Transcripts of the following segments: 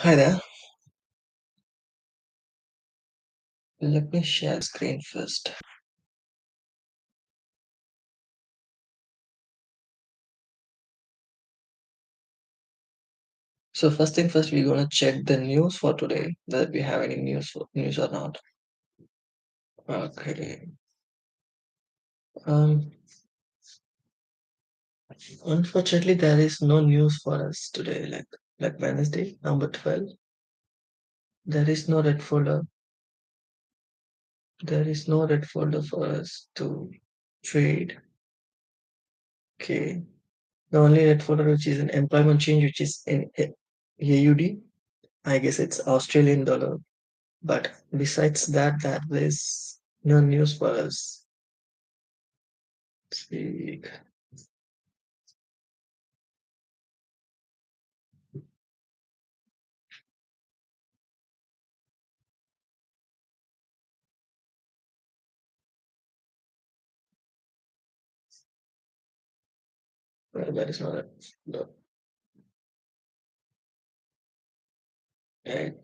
Hi there. Let me share screen first. So first thing first, we're gonna check the news for today. Whether we have any news or not. Okay. Um. Unfortunately, there is no news for us today. Like Wednesday, number 12. There is no red folder. There is no red folder for us to trade. Okay. The only red folder which is an employment change, which is in AUD. I guess it's Australian dollar. But besides that, there is no news for us. Speak. Well, that is not a no. Right.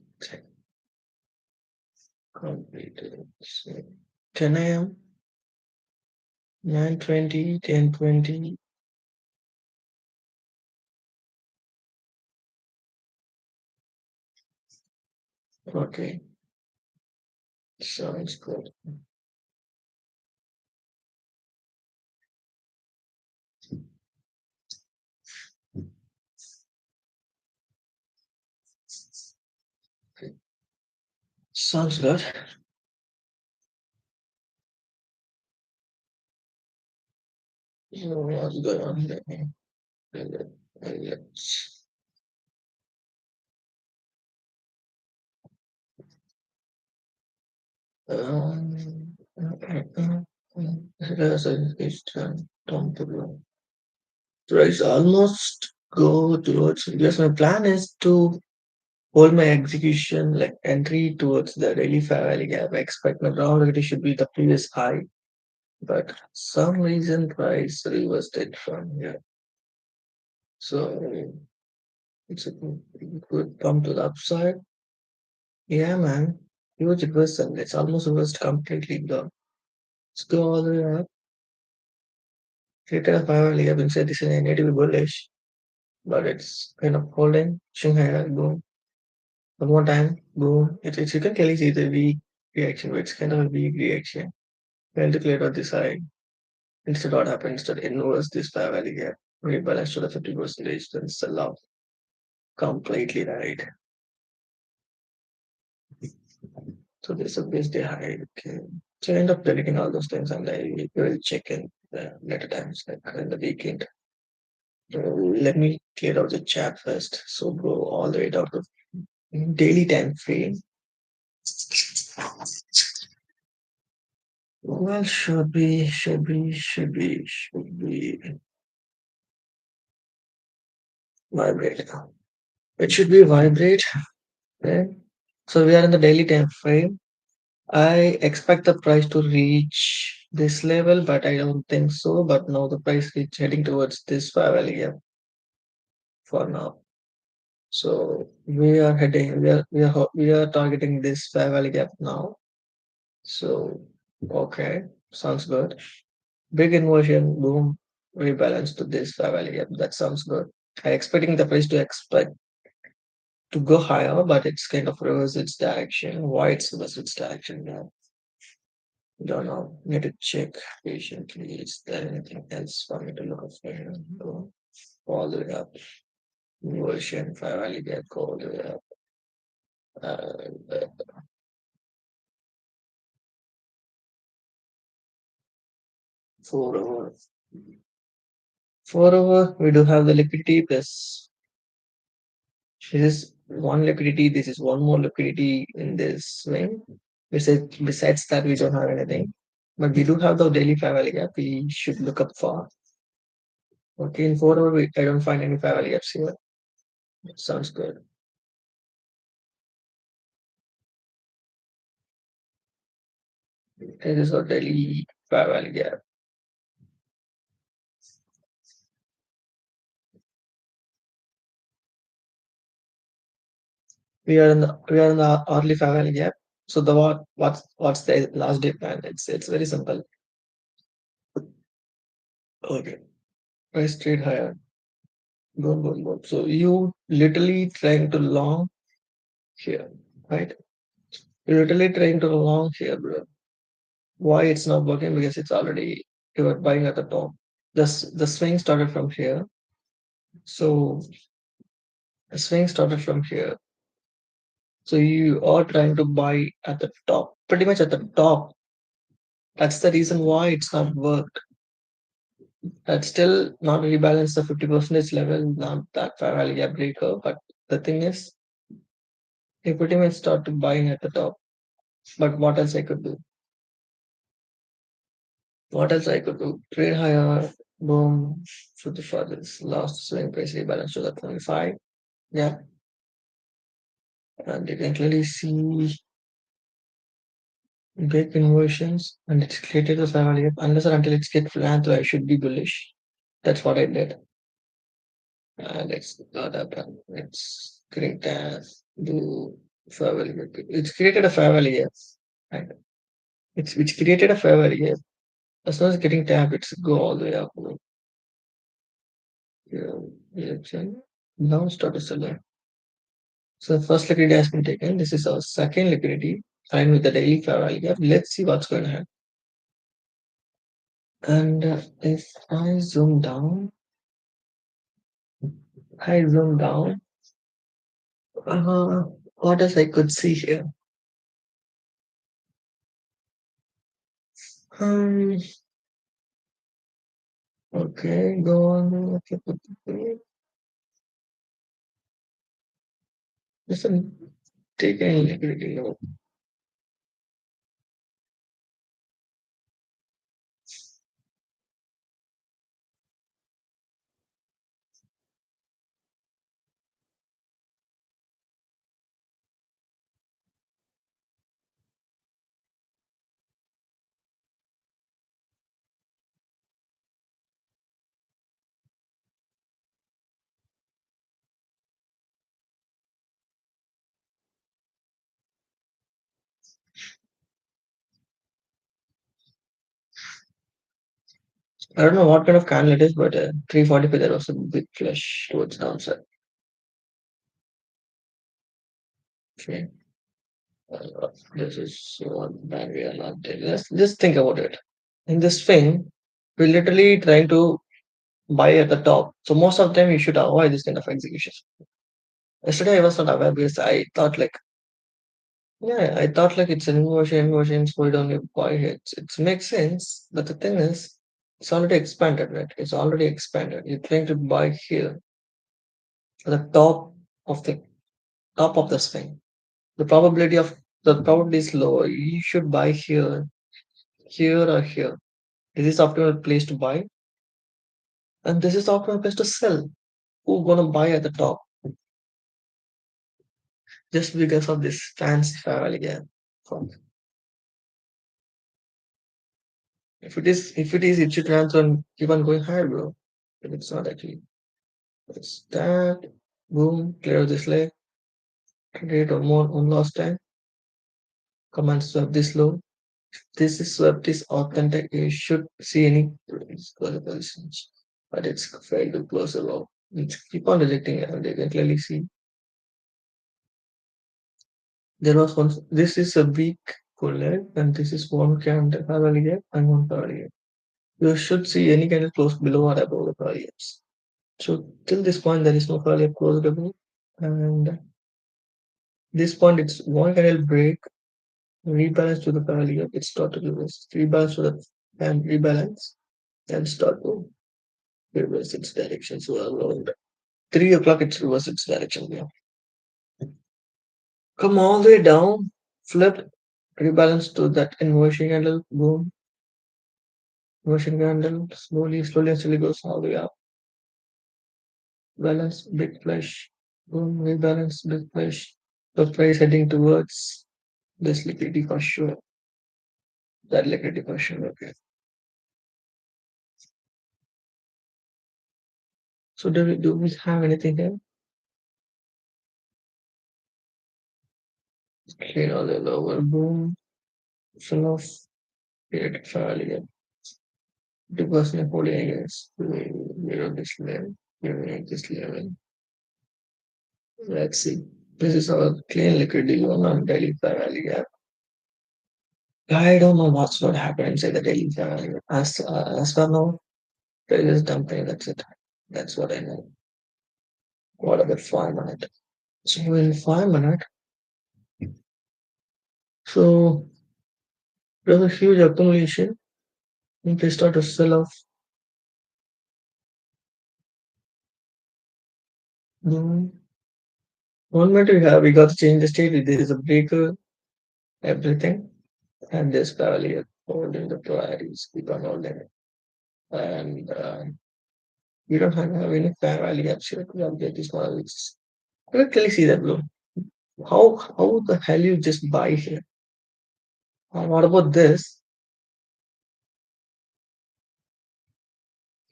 Completed. So, 10 a.m. 9:20, 10:20. Okay, sounds good. Okay. Sounds good. So what's going on there? Let's it's time to price almost go towards. Yes, my plan is to hold my execution like entry towards the daily fair value gap. I expect my ground equity should be the previous high, but some reason price reversed it from here. So it's a good bump to the upside. Yeah, man. Huge reversal. It's almost reversed completely down. Let's go all the way up. Created a fair value gap inside this is a native bullish, but it's kind of holding. Shanghai boom. One more time, boom. You can clearly see the weak reaction, but it's kind of a weak reaction. Well declared on the side. Instead, what happened? Instead, inverse this fair value gap. Rebalance to the 50% then sell off. Completely right. So this is basically high. Okay. So I end up deleting all those things and I will check in later times, like in the weekend. Let me clear out the chat first. So go all the way down to daily time frame. Well, should be vibrate. It should be vibrate. Okay. So we are in the daily time frame. I expect the price to reach this level, but I don't think so. But now the price is heading towards this valley gap for now. So we are targeting this valley gap now. So okay, sounds good. Big inversion, boom, rebalance to this valley gap. That sounds good. I expecting the price to go higher, but it's kind of reverse its direction. Why it's reverse its direction now? Don't know. Need to check patiently. Is there anything else for me to look up for here? No. All the way up. Version 5 validate all the way up. Uh, 4 hour. 4 hour, we do have the liquidity plus this is one liquidity. This is one more liquidity in this swing. Besides that, we don't have anything. But we do have the daily 5 value gap. We should look up for. Okay, in 4 hour, I don't find any 5 value gaps here. Sounds good. It is a daily 5 value gap. We are in the early fair value gap. So the what's the last day plan? It's very simple. Okay, price trade higher. Boom, boom, boom. So you literally trying to long here, right? You're literally trying to long here, bro. Why it's not working? Because it's already you are buying at the top. The swing started from here. So the swing started from here. So you are trying to buy at the top, pretty much at the top. That's the reason why it's not worked. That's still not rebalanced the 50% level, not that fair value gap breaker. But the thing is, you pretty much start to buying at the top. But what else I could do? What else I could do? Trade higher, boom, for the furthest last swing price rebalance to the 25. Yeah, and you can clearly see big inversions and it's created a fair value gap. Unless or until it's get flat, I should be bullish. That's what I did. And it's not happened. It's created as do fair value gap. It's created a fair value gap. Right. It's created a fair value gap. As soon as getting tapped, it's go all the way up. Yeah, yeah, now start to sell. So first liquidity has been taken. This is our second liquidity aligned with the daily fair value gap. Let's see what's going to happen. And if I zoom down, uh, what else I could see here? Um, okay, go on. Okay, just take any liquidity note. I don't know what kind of candle it is, but 345 there was a big flush towards downside. Okay, this is one bad we are not there. Let's just think about it. In this swing, we're literally trying to buy at the top. So most of the time, you should avoid this kind of execution. Yesterday, I was not aware because I thought like, yeah, I thought like it's an inversion, so we don't need to buy it. It makes sense, but the thing is, it's already expanded, right? It's already expanded. You're trying to buy here at the of the top of the swing. The probability is lower. You should buy here, here, or here. This is the optimal place to buy, and this is the optimal place to sell. Who gonna buy at the top just because of this fancy family again? If it is, it should transfer and keep on going higher, bro. But it's not actually. It's that. Boom, clear this leg. Create one last time. Command swap this low. This is swept is authentic. You should see any positions. But it's failed to close the low. It's keep on rejecting it and they can clearly see. There was one this is a weak pull leg and this is one candle parallel gap and one parallel gap. You should see any candle close below or above the parallel gaps. So till this point, there is no parallel closed above, and this point it's one candle break, rebalance to the parallel gap. It's start to reverse, rebalance to the and rebalance, and start to reverse its direction. So around 3 o'clock, it's reverse its direction. Yeah, come all the way down, flip, rebalance to that inversion candle. Boom, inversion candle. Slowly and slowly goes all the way up. Balance, big flush. Boom, rebalance, big flush. The price heading towards this liquidity for sure. That liquidity for sure. Okay. So do we have anything here? clear all the lower boom, full of created failure. The person holding against mirror this level, mirror this level. Let's see. This is our clean liquid on daily failure. I don't know what's going to happen inside the daily failure. As for now, there is dumping, that's it. That's what I know. What about 5 minutes? So in 5 minutes, so there's a huge accumulation. And they start to sell off. Mm. One minute we got to change the state. There is a breaker, everything. And this parallel holding the priorities. We don't hold them. And we don't have any parallel actually to update these models. I can clearly see that, bro. How the hell you just buy here? What about this?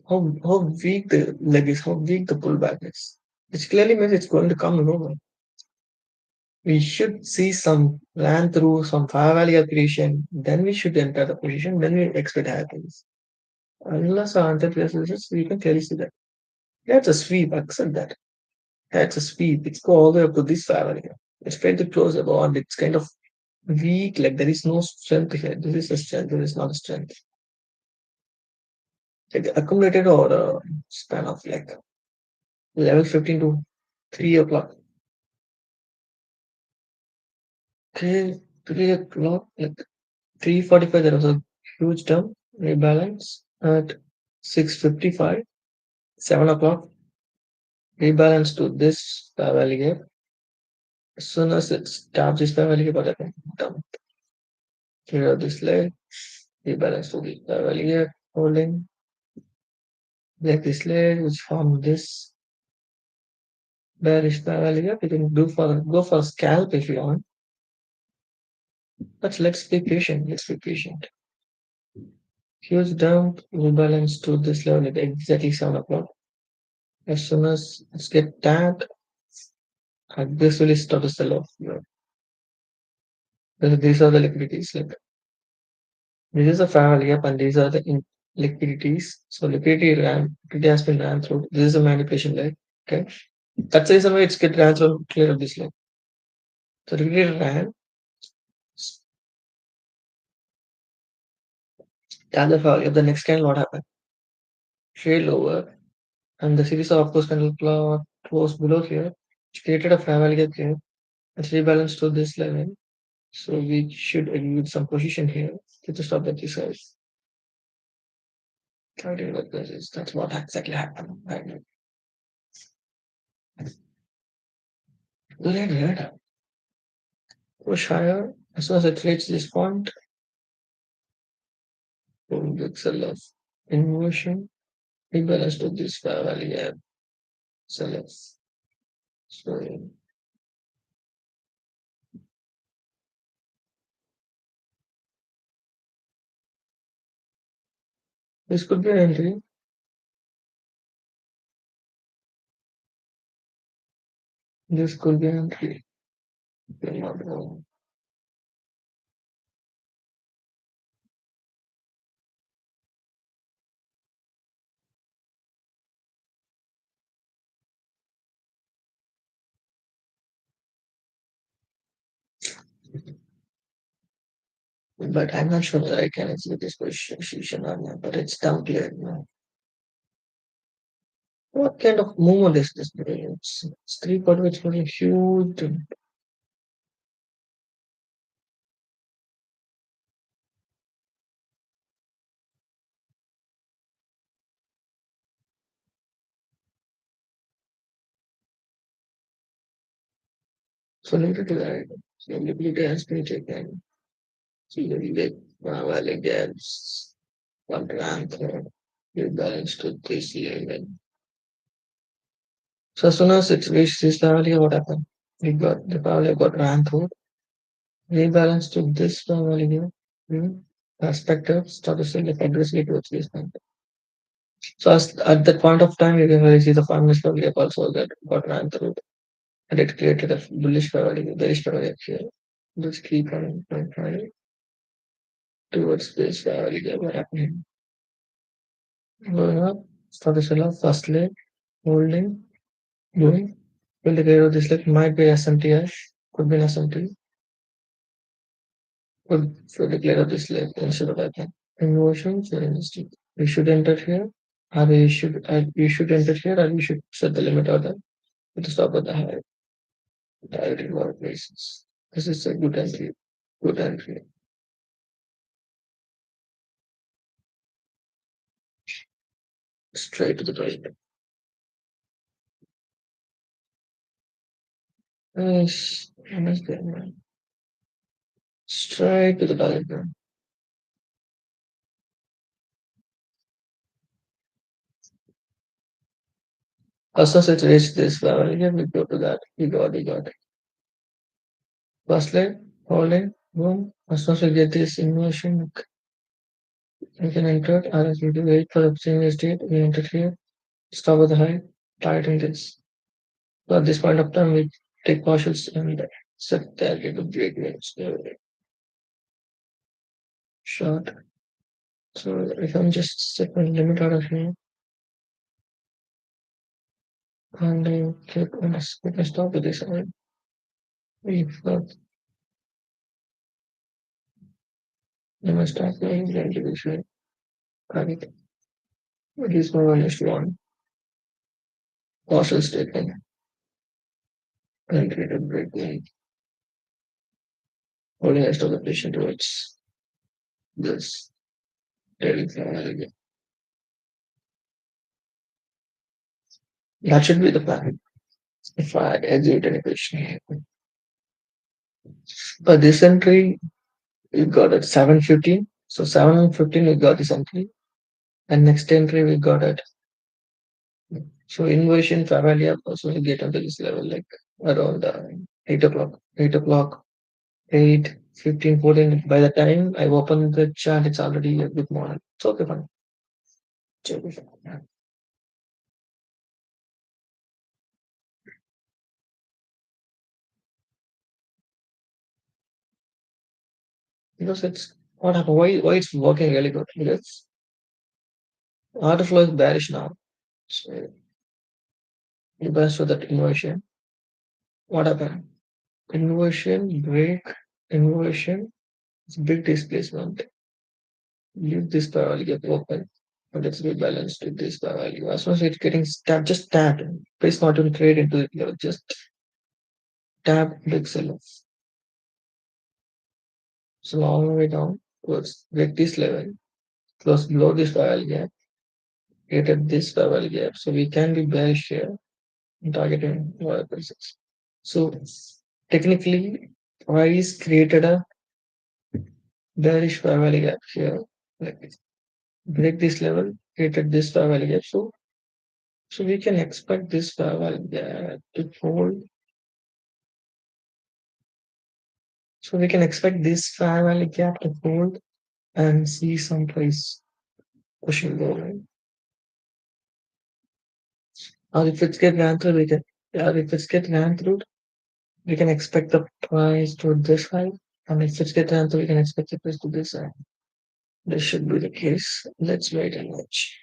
How weak the leg is, how weak the pullback is. Which clearly means it's going to come lower. We should see some ran through some fair value accretion, then we should enter the position, then we expect higher things. Unless our answer places, we can clearly see that. That's a sweep, accept that. That's a sweep. It's go all the way up to this fair value. It's trying to close the bond. It's kind of weak, like there is no strength here. This is a strength, there is not a strength. Like accumulated or span of like level 15 to 3 o'clock. Okay, 3 o'clock, like 3:45, there was a huge dump, rebalance at 6:55, 7 o'clock, rebalance to this fair value gap. As soon as it taps this fair value gap, I dump. Clear this leg, rebalance to the fair value gap, holding, break this leg, which form this bearish fair value gap. You can go for a scalp if you want, but let's be patient. Let's be patient. Huge dump, rebalance to this level at exactly 7 o'clock. As soon as it's get tapped, this will start to sell off. These are the liquidities. Like this is a fair gap, and these are the liquidities. So liquidity has been ran through. This is a manipulation leg. Okay, that's the reason why it's get ran through clear of this leg. So liquidity ran. The other fair gap. The next candle, what happened? Trade lower, and the series of course candle plot close below here. It created a fair value gap here. It's rebalanced to this level. So we should execute some position here to stop that size. I did what this is. That's what exactly happened. I know. Go ahead. Push higher. As soon as it reaches this point, boom, big sell off. Inversion. Rebalance to this fair value gap. Sell off. So this could be an entry. This could be an entry. You're not wrong. But I'm not sure that I can execute this position or not. But it's down clear now. What kind of movement is this? It's 3 quarter, it's very huge. So later to that, so liquidity has been taken. So you get value gaps, one rank, you balance to this level. So as soon as it reached this level here, what happened? We got the value got ran through, rebalanced to this value here. Perspective started to look aggressively towards this point. So as, at that point of time, you can really see the farmers value also that got ran through, and it created a bullish value, bearish value here. Just keep on trying towards this valley gap. What happening? Going up, start the shell off, first leg, holding, going. Will the clear of this leg might be SMTI, could be an SMT, could fill the clear of this leg instead of that. Inversion, so we should enter here, or we should enter here, or we should set the limit order to stop at the high directed workplaces. This is a good entry. Good entry. Straight to the target. Nice. Nice game, man. Straight to the target, man. As soon as it reached this level, here we go to that. We got it. First leg, holding, boom. As soon as we get this inversion, we can enter it. Or else we do wait for the previous state. We enter here. Stop at the high. Tighten this. So at this point of time, we take partials and set target to break range. Short. So if I'm just set my limit out of here and I click on this, we can stop with this. And if I must start playing the individual target. It is more or less one partial statement and create a break range. Holding rest of the patient towards this daily family. That should be the plan. If I execute any patient. But this entry, we got at 7:15. So 7:15, we got this entry. And next entry, we got at so inversion family also we get onto this level like around 8 o'clock. 8 o'clock, 8, 15, 14. By the time I open the chat, it's already a good morning. It's okay, fine. It's okay, fine. Yeah. Because it's what happened? Why it's working really good? Because order flow is bearish now. So you best with that inversion. What happened? Inversion, break, inversion, it's big displacement. Leave this power value get open. But it's rebalanced with this power value. As soon as it's getting tapped, just tap. Please not even trade into it. Just tap big sell off. So long way down towards break this level. Close below this power value gap. Created this power value gap. So we can be bearish here in targeting lower prices. So technically, price created a bearish power value gap here. Like break this level, created this power value gap. So we can expect this power value gap to hold. So we can expect this power value gap to hold and see some price pushing lower. Or if it's get ran through, we can. Or if it's get ran through, we can expect the price to this high. And if it's get ran through, we can expect the price to this high. This should be the case. Let's wait and watch.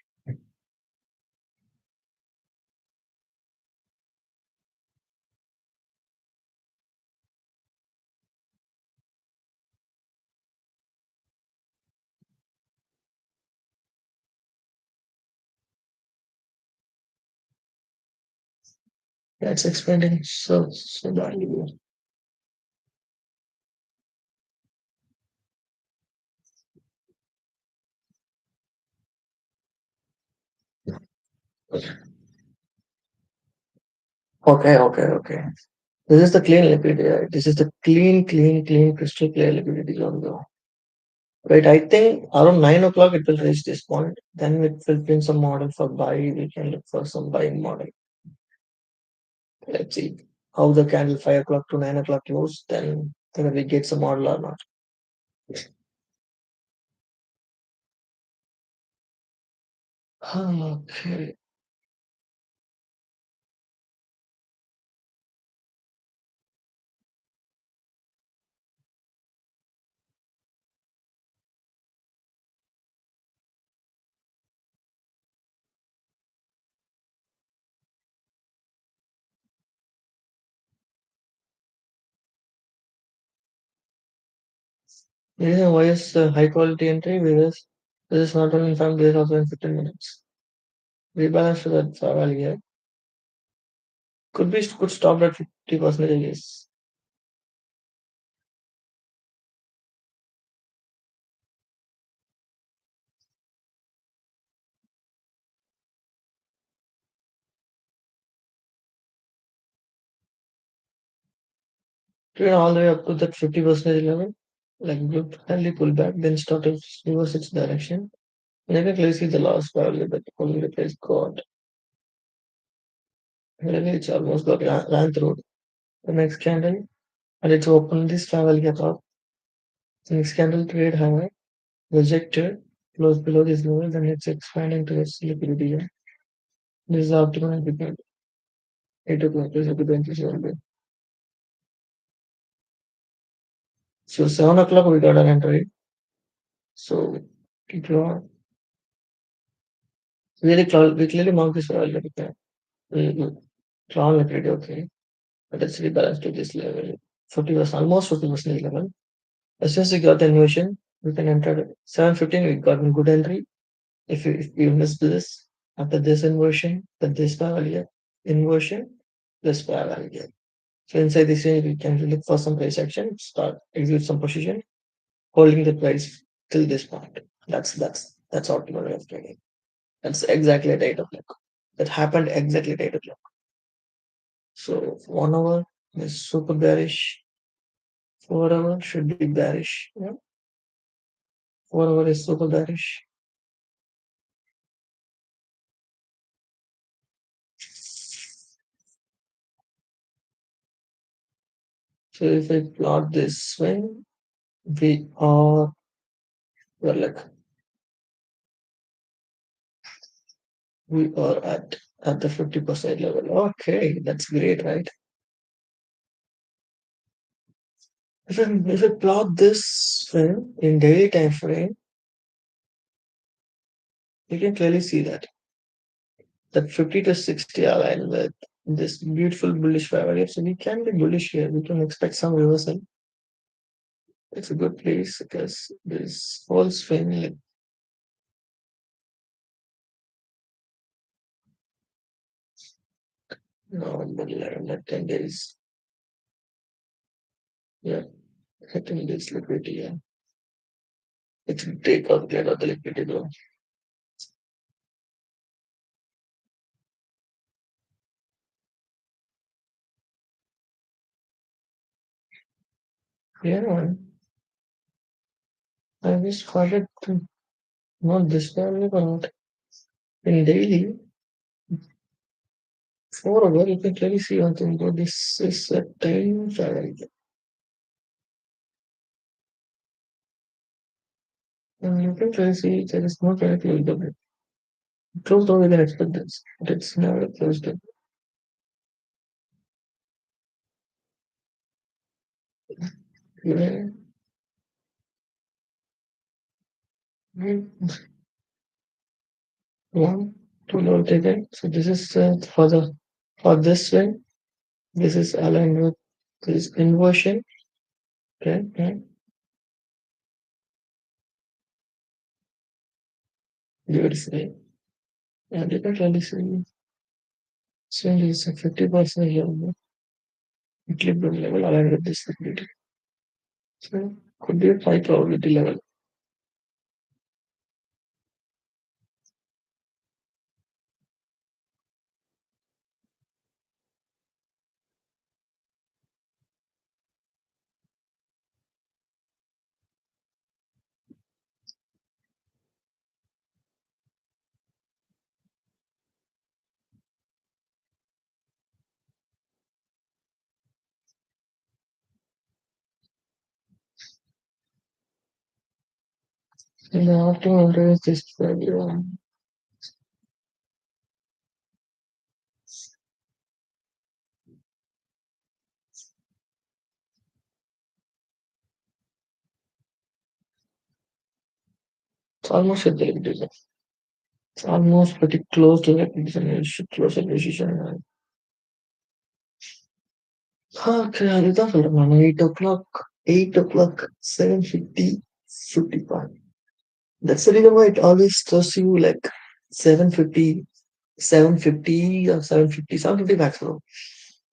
That's expanding so valuable. Okay. This is the clean liquidity, right? This is the clean, crystal clear liquidity on the right. I think around 9 o'clock it will reach this point. Then it will print some model for buy. We can look for some buying model. Let's see how the candle 5 o'clock to 9 o'clock close. Then whether we get some model or not. Okay. The reason why is high quality entry because this is not only in 5 days, also in 15 minutes. Rebalance to that value here. Could stop at 50% yes. Trade all the way up to that 50% level, like good early pullback, then start to reverse its direction. And you can clearly see the last value that only the price got. Really, it's almost got ran through the next candle, and it's opened this travel gap up. The next candle trade higher, rejected, close below this level, then it's expanding towards liquidity. Yeah. This is the optimal between 8 o'clock is a good entry zone. So 7 o'clock we got an entry. So draw we clearly mark this for already. We draw liquidity, okay. But it's rebalanced to this level. 40%, almost 40% level. As soon as we got the inversion, we can enter it. 7:15 we got a good entry. If you missed this, after this inversion, then this parallel inversion, this parallel. So inside this range, we can look for some price action, start execute some position, holding the price till this point. That's optimal way of trading. That's exactly at 8 o'clock. That happened exactly at 8 o'clock. So 1 hour is super bearish. 4 hour should be bearish. Yeah. 4 hour is super bearish. So if I plot this swing, we are well, like we are at the 50% level. Okay, that's great, right? If I plot this swing in daily time frame, you can clearly see that 50 to 60 align with this beautiful bullish value. So we can be bullish here. We can expect some reversal. It's a good place because this whole swing, like, no, but 11 at 10 days. Yeah, hitting this liquidity. Yeah, it's a take out, get out the liquidity though. Yeah, man. I just wanted to not this value, but in daily, 4 hour, you can clearly see one thing, but this is a time travel. And you can clearly see there is no directly double. Closed down, we can expect this, but it's never closed down. Yeah. One, two low taken. So this is for this one. This is aligned with this inversion. Okay, okay. Beautifully. And you can clearly see swing is a 50% level, equilibrium level aligned with this liquidity. So could be a high probability level. And the optimal range is this value. It's almost at the liquidity. It's almost pretty close to the liquidity. You should close the decision. Okay, அதுதான் சொல்றேன் நான் 8 o'clock, 8 o'clock, 7:50. 55. That's the reason why it always throws you like 750, 750 or 750, 750 maximum.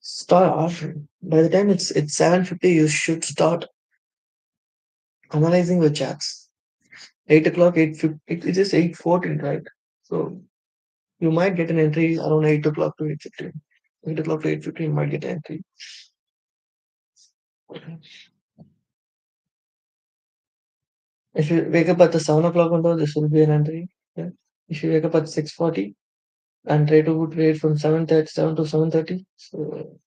Start offering. By the time it's 750, you should start analyzing the charts. 8 o'clock, 8:50, it is 8:14, right? So you might get an entry around 8 o'clock to 8:15. 8 o'clock to 8:15, you might get an entry. If you wake up at the 7 o'clock window, this will be an entry. Yeah. If you wake up at 6:40 and try to trade from 7:37 to 7:30, so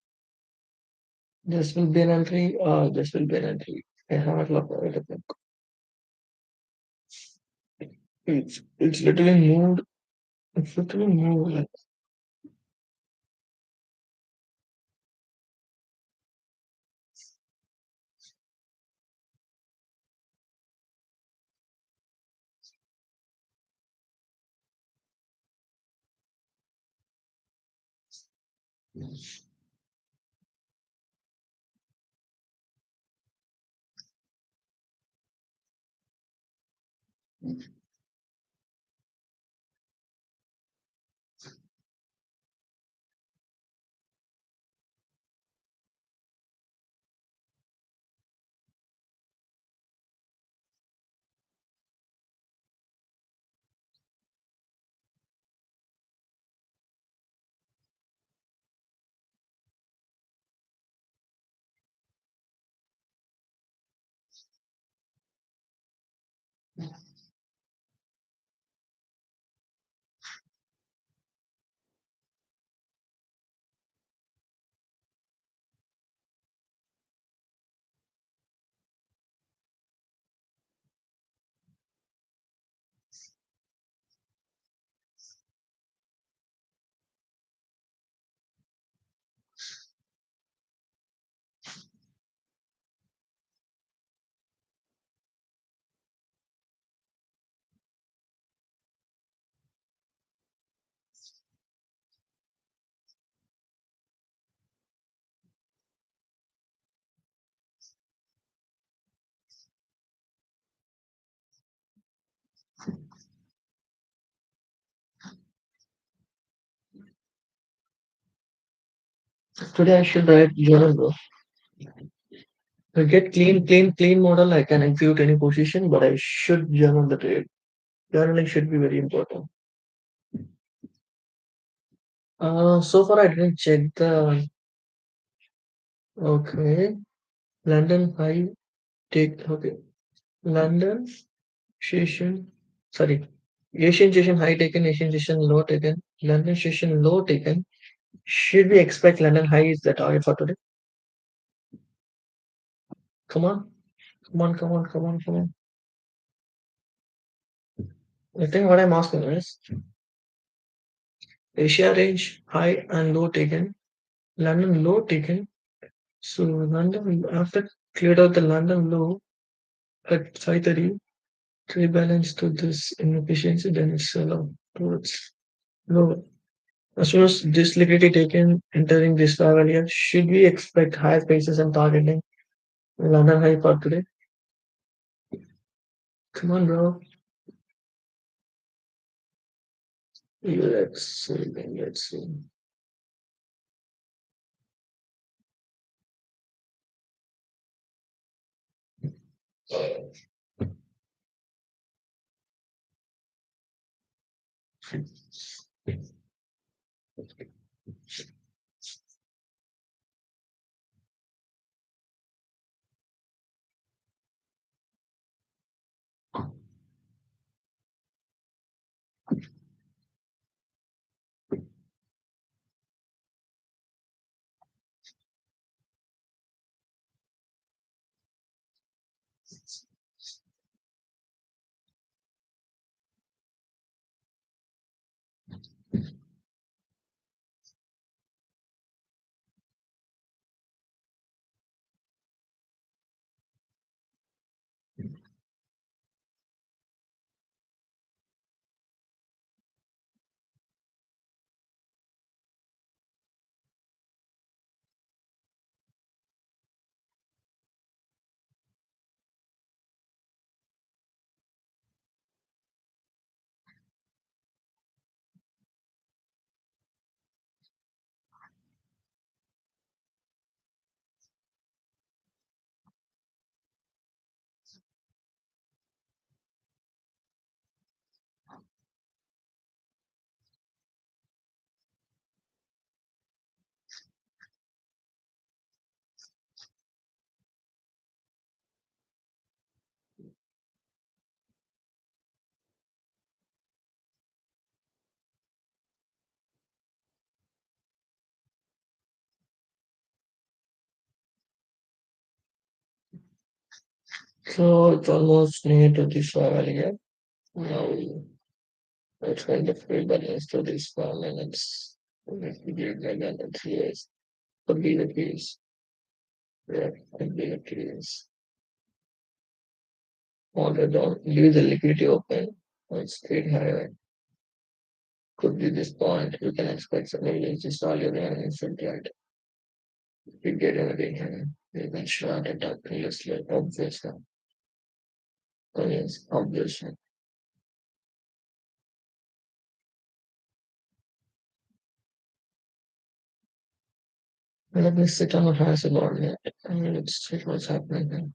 this will be an entry, or this will be an entry. At 7 o'clock or 8 o'clock. It's literally moved. It's literally moved. Like, today I should write journal, bro. To get clean model, I can execute any position, but I should journal the trade. Journaling should be very important. So far I didn't check the. Okay, London high take. Okay, London session. Sorry, Asian session high taken, Asian session low taken, London session low taken. Should we expect London high is the target for today? Come on, come on, come on, come on, come on. I think what I'm asking is Asia range high and low taken, London low taken. So London after cleared out the London low at 5:30, rebalance to this inefficiency, then it's low towards low. As soon as this liquidity taken entering this level here, should we expect higher prices and targeting London high for today? Come on, bro. Let's see. Let's see. So it's almost near to this level here. Now it's kind of rebalance to this 4 minutes. Let me give that and yes. Could be the case. Yeah, could be the case. Or they don't leave the liquidity open or it's straight higher. Could be this point. You can expect some agencies just all your instant right. You get anything, you can short it up previously, obviously. Oh, yes, obviously. Let me sit on a high subordinate. I mean, let's check what's happening here.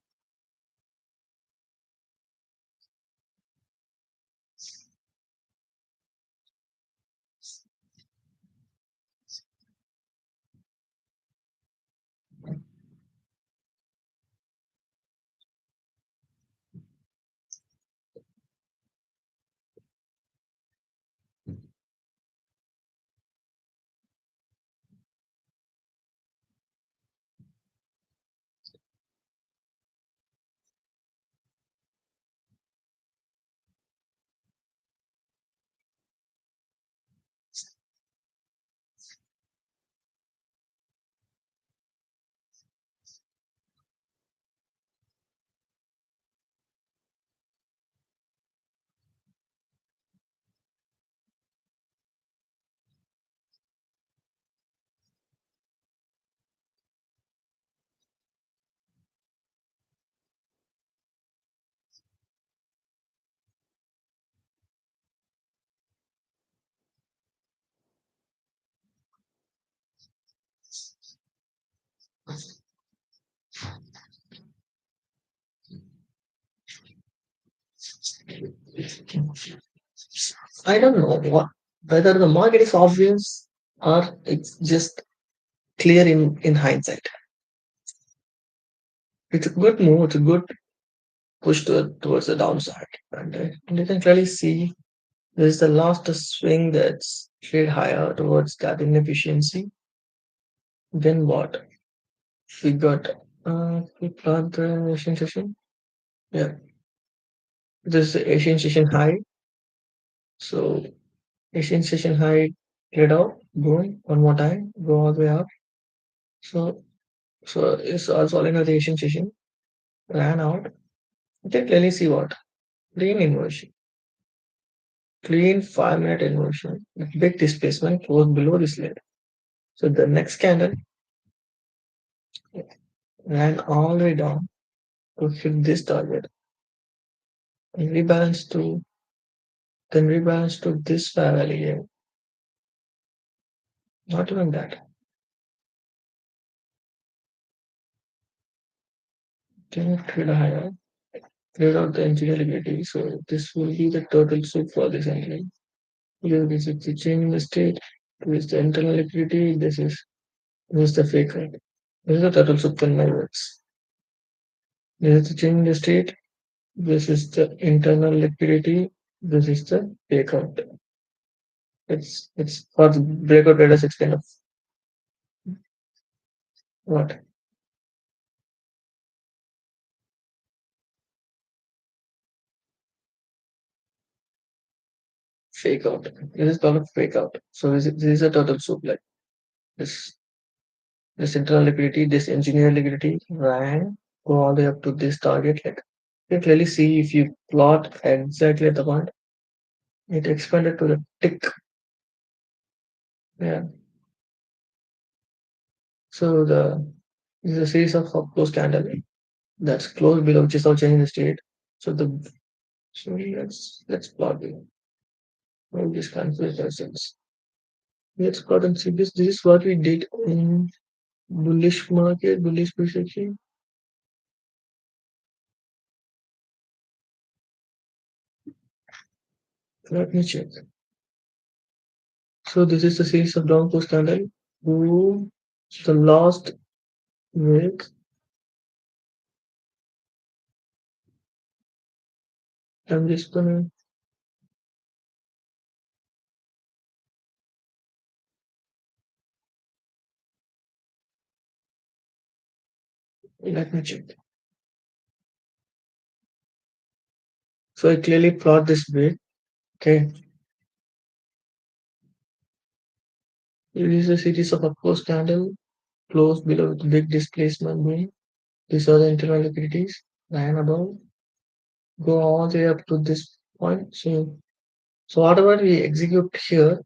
I don't know whether the market is obvious or it's just clear in hindsight. It's a good move, it's a good push towards the downside. And you can clearly see this is the last swing that's trade higher towards that inefficiency. Then what? We got we plot the Asian session. Yeah, this is the Asian session high. So Asian session high cleared out, boom, one more time, go all the way up. So so it's also another Asian session ran out. You can clearly see what clean inversion, clean 5 minute inversion, with big displacement was below this level. So the next candle ran all the way down to hit this target and rebalance to then rebalance to this parallel again. Not even that. Then it trade higher, trade out the engineering. So this will be the total soup for this entry. Here this is the change in the state, this is the internal liquidity, this is the fake rate. This is the total soup in my words. This is the change in the state, this is the internal liquidity, this is the fake out. It's for the breakout traders, it's kind of what? Fake out. This is called a fake out. So this is a total soup like this this internal liquidity, this engineer liquidity ran go all the way up to this target. Like you can clearly see if you plot exactly at the point, it expanded to the tick. Yeah. So this is a series of close candle that's close below, which is all changing the state. So the so let's plot it. Maybe this confuse ourselves. Let's plot and see this. This is what we did in bullish market, bullish perception. Let me check. So this is the series of down close candle. Ooh, the last week. I'm just gonna let me check. So I clearly plot this way. Okay, it is a series of upward candle close below with big displacement being. These are the internal liquidities. Line above, go all the way up to this point. So whatever we execute here,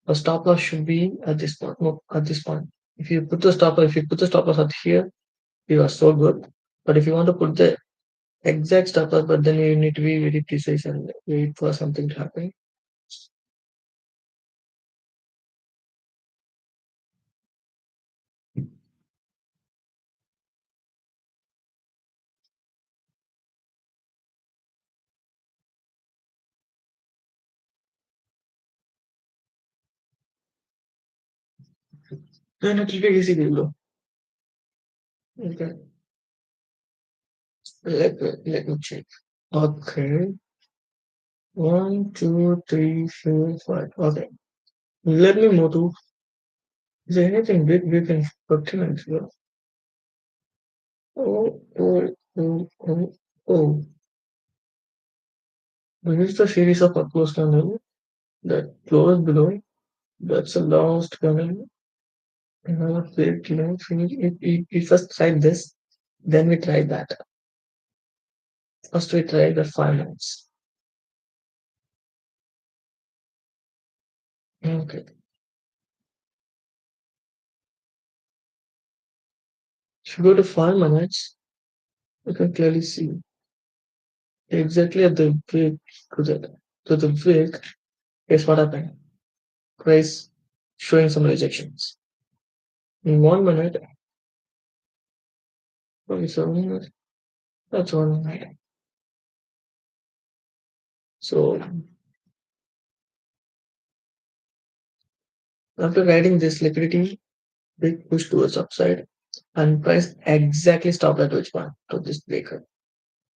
a stop loss should be at this point. No, at this point. If you put the stop loss at here, you are so good. But if you want to put the exact stop loss, but then you need to be very precise and wait for something to happen. Then it will be easy to do. Okay. Let me check. Okay. One, two, three, four, five. Okay. Let me move to. Is there anything big we can document here? Oh, oh, oh, oh, oh. This is the series of upclose tunnel that close below. That's a last tunnel. Wait, we first tried this, then we tried that. First we tried the 5 minutes. Okay. If you go to 5 minutes, you can clearly see exactly at the break to the break is what happened. Price showing some rejections. In 1 minute, 27 minutes, that's 1 minute. So after riding this liquidity, big push towards upside and price exactly stopped at which point to this breaker.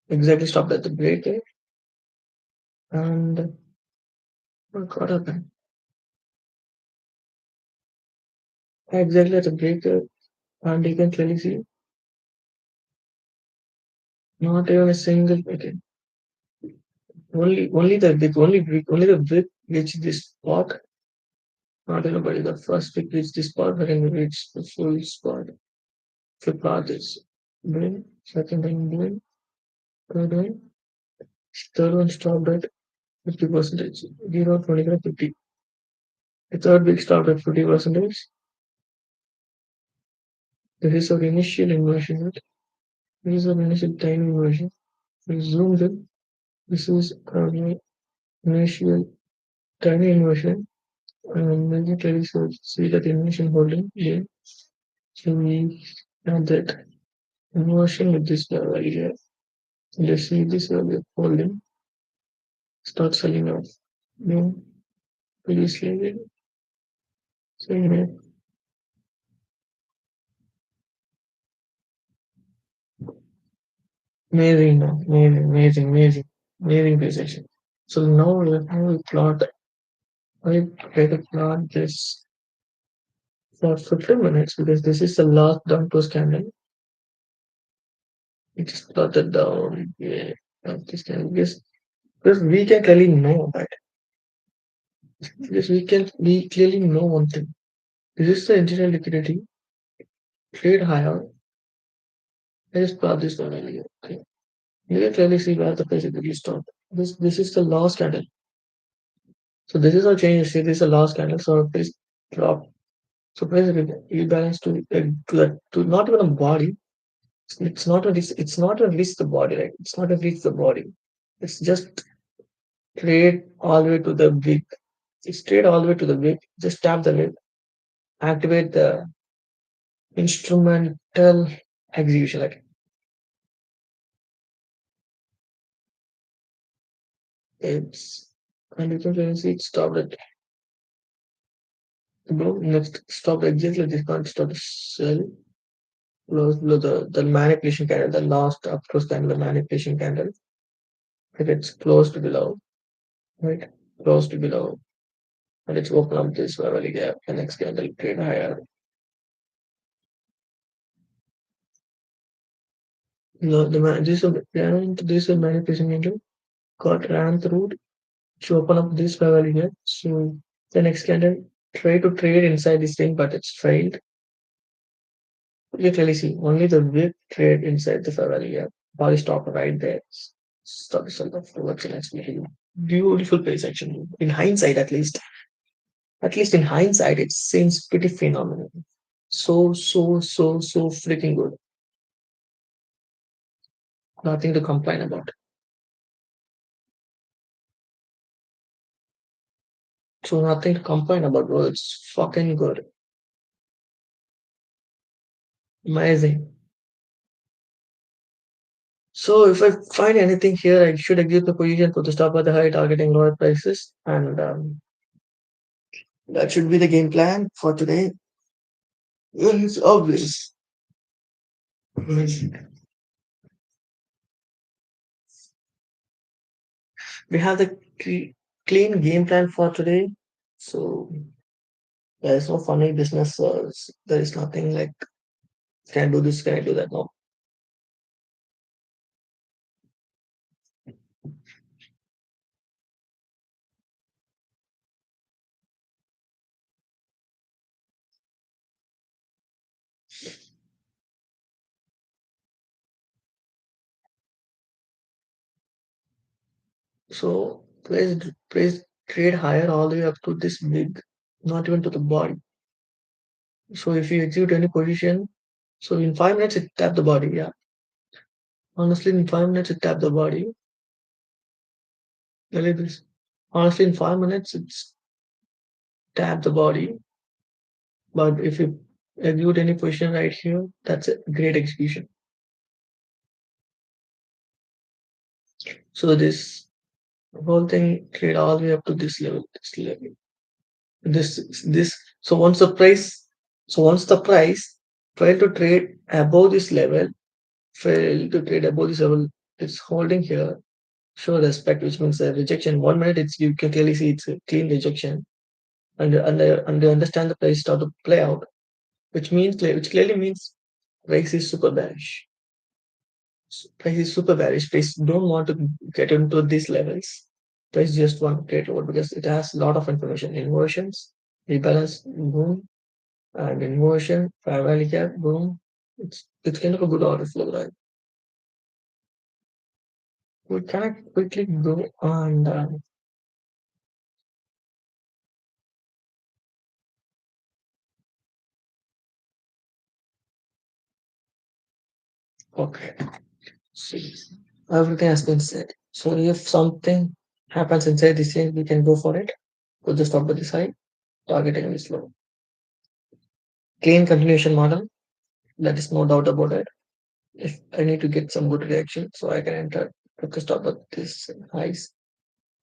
Exactly stopped at the breaker and what happened? Exactly at the breaker and you can clearly see not even a single okay. Only the brick reached this spot. Not anybody. The first brick reached this spot, but then we reached the full spot. The path is doing, second one doing, third one. Third one stopped at 50 percentage. 0, 25, 50. The third brick stopped at 50 percentage. This is our initial inversion rate. This is our initial time inversion. We zoomed in. This is our initial tiny inversion. And then you clearly see that inversion holding here. So we have that inversion with this level here. Just see this level holding, start selling off. Then pretty slowly. So amazing, amazing precision. So now we plot. I try to plot this for 15 minutes because this is the last down close candle. We just plotted down this candle because we can clearly know that. Because we clearly know one thing. This is the internal liquidity, trade higher. I just plot this down earlier. Okay. You can clearly see where the price actually stopped. This is the last candle. So this is our change. See, this is the last candle. So our price drop. So price rebalance to not even a body. It's not a it's not a reach the body, right? It's not a reach the body. It's just trade all the way to the wick. It's trade all the way to the wick. Just tap the wick, activate the instrumental execution. Like it's and you can clearly see it stopped at bro. Next stop exactly this can't stop the sell. Close below the manipulation candle, the last up close candle, the manipulation candle. If it's closed below, right? Closed below, and it's open up this level gap. The next candle trade higher. No, this is a manipulation candle. got ran through to open up this level here. So the next candidate try to trade inside this thing, but it's failed. You clearly see only the big trade inside the level here. Body stop right there. Stop the sell of what's the next video. Beautiful place actually. In hindsight, at least in hindsight, it seems pretty phenomenal. So freaking good. Nothing to complain about. So nothing to complain about, bro. It's fucking good. Amazing. So if I find anything here, I should exit the position to the stop at the high targeting lower prices. And that should be the game plan for today. It's obvious. We have the clean game plan for today. So there is no funny business. There is nothing like, can I do this, can I do that? No. So please trade higher all the way up to this big, not even to the body. So if you execute any position, so in 5 minutes it tap the body. Yeah, honestly, in 5 minutes it tap the body. Really this. Honestly, in 5 minutes it's tap the body. But if you execute any position right here, that's a great execution. So this whole thing trade all the way up to this level, this level, this. So once the price fail to trade above this level, fail to trade above this level, it's holding here. Show respect, which means a rejection. 1 minute, it's you can clearly see it's a clean rejection, and they understand the price start to play out, which clearly means price is super bearish. Price is super bearish. Price don't want to get into these levels. Price just want to trade over because it has a lot of information. Inversions, rebalance, boom, and inversion, fair value gap, boom. It's kind of a good order flow, right? We can quickly go on. Okay. See, everything has been said. So if something happens inside this chain, we can go for it. Put the stop at the side, targeting is low. Clean continuation model, that is no doubt about it. If I need to get some good reaction, so I can enter, put the stop at this highs,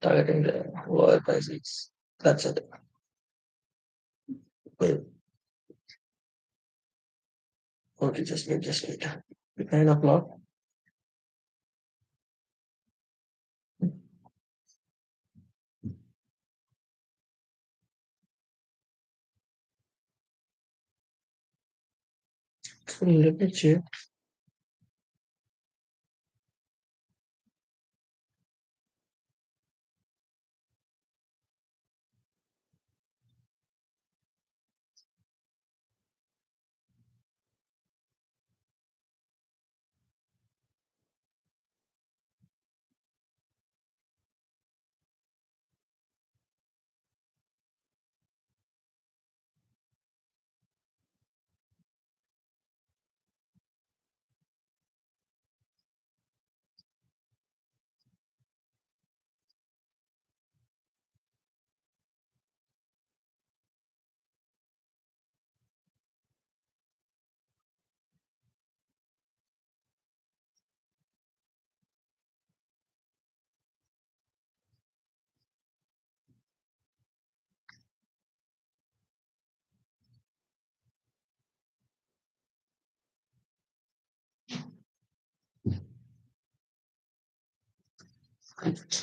targeting the lower prices. That's it. Well, okay, just wait. 9 o'clock. So let me check.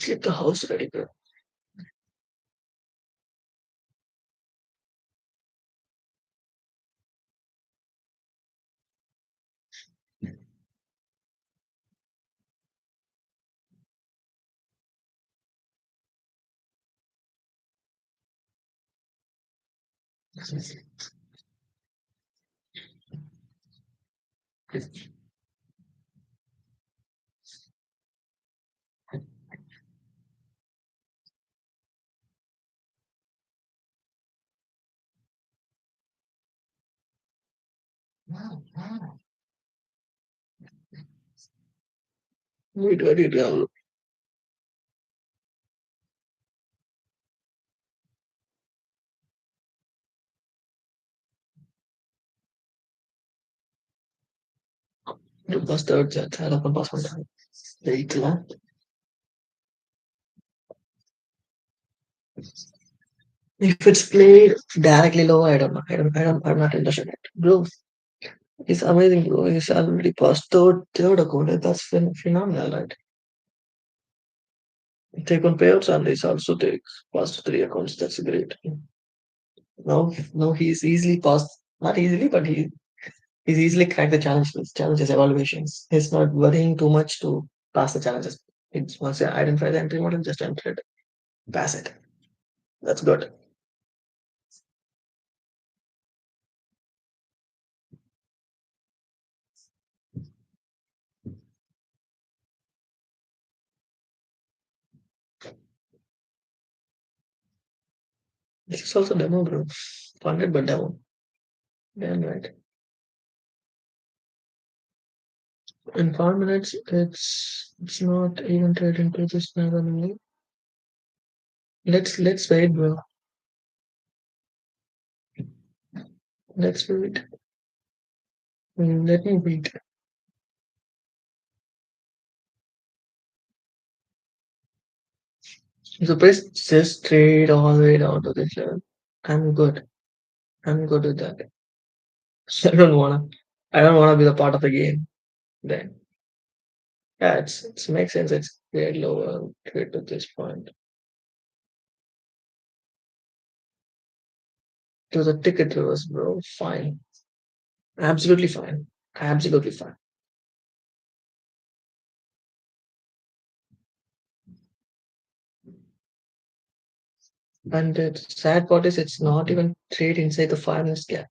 Get the house ready, bro. Wait, what did you do? Bastard chat. I don't password. Wait, yeah. If it's played directly low, I don't know. I'm not interested in it. Bro, it's amazing, bro. He's already passed third account. That's phenomenal, right? Take on payouts and he's also takes past three accounts. That's great. Now he's easily passed. Not easily, but he's easily cracked the challenges evaluations. He's not worrying too much to pass the challenges. It's once you identify the entry model, just enter it, pass it. That's good. This is also demo, bro. Funded but demo. Damn right. In 5 minutes, it's not even trading to this level. Let's wait, bro. Let's wait. Let me wait. The price just trade all the way down to this level. I'm good. I'm good with that. I don't wanna. I don't wanna be the part of the game. Then yeah, it makes sense. It's way lower trade to this point. To the ticket reverse, bro. Fine. Absolutely fine. Absolutely fine. And the sad part is it's not even trade inside the 5 minutes gap.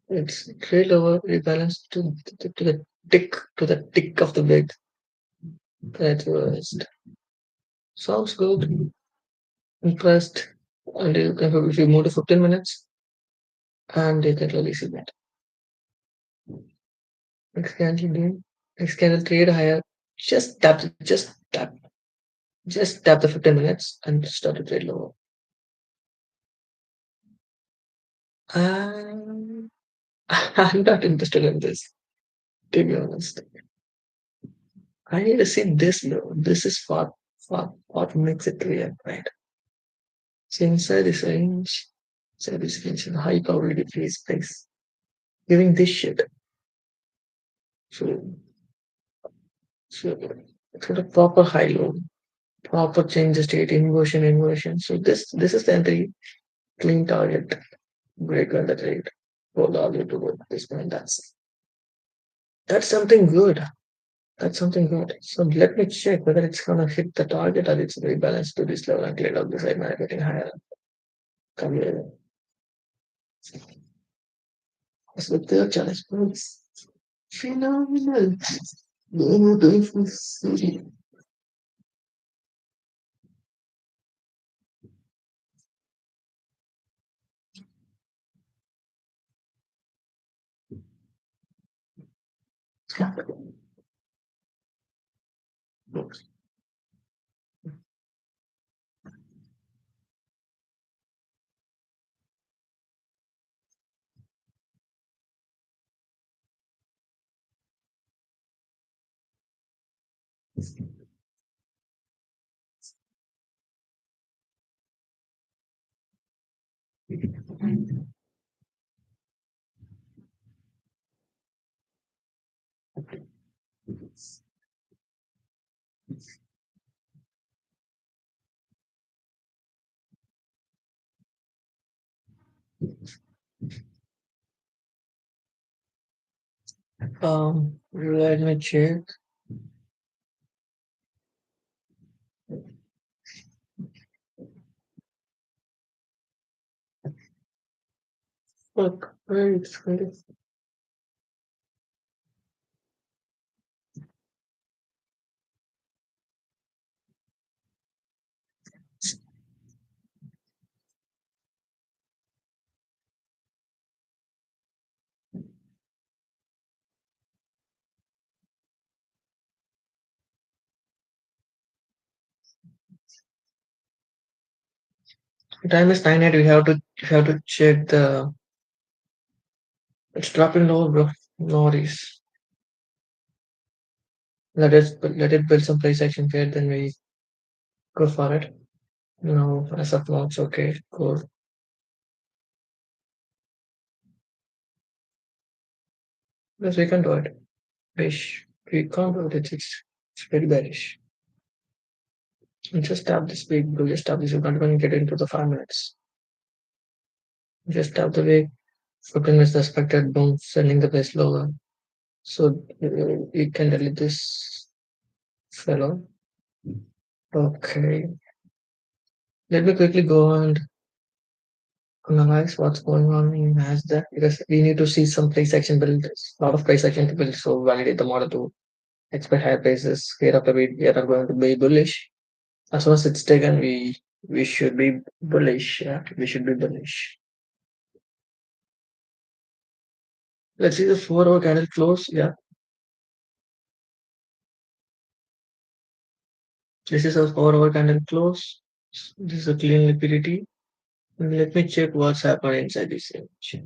It's trade lower rebalanced to the tick of the bid. That was sounds good. Impressed. And if you move to 15 minutes, and you can really see that. Next candle doing. Next candle trade higher. Just tap the 15 minutes and start to trade lower. Um, I'm not interested in this, to be honest. I need to see this low. This is what makes it real, right? So inside this range, inside this range, high probability free space. Giving this shit. So, so it's got a proper high low, proper change the state, inversion. So this is the entry, clean target, break on the trade. Hold all you to go at this point. That's something good. That's something good. So let me check whether it's gonna hit the target or it's rebalanced to this level and clear out this side now getting higher. Come here. So the third challenge points. Phenomenal. Beautiful city. Let me check. Look, right, it's kind of time is 9:08. We have to check the. It's dropping low, bro. No worries. Let it build some price action here, then we go for it. No, as of now, it's okay. Cool. Yes, we can do it. Bearish. We can't do it. It's very bearish. And just tap this week, bro. Just tap this. We're not going to get into the 5 minutes. Just tap the week. 15 minutes the expected boom, sending the price lower. So you can delete this fellow. Okay. Let me quickly go and analyze what's going on in Nasdaq because we need to see some price action build. A lot of price action to build. So validate the model to expect higher prices. Here after we are going to be bullish. As soon as it's taken, we should be bullish. Yeah, we should be bullish. Let's see the 4 hour candle close. Yeah, this is a 4 hour candle close. This is a clean liquidity. Let me check what's happening inside this image.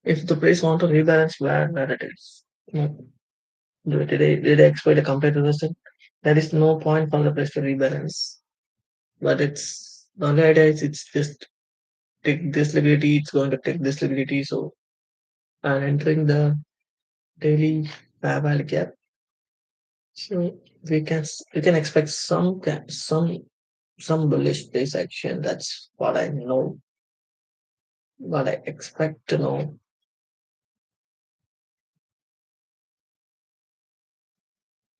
If the price want to rebalance where it is. No. Did I expect a complete reversal? There is no point for the price to rebalance. But it's the only idea is it's just take this liquidity, it's going to take this liquidity. So I'm entering the daily fair value gap. So we can expect some bullish price action. That's what I know, what I expect to know.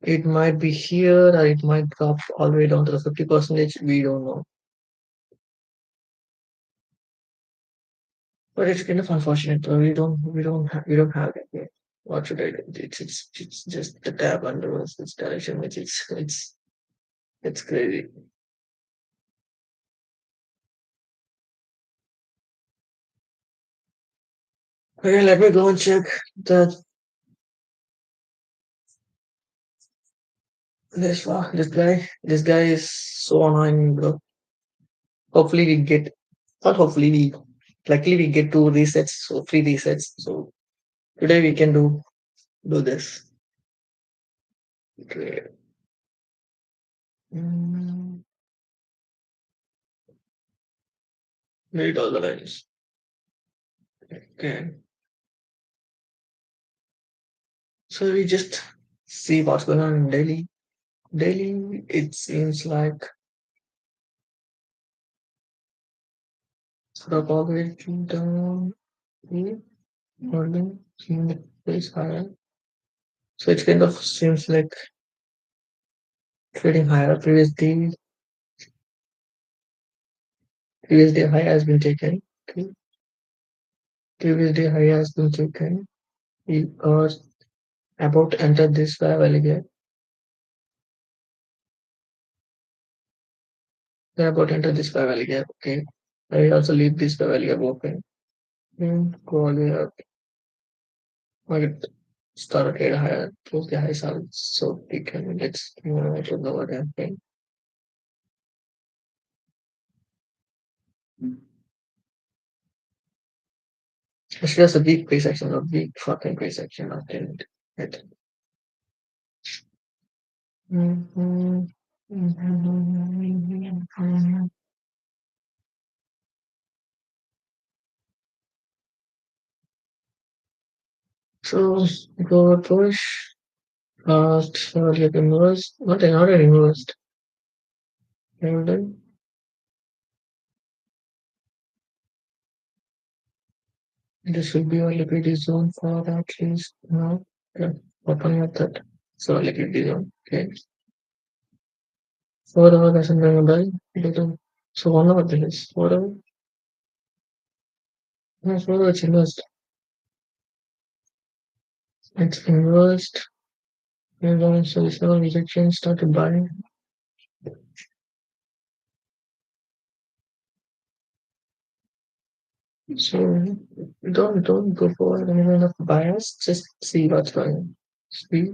It might be here or it might drop all the way down to the 50 percentage. We don't know. But it's kind of unfortunate. We don't have it yet. What should I do? It's just the tab under us, its direction, which it's crazy. Okay, let me go and check the this guy is so annoying, bro. Hopefully we get not hopefully we luckily we get 2 resets, so 3 resets. So today we can do this. Okay. Mm, Read all the lines. Okay. So we just see what's going on in daily. Daily, it seems like sort of all the way down here, holding, seeing the place higher. So it kind of seems like trading higher. Previous day high has been taken. Okay. Previous day high has been taken. We are about to enter this valley gap. We're about to enter this valley gap. Okay. I also leave this valley gap open. And go all the way up. Market start a trade higher, close the high side. So we can let's move to lower campaign. It's just a weak price action, a weak fucking price action. I didn't it. Mhm. So go push fast like inverse, not an inverse. And then this will be a liquidity zone for at least now. Yeah, opening up that. So liquidity zone. Okay. 4 hour doesn't ring a bell. So one of this, whatever, whatever it's invest, it's invest, and then so it's no rejection, started buying. So don't go for any kind of bias, just see what's going. See,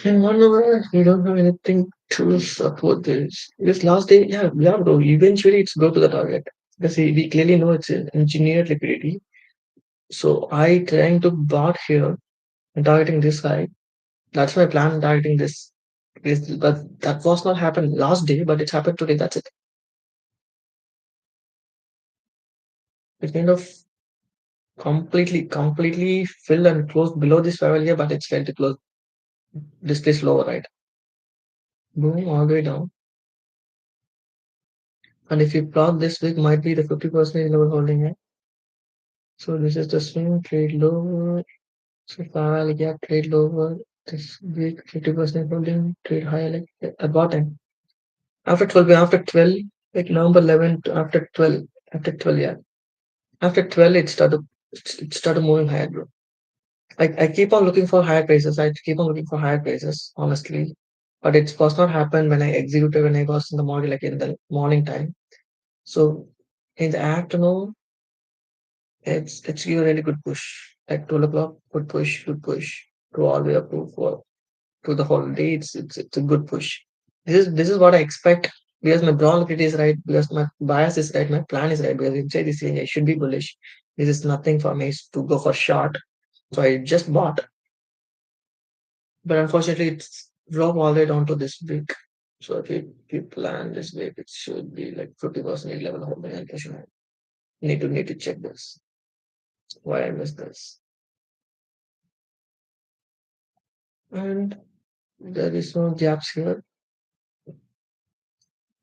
in one hour, we don't have anything to support this. This last day, yeah, bro. Eventually, it's go to the target because we clearly know it's an engineered liquidity. So I trying to bot here and targeting this guy. That's my plan, targeting this. But that was not happened last day, but it happened today. That's it. It kind of completely filled and closed below this level here, but it's failed to close this place lower, right? Boom, all the way down. And if you plot this week, might be the 50% level holding it. So this is the swing trade lower. So if I get trade lower, this week 50% holding, trade higher like at bottom. After 12, like November 11th, after 12, yeah. After 12, it started moving higher, bro. I keep on looking for higher prices. I keep on looking for higher prices, honestly. But it was not happen when I executed when I was in the morning, like in the morning time. So in the afternoon, it's give a really good push. Like 12 o'clock, good push to all the way up to the whole day. It's a good push. This is what I expect because my brown liquidity is right, because my bias is right, my plan is right, because inside this range I should be bullish. This is nothing for me to go for short. So I just bought, but unfortunately it's dropped all the way down to this week. So if you plan this week, it should be like 50% level holding. I should need to check this. Why I missed this. And there is no gaps here.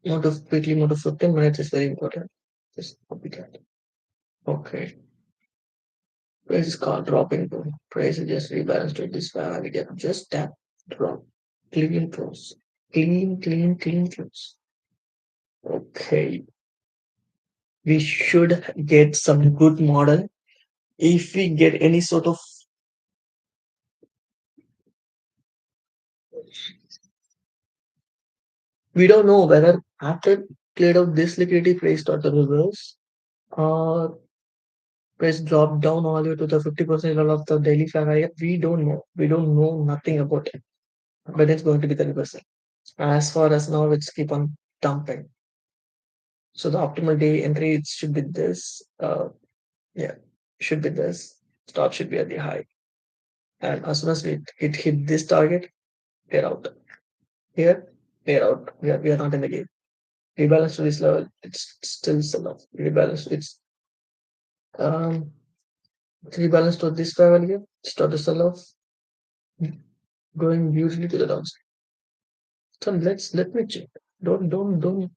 Mode of 15 minutes is very important. Just copy that. Okay. Price is called dropping to price is just rebalanced to this value again. Just tap drop. Clean close. Clean close. Okay. We should get some good model. If we get any sort of, we don't know whether after cleared out this liquidity price start the reverse or price drop down all the way to the 50% level of the daily flag area. We don't know. We don't know nothing about it. But it's going to be 30%. As far as now, it's keep on dumping. So the optimal day entry it should be this. Yeah, should be this. Stop should be at the high. And as soon as it hit this target, we're out. Here, we're out. We are not in the game. Rebalance to this level, it's still sell off. Rebalance, um rebalance to this level here, start to sell off, going usually to the downside. So let me check. Don't go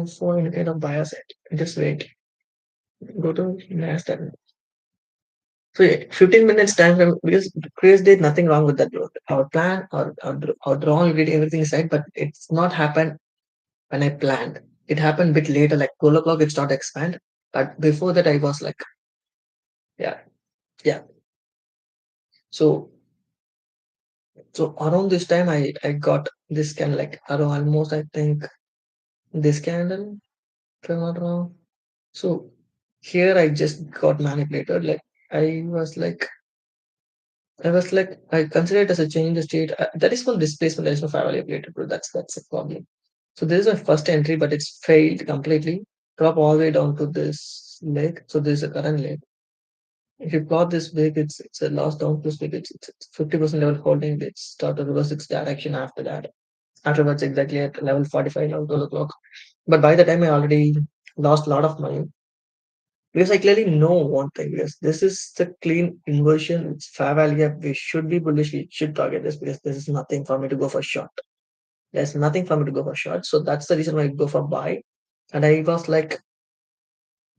for any kind of bias at. Just wait. Go to Nasdaq. So yeah, 15 minutes time frame because Chris did nothing wrong with that growth. Our plan or wrong, we did everything is right, but it's not happened when I planned. It happened a bit later, like 12 o'clock, it started expand. But before that, I was like, yeah, yeah. So so around this time, I got this candle like around almost I think this candle, if I'm not wrong. So here I just got manipulated. Like I was like I consider it as a change in the state. That is called displacement. There is no fair value related to it. That's a problem. So this is my first entry, but it's failed completely. Drop all the way down to this leg. So this is a current leg. If you plot this big, it's a last down plus big, it's 50% level holding, it's start to reverse its direction after that. Afterwards, exactly at level 45, level 12 o'clock. But by the time I already lost a lot of money, because I clearly know one thing, because this is the clean inversion, it's fair value gap. We should be bullish, we should target this because this is nothing for me to go for short. There's nothing for me to go for short. So that's the reason why I go for buy. And I was like,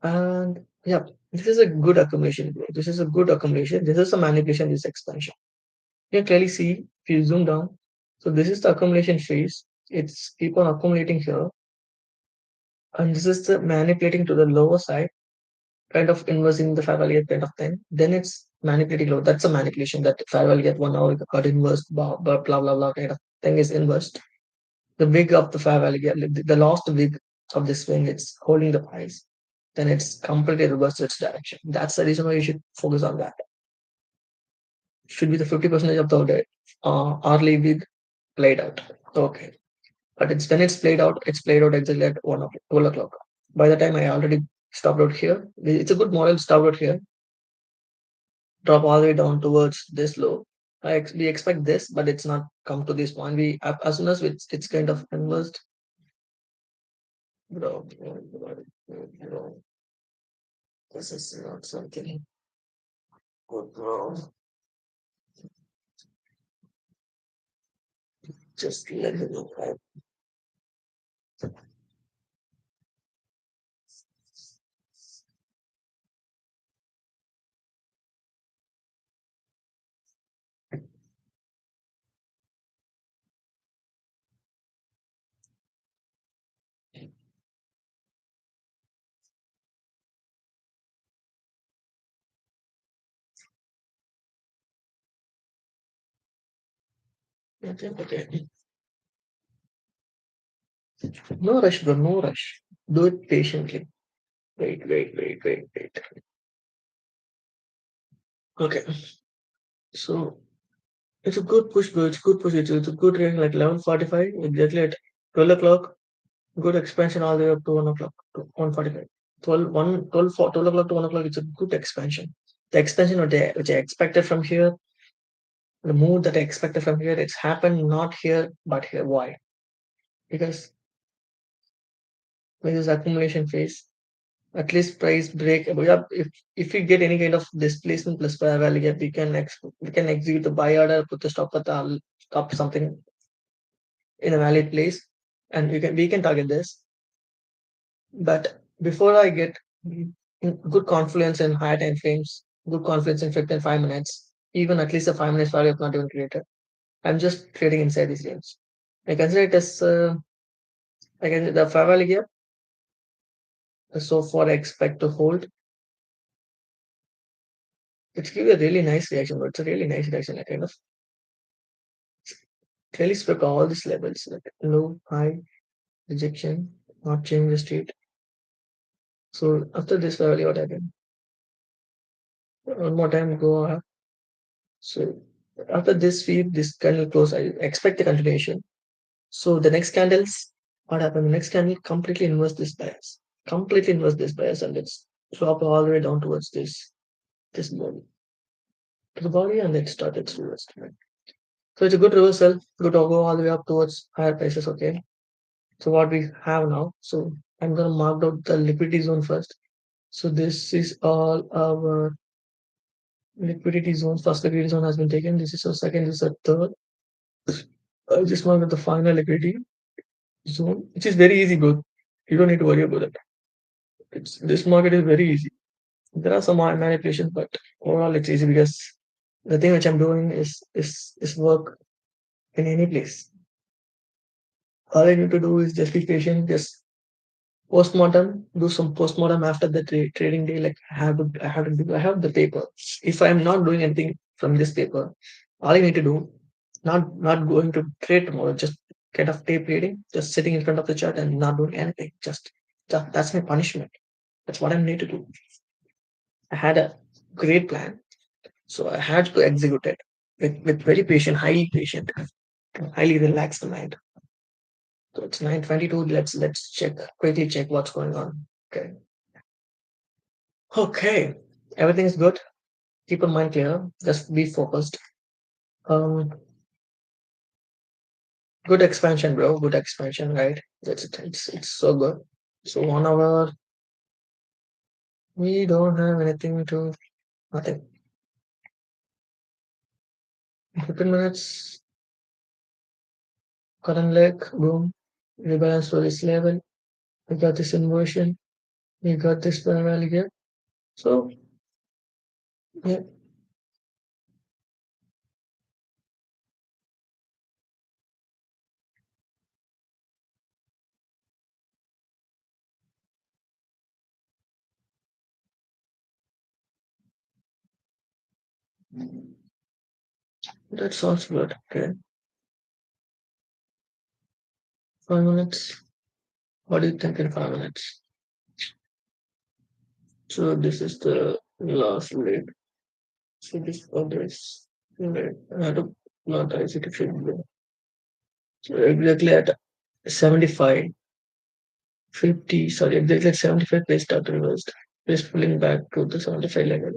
and yeah, this is a good accumulation, bro. This is a good accumulation. This is a manipulation, this expansion. You can clearly see if you zoom down. So this is the accumulation phase. It's keep on accumulating here. And this is the manipulating to the lower side, kind of inversing the fair value kind of thing. Then it's manipulating low. That's a manipulation that fair value at 1 hour got inversed, blah blah blah kind of thing is inversed. The wig of the fair value, the last wig of the swing, it's holding the price. Then it's completely reversed its direction. That's the reason why you should focus on that. Should be the 50% of the day. Hourly wig played out. Okay. But it's when it's played out exactly at 1 o'clock, 12 o'clock. By the time I already stopped out here, it's a good model, stopped out here, drop all the way down towards this low. We expect this, but it's not come to this point. As soon as it's kind of inversed, bro, this is not something good, bro. Just let me know. Okay. No rush, bro. No rush. Do it patiently. Wait. Okay. So it's a good push, bro. It's a good push. It's a good range, like 11:45, exactly at 12 o'clock. Good expansion all the way up to 1 o'clock, to 1:45. 12 o'clock to 1 o'clock, it's a good expansion. The expansion which I expected from here, the move that I expected from here, it's happened not here, but here. Why? Because with this accumulation phase, at least price break. Yeah, if we get any kind of displacement plus fair value gap, we can execute the buy order, put the stop at the stop something in a valid place, and we can target this. But before I get good confluence in higher time frames, good confluence in 5 minutes, even at least a 5 minutes value of not even created. I'm just trading inside these range. I consider it as I can the fair value gap. So far, I expect to hold. It's give a really nice reaction, but it's a really nice reaction. I kind of clearly spoke all these levels like low, high, rejection, not change the state. So after this fair value, what happened? One more time, go up. So after this feed, this candle close, I expect a continuation. So the next candles, what happened? The next candle completely inverse this bias. Completely inverse this bias and it's drop all the way down towards this body. To the body and it started to reverse. Right? So it's a good reversal, good to go all the way up towards higher prices, okay? So what we have now, so I'm gonna mark out the liquidity zone first. So this is all our liquidity zones. First liquidity zone has been taken. This is our second, this is our third. I just marked out the final liquidity zone, which is very easy, bro. You don't need to worry about it. This market is very easy. There are some manipulations, but overall it's easy because the thing which I'm doing is work in any place. All I need to do is just be patient, just postmortem, do some postmortem after the trading day. Like I have the paper. If I'm not doing anything from this paper, all I need to do, not going to trade tomorrow, just kind of tape reading, just sitting in front of the chart and not doing anything. Just that's my punishment. That's what I need to do. I had a great plan, so I had to execute it with very patient, highly patient, highly relaxed mind. So it's 9:22. Let's quickly check what's going on. Okay. Okay. Everything is good. Keep your mind clear. Just be focused. Um, Good expansion, bro. Good expansion, right? That's it. It's so good. So 1 hour, we don't have anything to nothing. 15 minutes, current leg, boom. Rebalance to this level. We got this inversion. We got this parallel here. So yeah, that sounds good. Okay. 5 minutes. What do you think in 5 minutes? So this is the last leg. So this other is leg. I had to not execute. So exactly at 75. 50, sorry, exactly at 75, please start reversed. Please pulling back to the 75 level,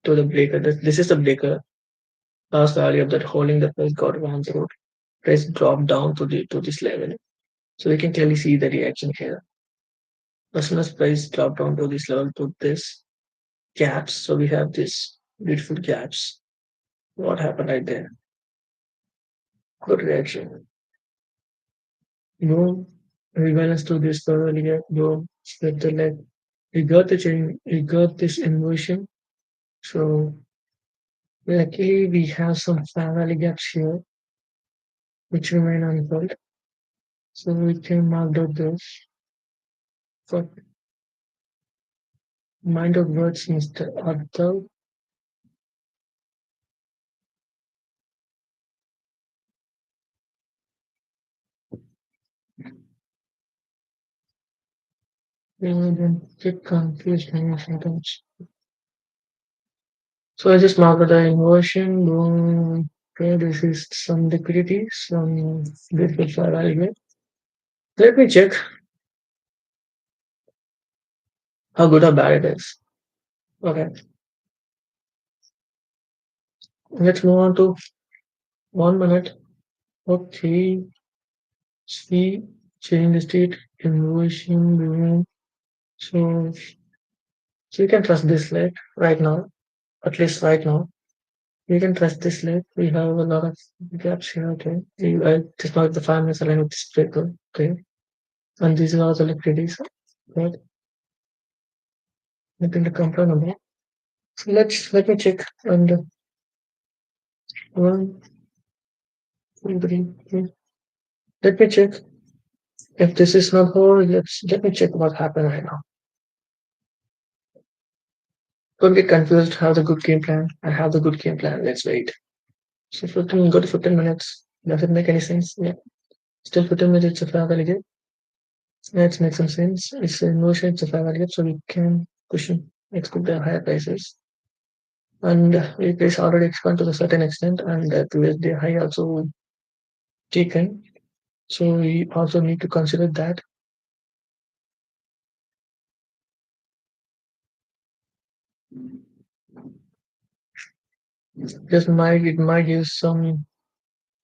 to the breaker. This is the breaker. Last value of that holding the price got one zero. Price drop down to this level. So we can clearly see the reaction here. As soon as price drop down to this level to this gaps, so we have this beautiful gaps. What happened right there? Good reaction. Boom. Rebalance to this level here. Boom. Split the leg. We got the change. We got this inversion. So luckily, we have some family gaps here which remain unfilled, so we can mark out those. For mind of words, Mr. Arthur, we will then get confused many sometimes. So I just marked the inversion. Boom. Okay, this is some liquidity, some beautiful family. Let me check how good or bad it is. Okay, let's move on to 1 minute. Okay, see, change the state, inversion, boom. So you can trust this leg right now, at least right now. You can trust this leg. We have a lot of gaps here, okay. I just mark the 5 minutes align with this breaker, okay. And these are also liquidities, right? Nothing to complain about. So let me check and 1, 2, 3. Let me check if this is not whole. Let me check what happened right now. Don't get confused. Have the good game plan. I have the good game plan. Let's wait. So 15, go to 15 minutes. Does it make any sense? Yeah. Still 15 minutes of validate. Let's make some sense. It's a notion, it's a validate, so we can push and expect the higher prices. And it is already expanded to a certain extent, and towards the high also taken. So we also need to consider that. Just might it might give some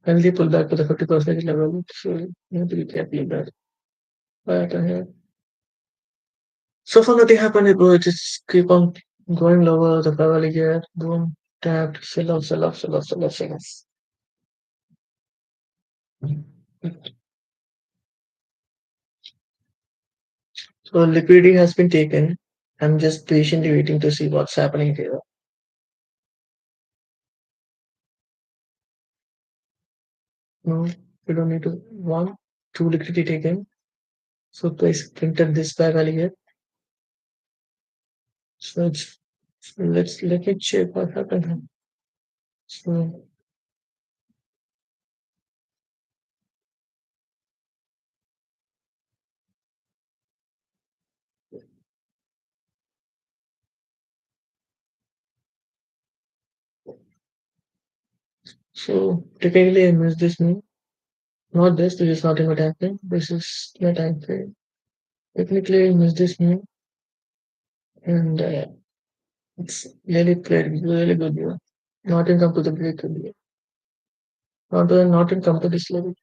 healthy pullback to the 50% level. So you need to be careful of that. But so far nothing happened, it will just keep on going lower, the level again, boom, tapped, sell off, sell off, sell off, sell off, sell off. So liquidity has been taken. I'm just patiently waiting to see what's happening here. No, you don't need to. One, two liquidity taken. So please printed this back earlier. So let me check what happened. So so technically I missed this move. Not this. This is not in my time frame. This is my time frame. Technically I missed this move, and It's really played really good. Yeah. Not in come to the break. Yeah. Not in come to this level.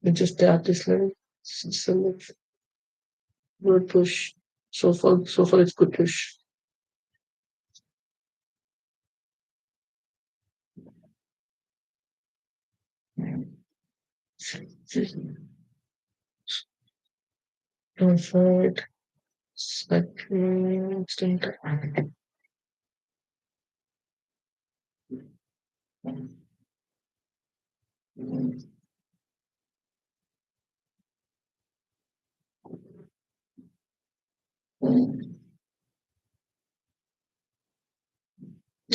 We just tap this level. So good push. So far it's good push. Comfort. Second extent.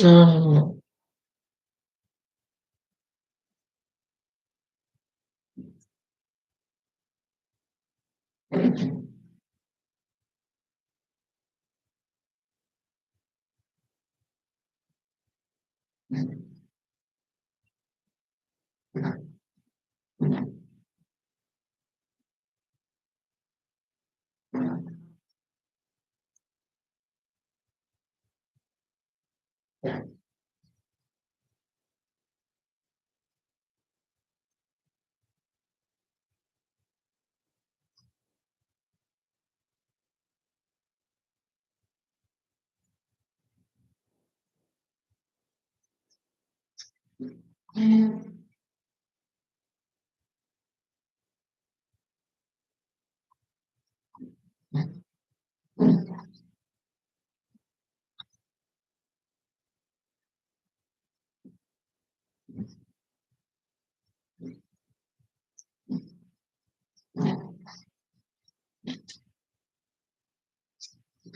Uh,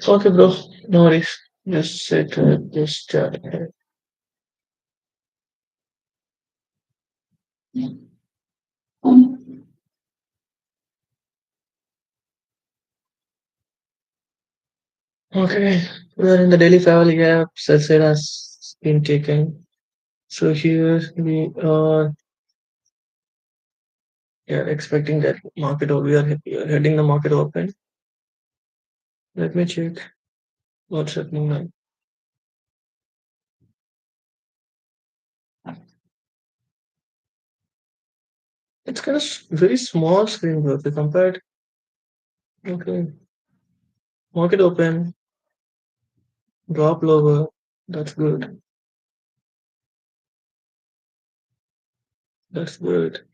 okay, bro. No worries. Just sit. Just chat. Okay, we're in the Delhi family gap. Sunset has been taken. So here we are, yeah, expecting that we are heading the market open. Let me check what's happening now. It's kind of very small screen, bro. If you compare it, okay, market open, drop lower. That's good. That's good.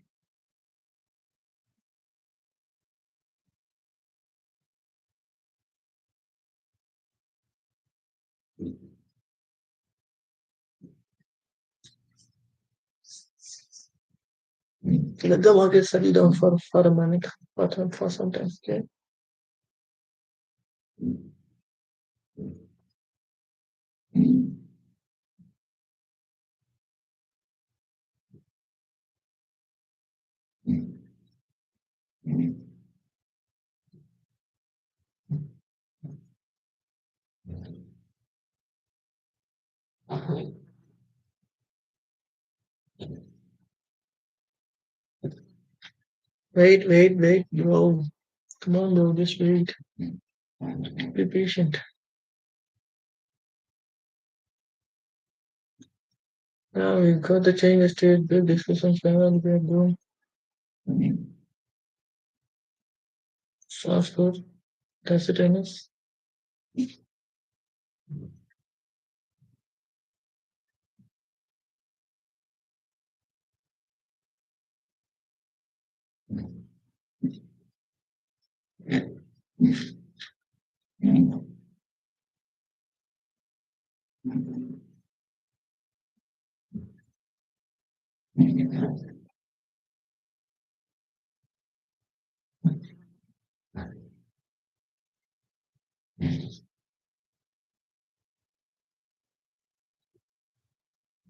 Let the market settle down for a minute, for some time. Okay. Wait, bro. Come on, bro. Just wait. Be patient. Now we got the change state, big discussions level. We are doing. Sounds good. That's it, Ines.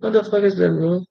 What the fuck is that, bro?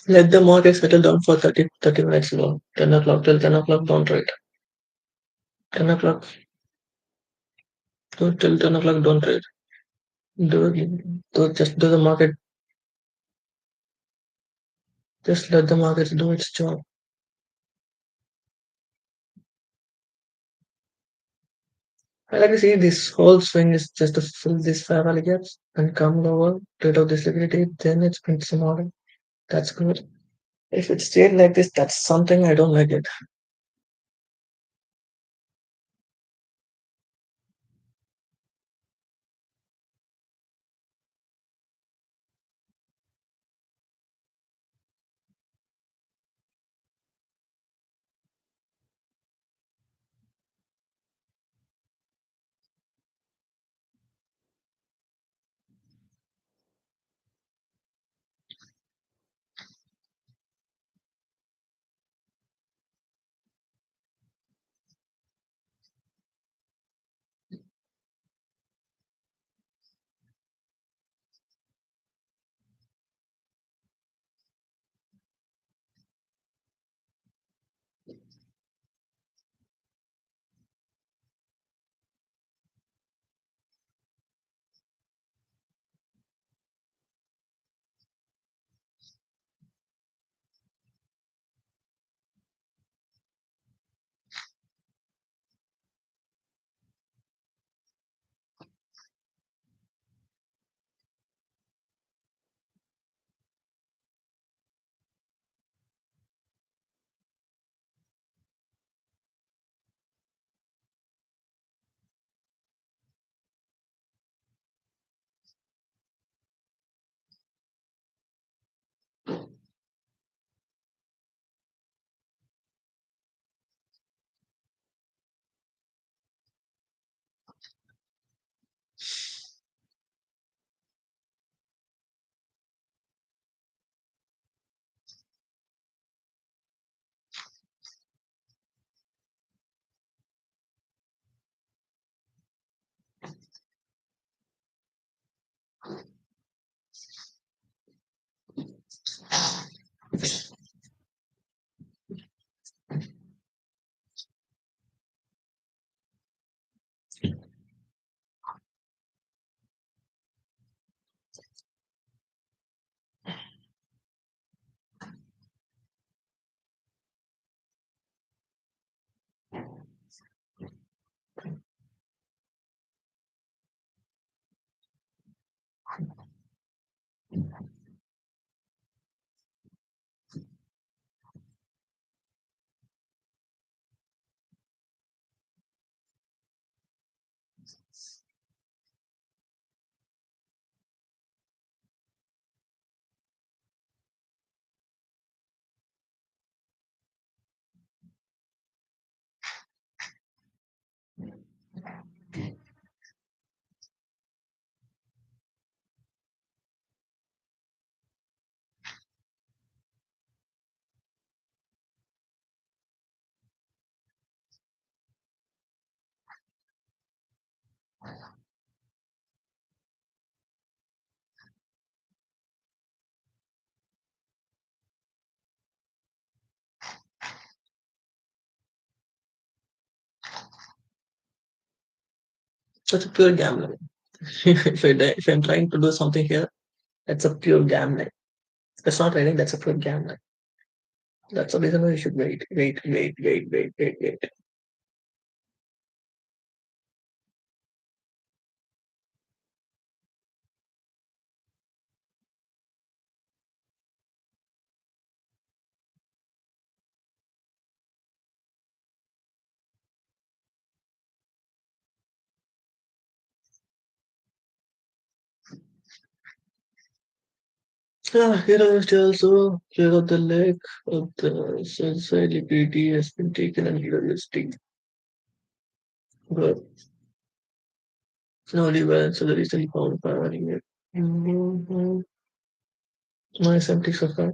Let the market settle down for 30 minutes long. 10 o'clock till 10 o'clock, don't trade. 10 o'clock till 10 o'clock, don't trade. Just do the market, just let the market do its job. I like to see this whole swing is just to fill these fair value gaps and come lower, trade out this liquidity, then it's been some order. That's good. If it stayed like this, that's something I don't like it. That's a pure gambling. If I'm trying to do something here, that's a pure gambling. That's not trading, that's a pure gambling. That's the reason why you should wait. Here is also here of the leg of the sensor liquidity has been taken and realistic. But slowly balance so the recently found firing it. Nice empty so.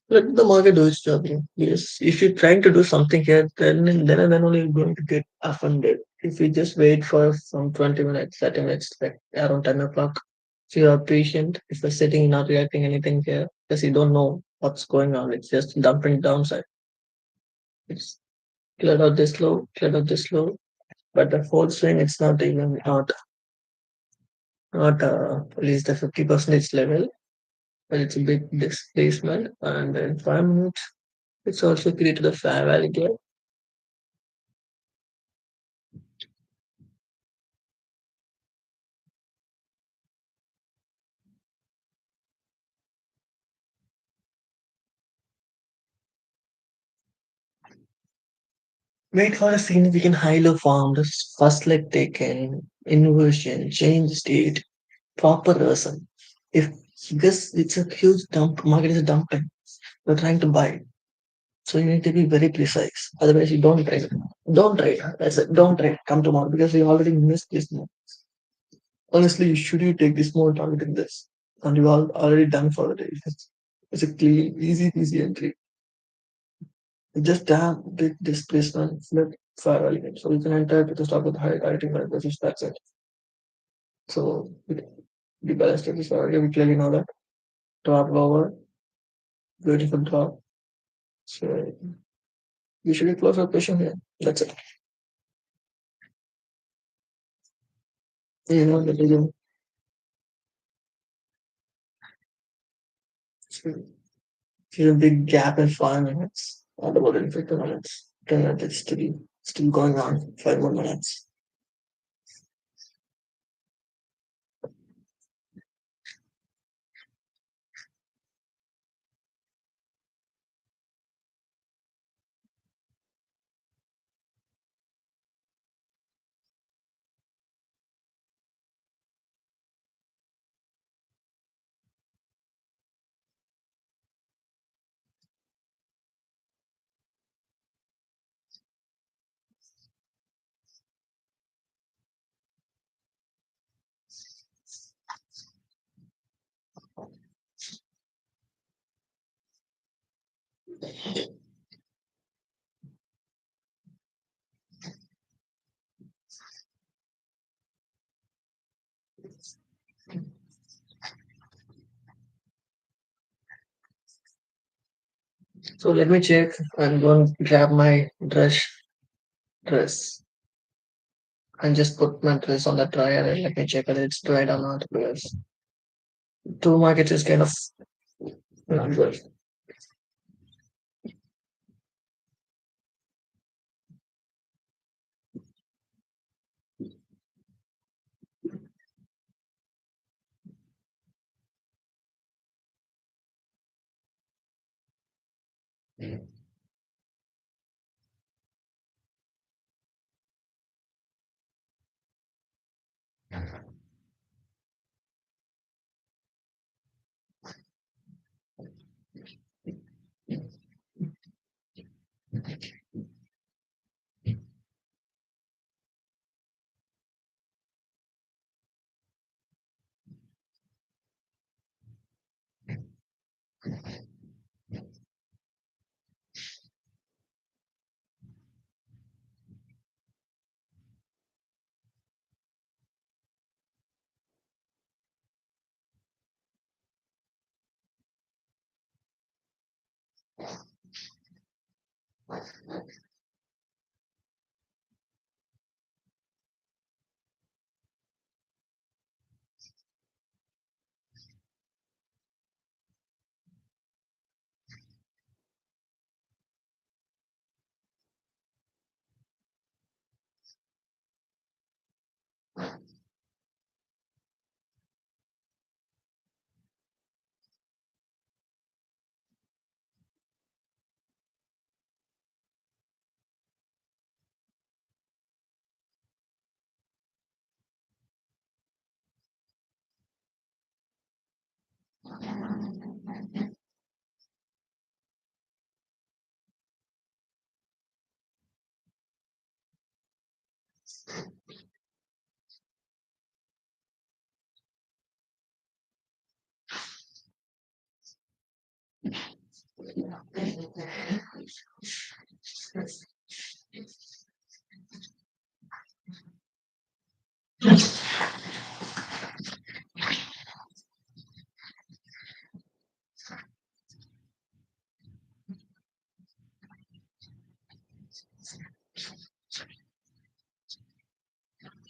Let the market do its job. Yes, if you're trying to do something here, then and then only you're going to get offended. If you just wait for some 20 minutes, 30 minutes, like around 10 o'clock, if you are patient, if you're sitting not reacting anything here, because you don't know what's going on, it's just dumping downside. It's cleared out this low, cleared out this low, but the whole swing, it's not even not at least the 50% level, but it's a big displacement, and in 5 minutes, it's also created a fair value gap. Wait for a significant high-low form, the first leg taken, inversion, change state, proper reason. If this, it's a huge dump, market is dumping, you're trying to buy. So you need to be very precise. Otherwise, you don't trade. Don't trade. I said, don't trade. Come tomorrow because you already missed this move. Honestly, you should you take this more targeting this, and you are already done for the day. It's a clean, easy entry. Just damn big displacement, flip, fire element. So you can enter to the start with high rating versus that's it. So the balance is already we clearly know that. Drop lower, beautiful drop. So we should close our position here. That's it. You know, the begin. So here's a big gap in 5 minutes. Not about in 50 minutes. 10 minutes it's still going on. 5 more minutes. So let me check and go and grab my dress and just put my dress on the dryer and let me check whether it's dried or not because two markets is kind of not good.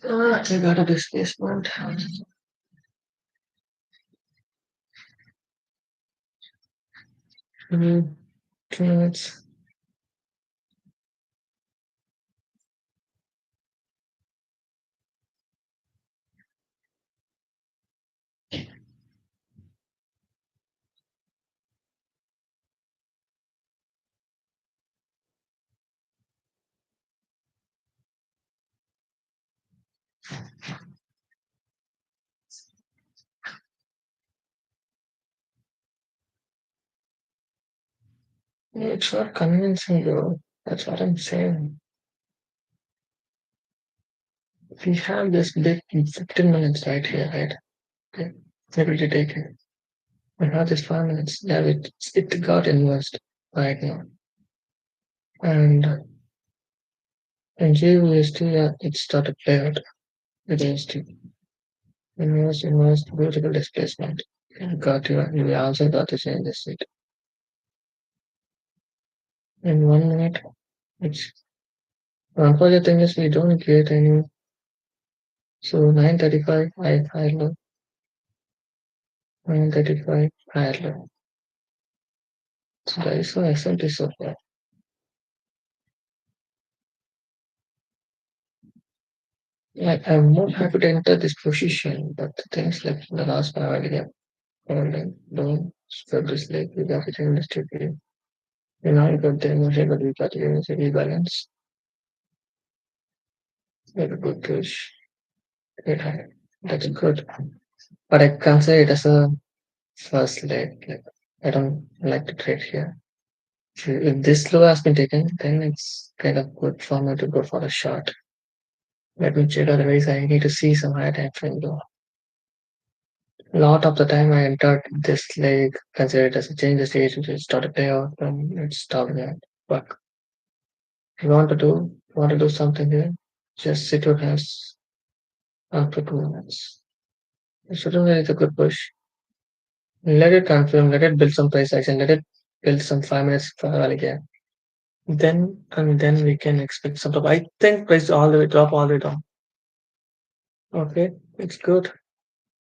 I got a displacement. 2 minutes. It's not convincing though. That's what I'm saying. We have this big 15 minutes right here, right? Okay. Maybe to take it. We have this 5 minutes. Yeah, it got inversed right now. And in GUST, yeah, it started play out. It is to inverse, beautiful displacement. Got you also got to change this it. In 1 minute, it's unfortunate thing is we don't get any. So 9:35, high low, 9:35, higher low. So that is so excellent so far. Like I'm not happy to enter this position, but the things like the last 5 hours, and don't spread this like we got it in the stupid. You know, you got the emotion, but we got the rebalance. Very good push. Yeah, that's good. But I can't say it as a first leg. Like I don't like to trade here. If this low has been taken, then it's kind of good for me to go for a shot. Let me check. Otherwise, I need to see some higher time frame though. A lot of the time, I entered this leg, consider it as a change the stage, which is start a payout, and it's stopped there. But if you want to do something here, just sit your hands after 2 minutes. It shouldn't be a good push. Let it confirm, let it build some price action, let it build some 5 minutes for again. Then we can expect some top. I think price all the way drop all the way down. Okay, it's good.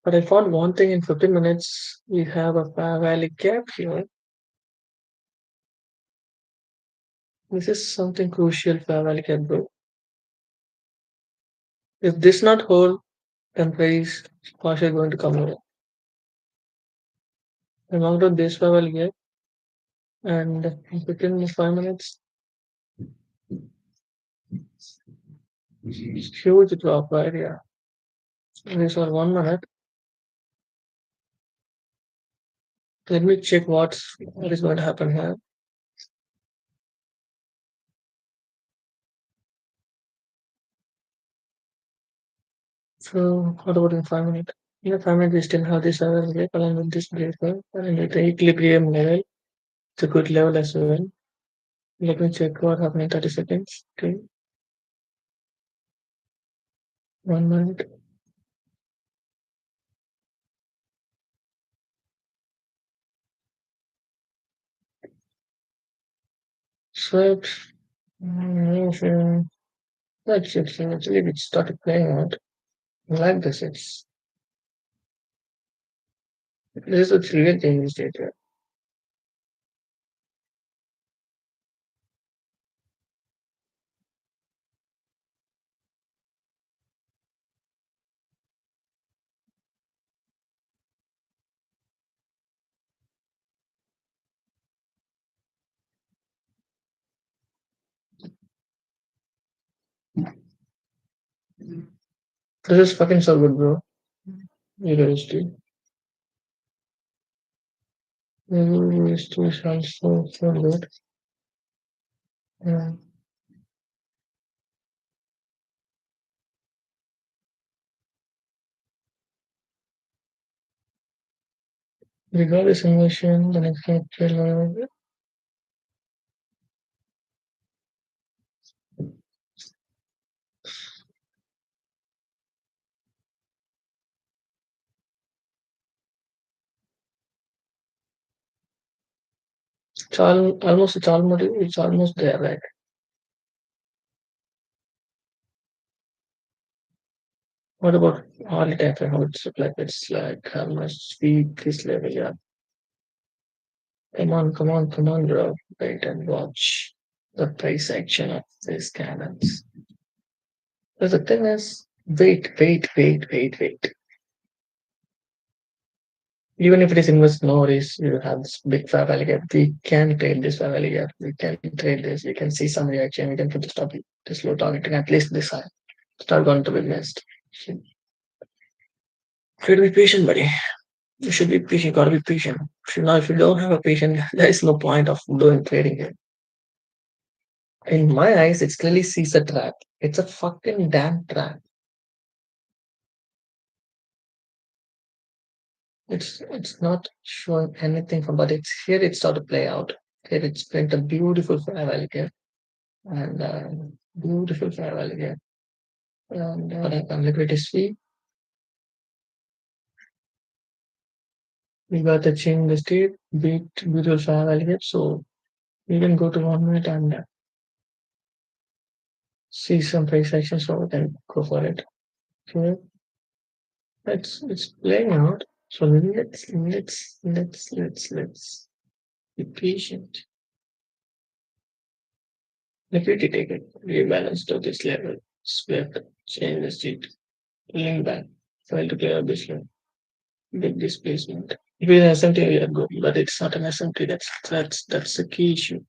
But I found one thing in 15 minutes, we have a fair value gap here. This is something crucial fair value gap, bro. If this not hold, then price partially going to come over. I marked out this fair value gap and in 5 minutes, huge drop right here. Okay, so 1 minute. Let me check what is going to happen here. So what about in 5 minutes? In a 5 minutes, we still have this other break along with this breaker and at the equilibrium level. It's a good level as well. Let me check what happened in 30 seconds. Okay, 1 minute. Swept. That's it. So actually, it started playing out. I like this. This is a real change state here. This is fucking so good, bro. University. University is also so good. Yeah. We got this emotion, the next trailer. It's almost there, right? What about all the time? How it's like how much speed this level, yeah. Come on, bro. Wait and watch the price action of these cannons. But the thing is, wait. Even if it is invest nowadays, you have this big fair value gap. We can trade this fair value gap. We can trade this. We can see some reaction. We can put the stop, this low targeting at least this high. Start going to be missed. You should be patient, buddy. You should be patient. You gotta be patient. If you don't have a patient, there is no point of doing trading here. In my eyes, it clearly sees a trap. It's a fucking damn trap. It's not showing anything from, but it's here. It started to play out. Here it's print a beautiful fair value here and beautiful fair value here. And what happened? Liquidity sweep. We got the chain the state, beat beautiful fair value here. So we can go to 1 minute and see some price action. So we can go for it. Okay, it's playing out. So let's be patient. Liquidity taken, rebalance to this level, swept, change the state, pulling back, fail to clear this line, big displacement. If it is an SMT, we are good, but it's not an SMT. That's the key issue.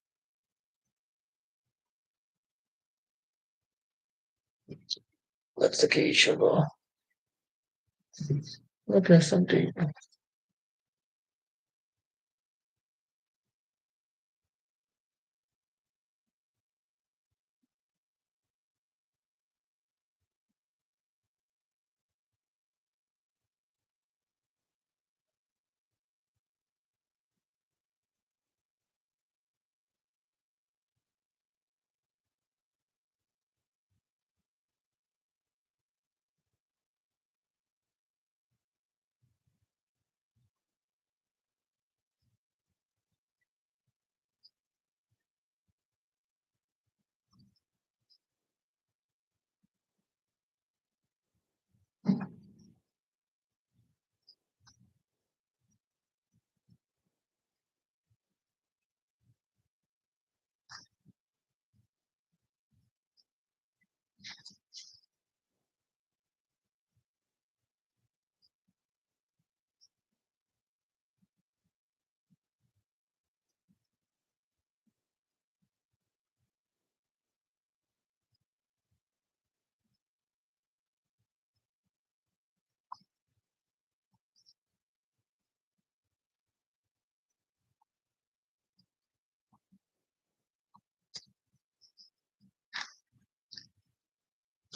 That's the key issue, bro. Not an SMT.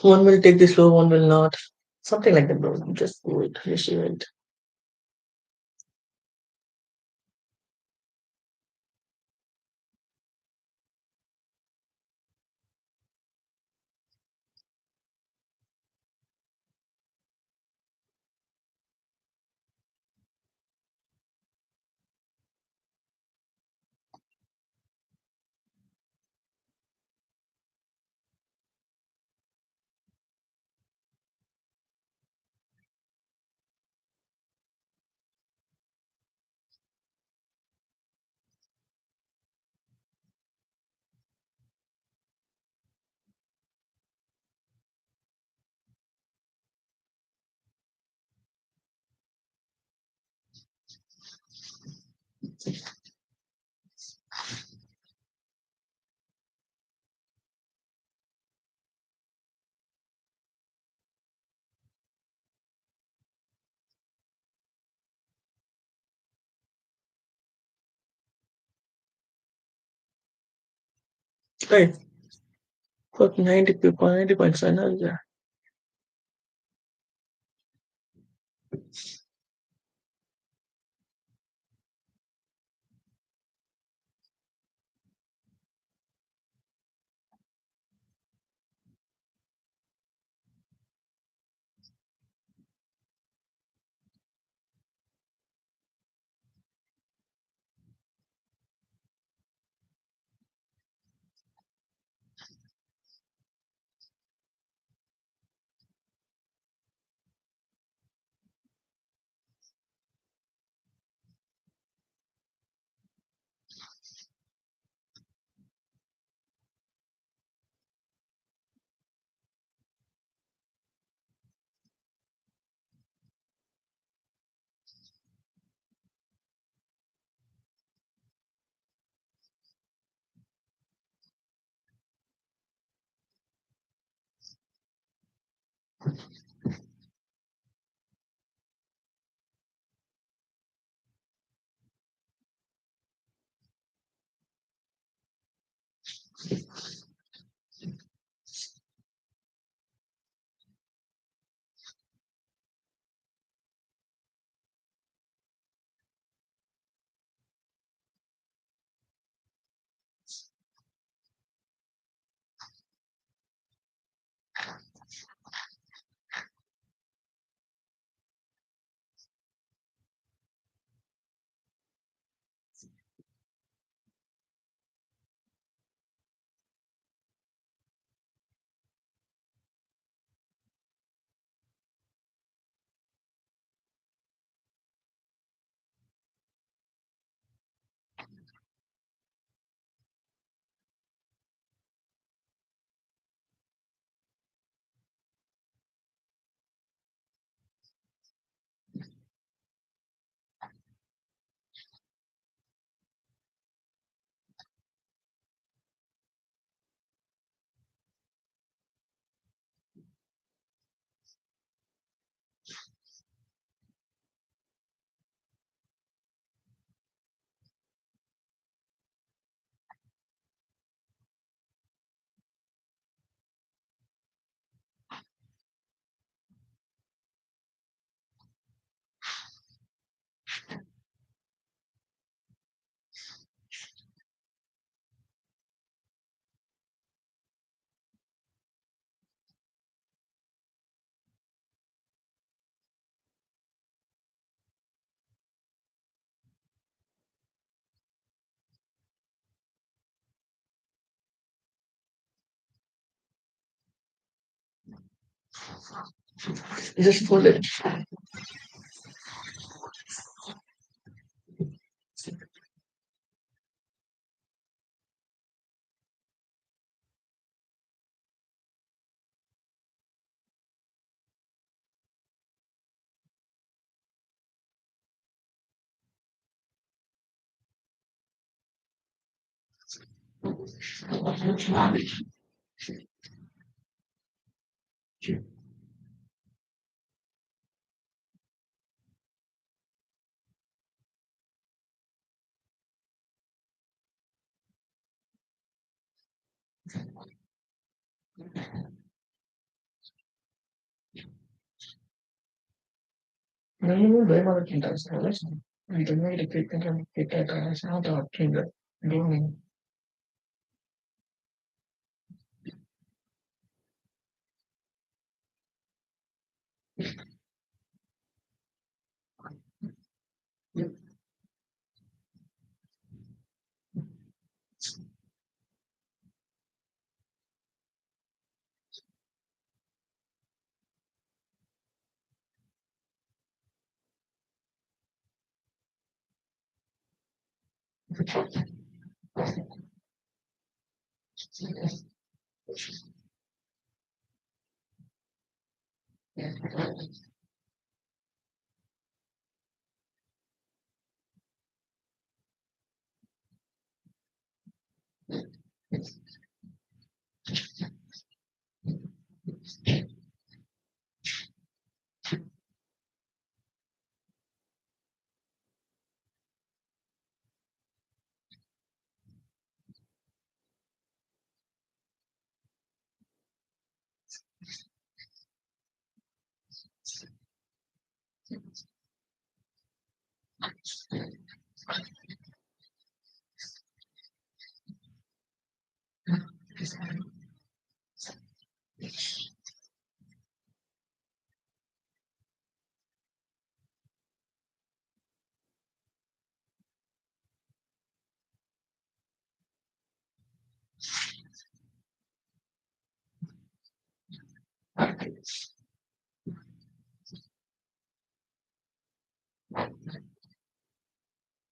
One will take the slow, one will not. Something like that, bro. Just do it. Receive it. Hey, got 90 people, 90 points. I know that. Just fold it. నేను భయపడుతుంటాను sir. అంతగా repeat పెట్టాక శాంత వచ్చింది. దీన్ని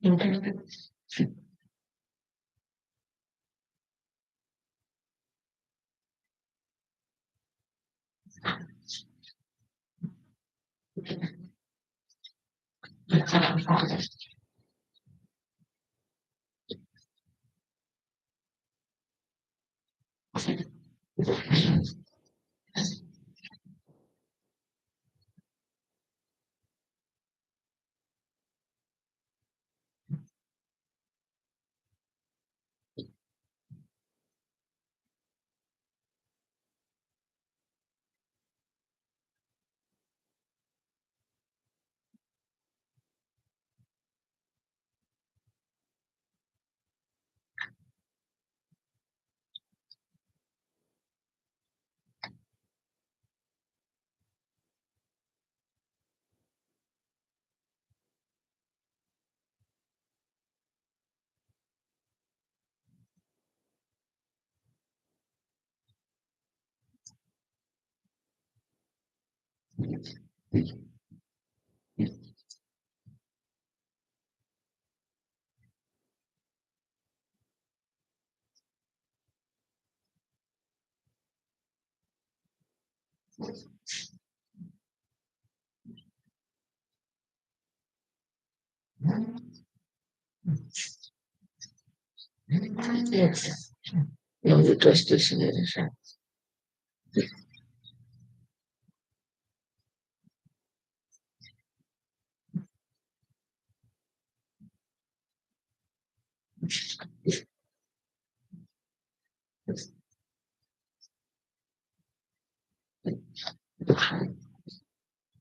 ఏంటంటే yes. No, you trust this generation.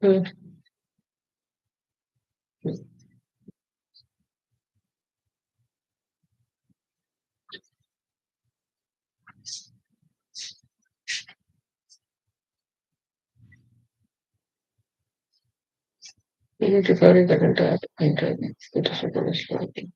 You need to find that entire it is a policy.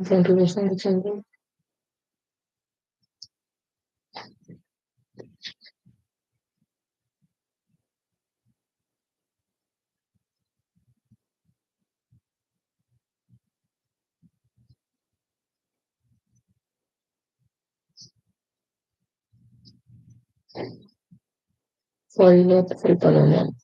Contribution to children. Foiled phenomenon.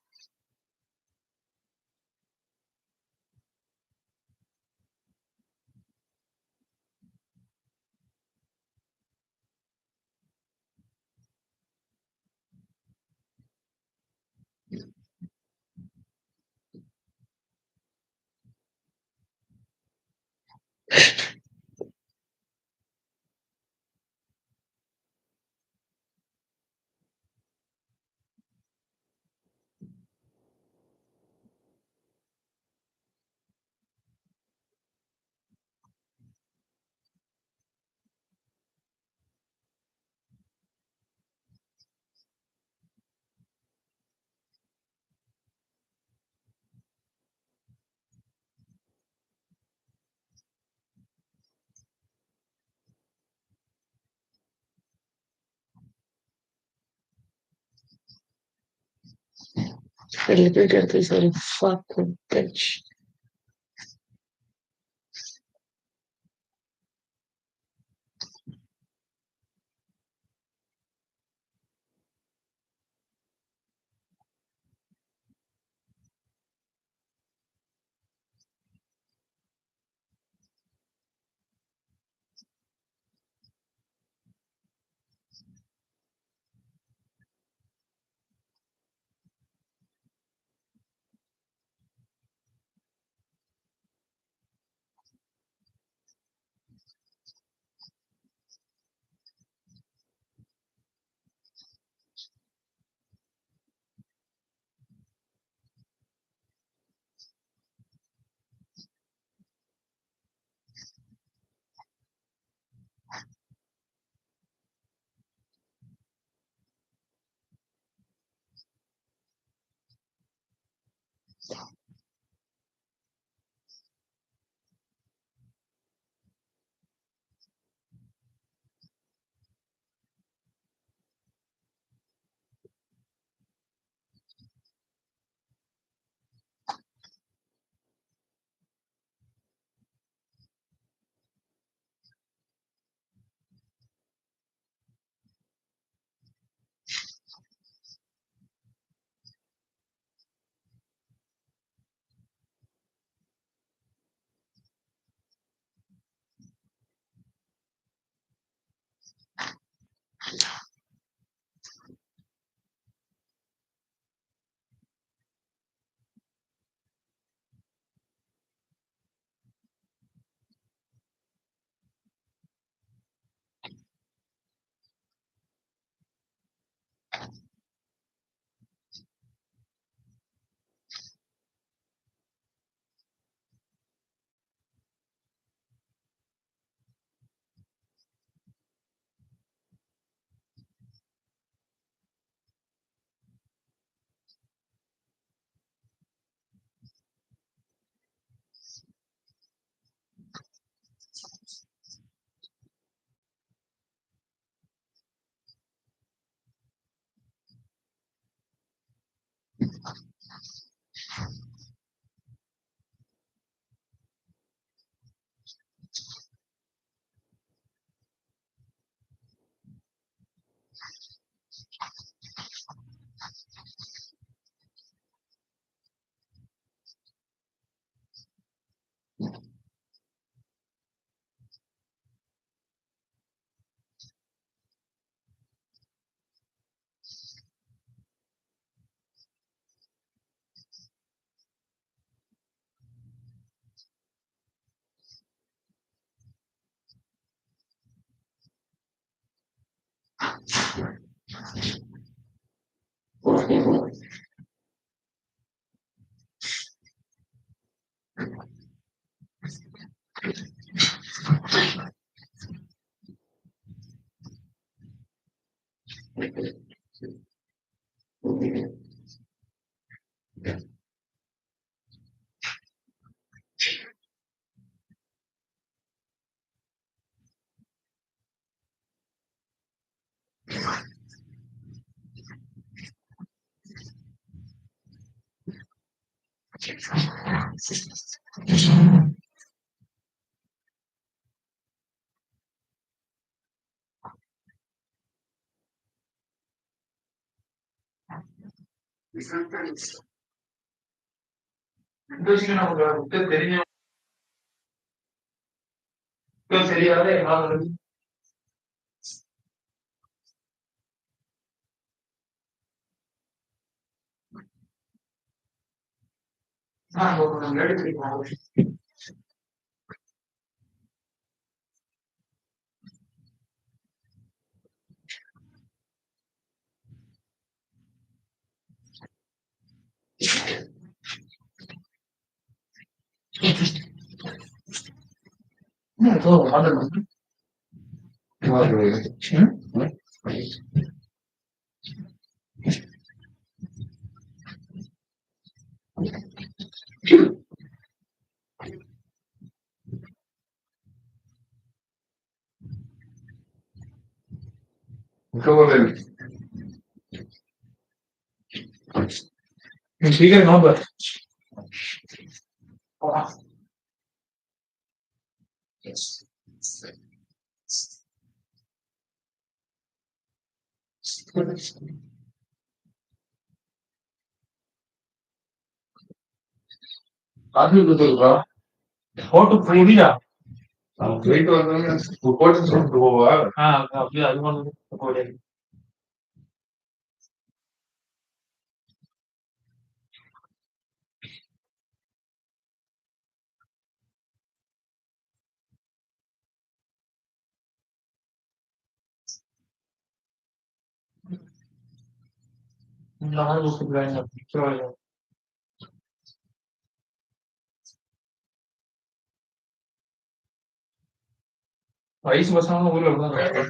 Repeated is a fucking bitch. Speaker number. Photo புரியுதா? போயிட்டு வந்தோடனே போட்டு சொல்லிட்டு போவா? அப்படியே அது பண்ணு. நானும் கூப்பிடுறேன். வயசு பசங்க ஊர்ல இருந்தாங்க.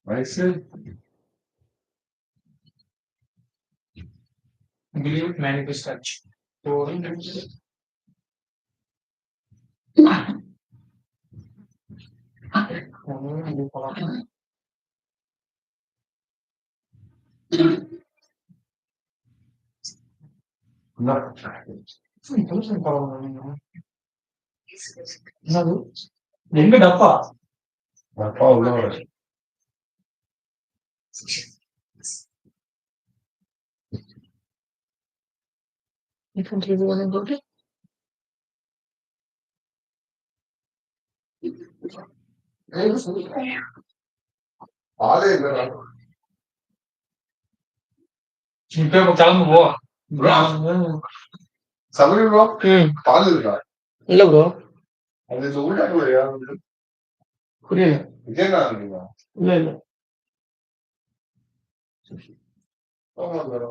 வயசு believe manifest ஆச்சு. என்னது? எங்க டப்பா? டப்பா உள்ள வர. ஆளே இல்லடா. இப்ப கிளம்பு போ. சமையல் ப்ரோ. பால் இருக்கா? இல்ல ப்ரோ. அது இந்த உள்ள யாரு? புரியல. விஜயனா இருக்கீங்களா? இல்ல இல்ல. ஆமா ப்ரோ.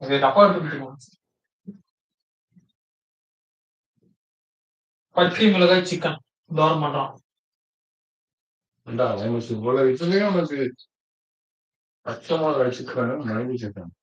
அது டப்பா எடுத்துட்டு பச்சை மிளகாய் சிக்கன் தோரம் பண்றோம். இவ்வளவு இதுலயும் உனக்கு பச்சை மிளகாய் சிக்கன் மனைவி சிக்கன்.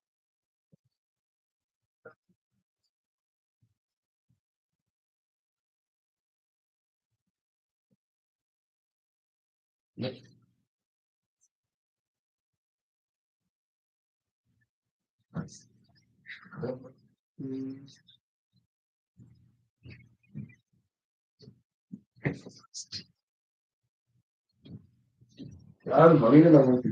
யார் மனிதன் நமக்கு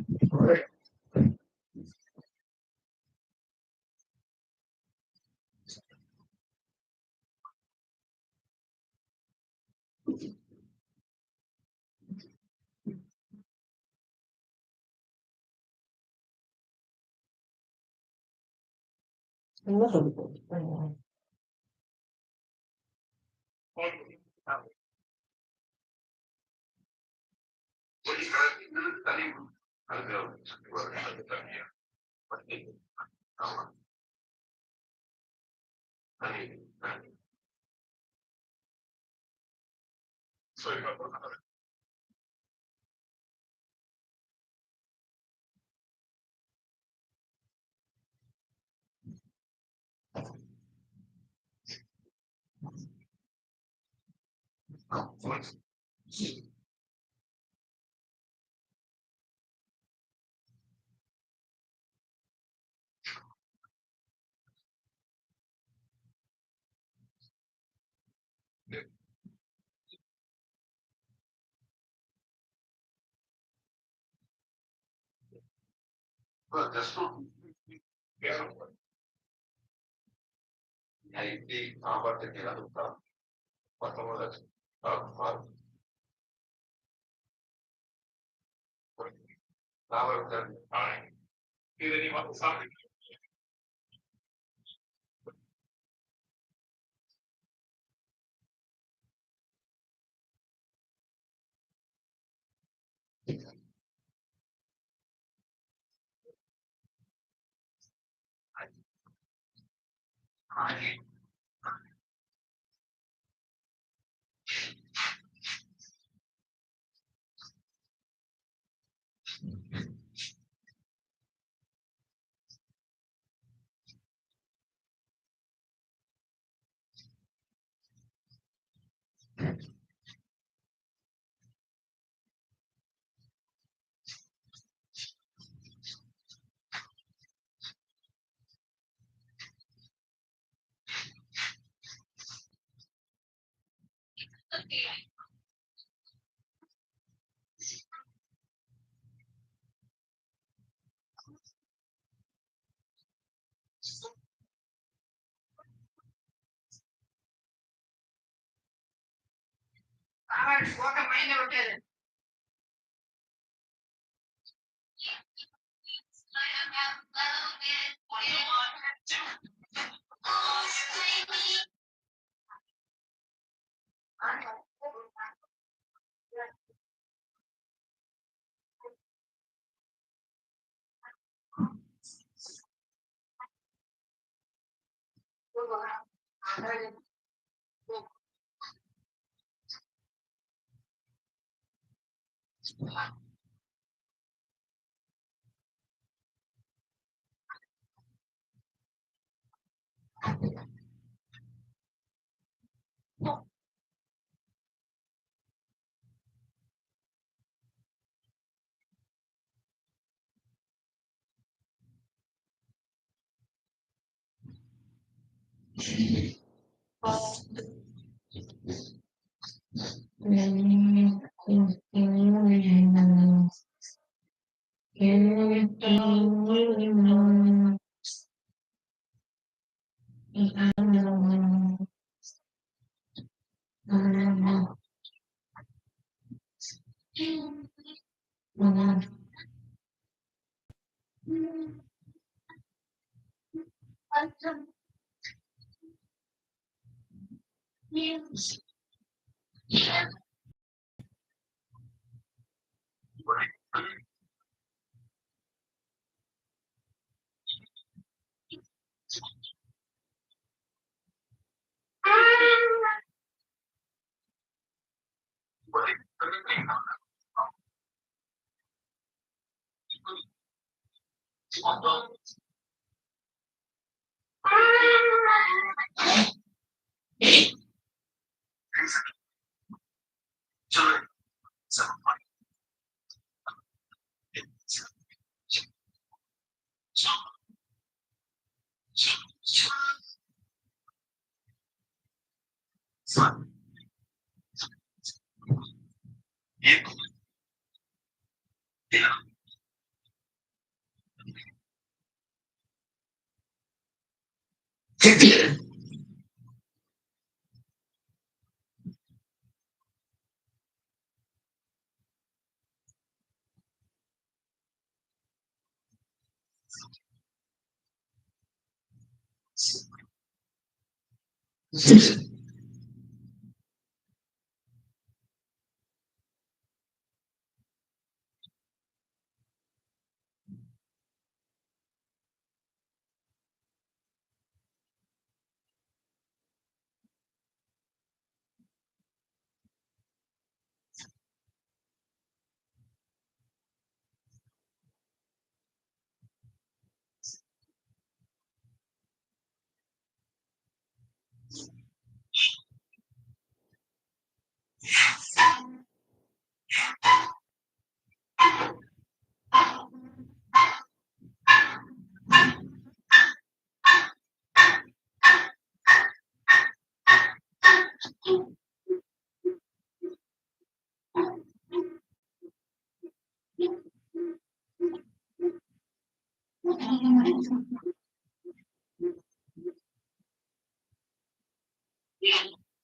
என்ன சொல்லுங்க.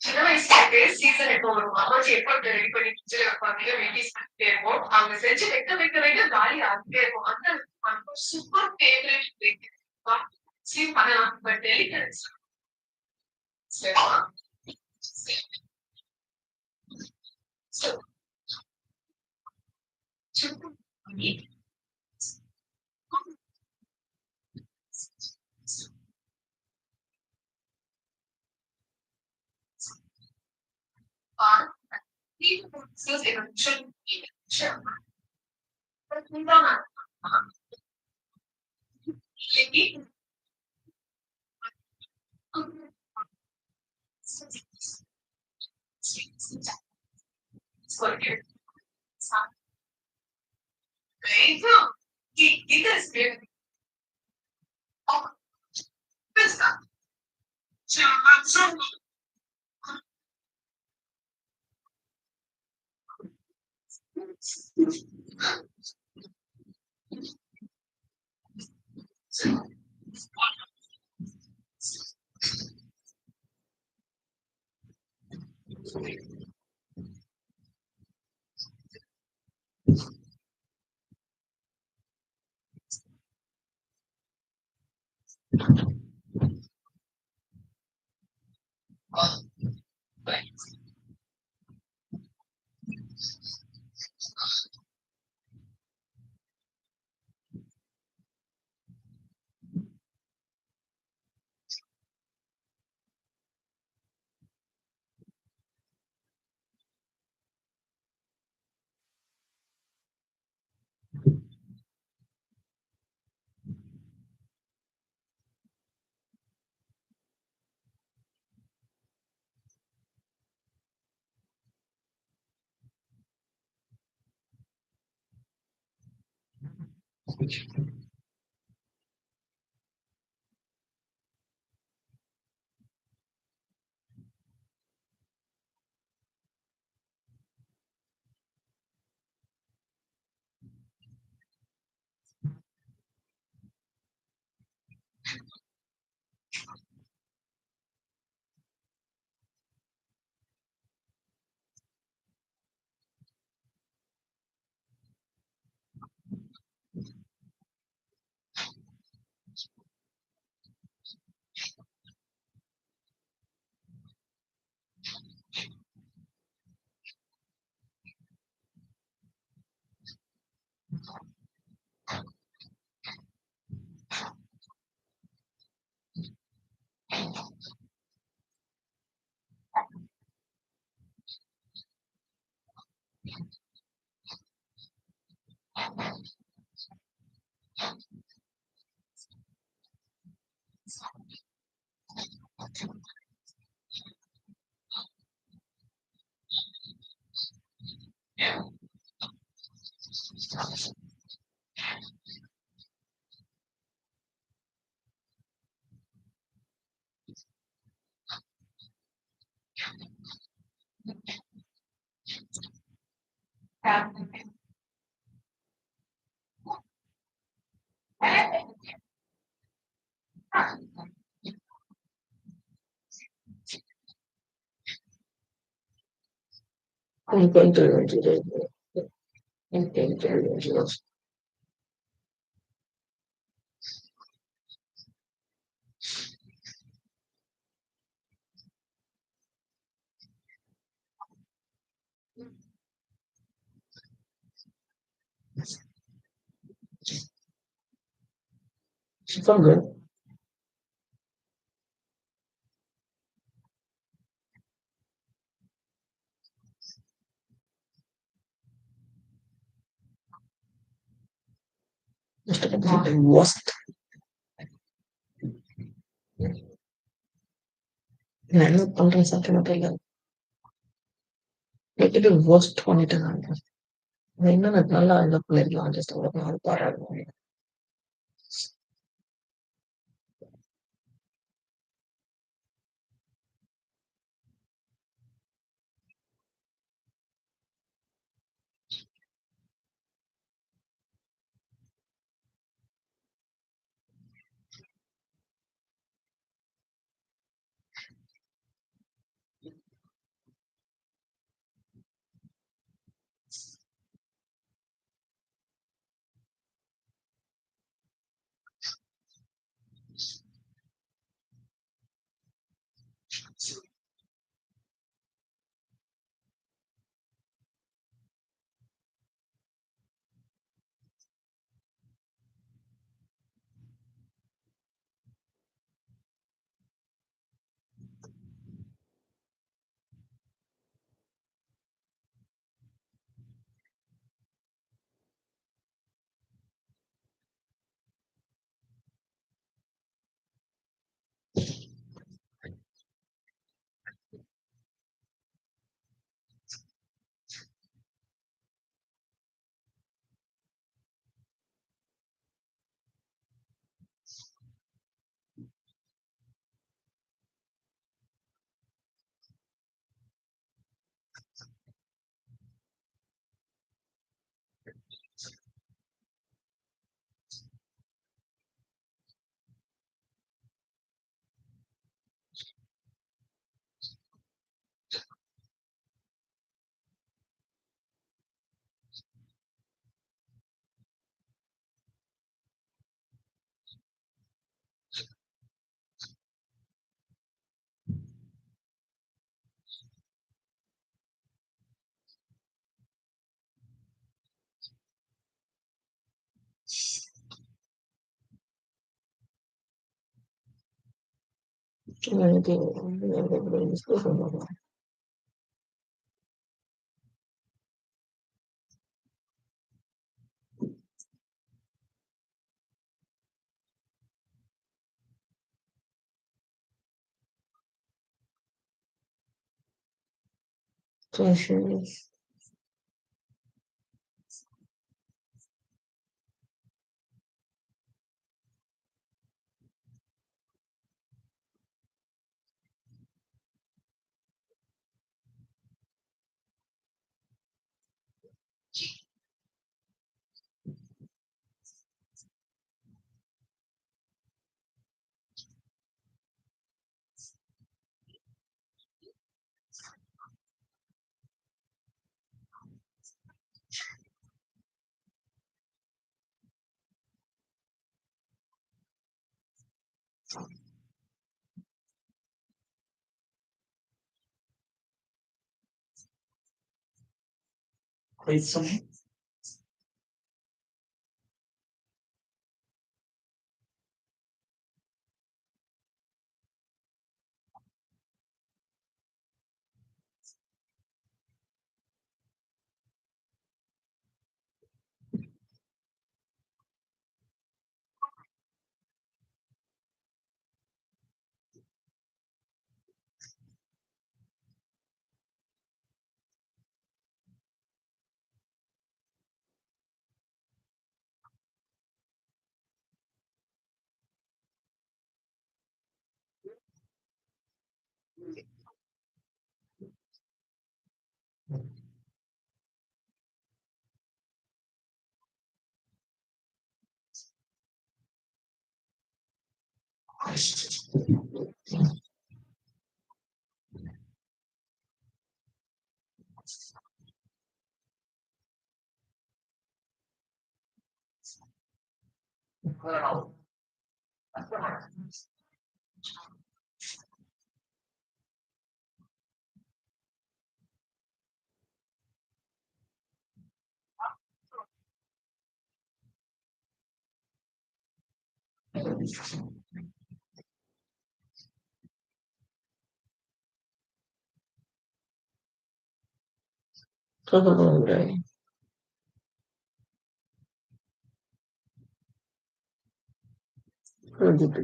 சின்ன வயசுல சீசன் எப்போ வரும்? அம்மாச்சி எப்போ ரெடி பண்ணி ஃப்ரிட்ஜ்ல வைப்பாங்க, வெயிட் பண்ணிட்டே இருப்போம். அவங்க செஞ்சு வைக்க காலி ஆகிட்டே இருக்கும். அந்த சூப்பர் ஃபேவரட் ட்ரிக். ஸ்லீப் பண்ணலாம். பட் டெய்லி கிடைச்சு. சரிமா? சரி. சுக்கு பண்ணி பால் encontrar from good. Worst. నేను పண்றேன் சத்தியமா இது worst பண்ணிட்டேன் நானு. என்ன நல்லா இந்த பண்ணிருக்கலாம் ஜஸ்ட் ஒரு நாள் பாராட்டுவேன்.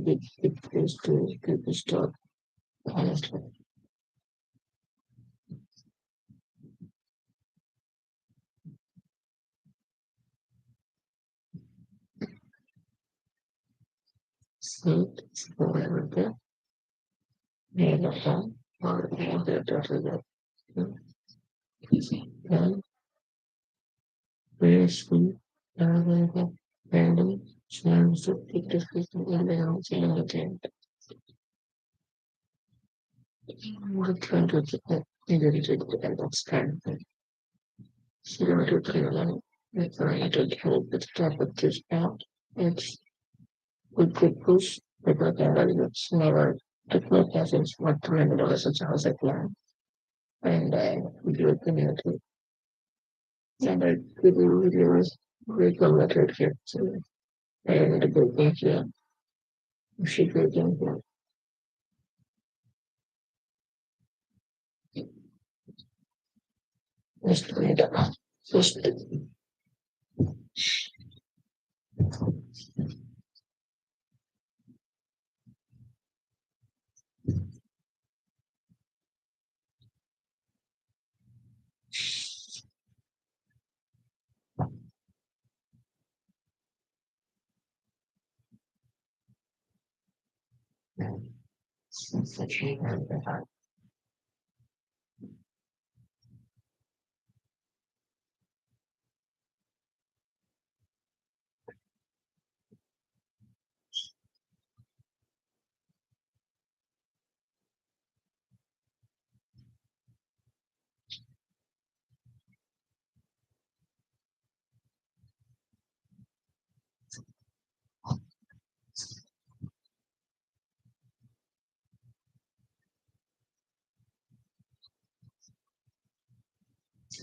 Big place to people start, honestly. Sleep, or everything, and the fun, or the daughter and very sweet, and random, smiles to pick the people in the house and the tent. The trend of the individual and that's kind of thing. She don't do clearly. It's trying to help the top of this out. It's we could push the back end of it. Never took no passage what $300 such a house I plan. And we do it community. And I could really was very collaborative here. So I had a good thing here. She could do here. Just made up. Just such a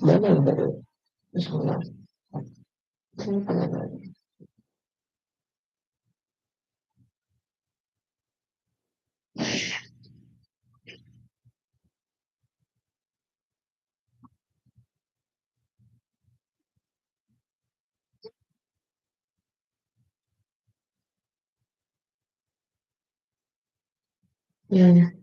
better. This one. Mm.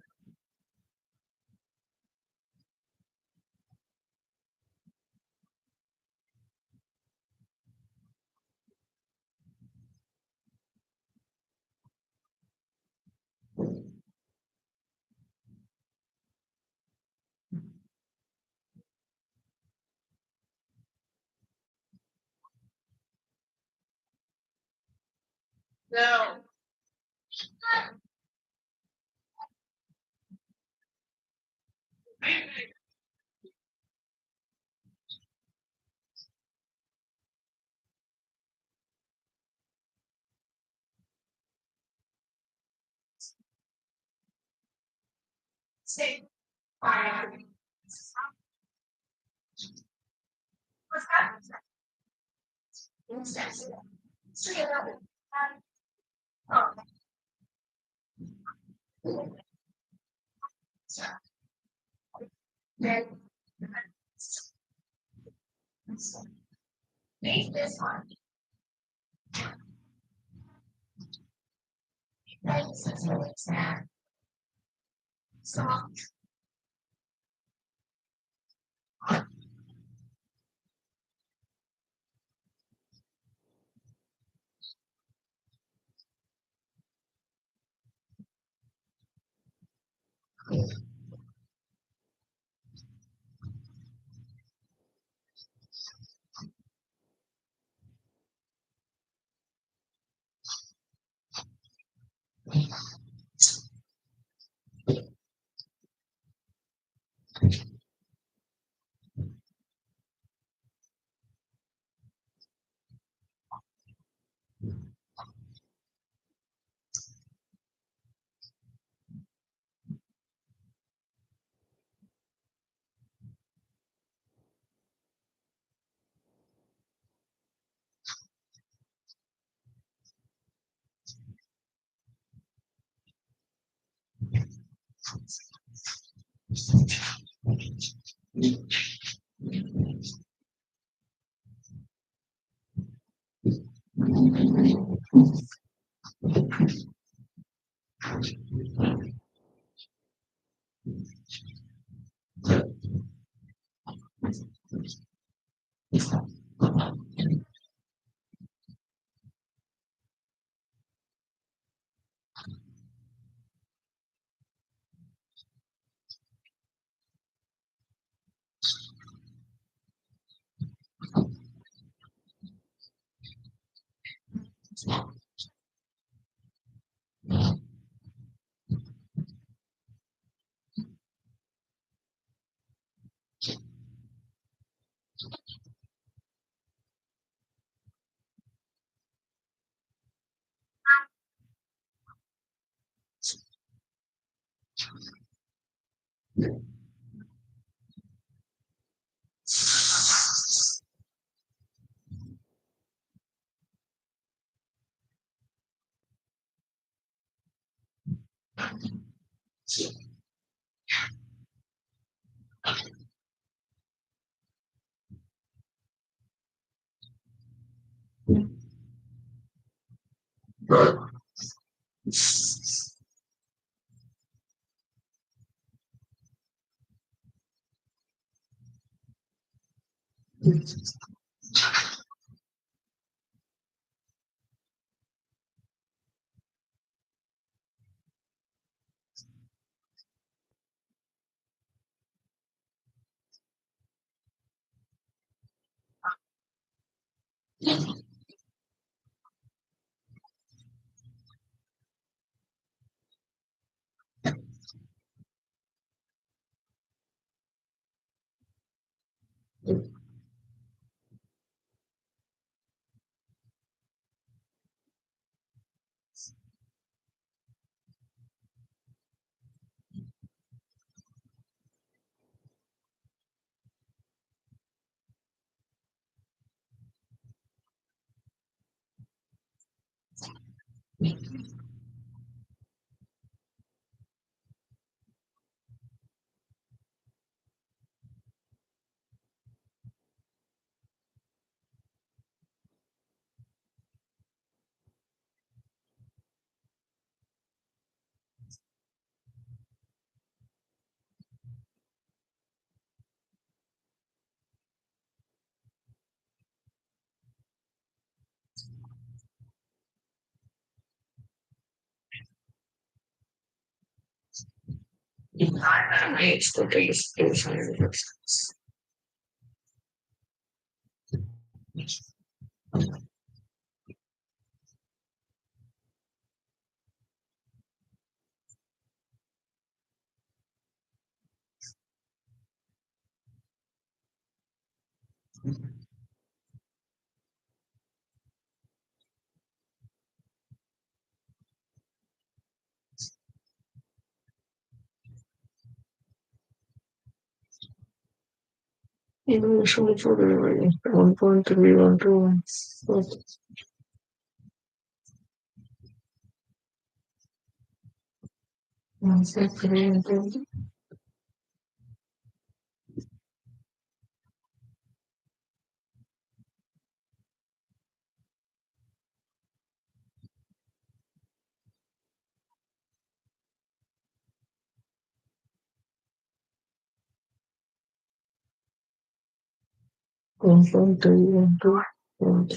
It's the taste. Usually for delivery 1.3, 1 to 1. Confirm 3 1 3.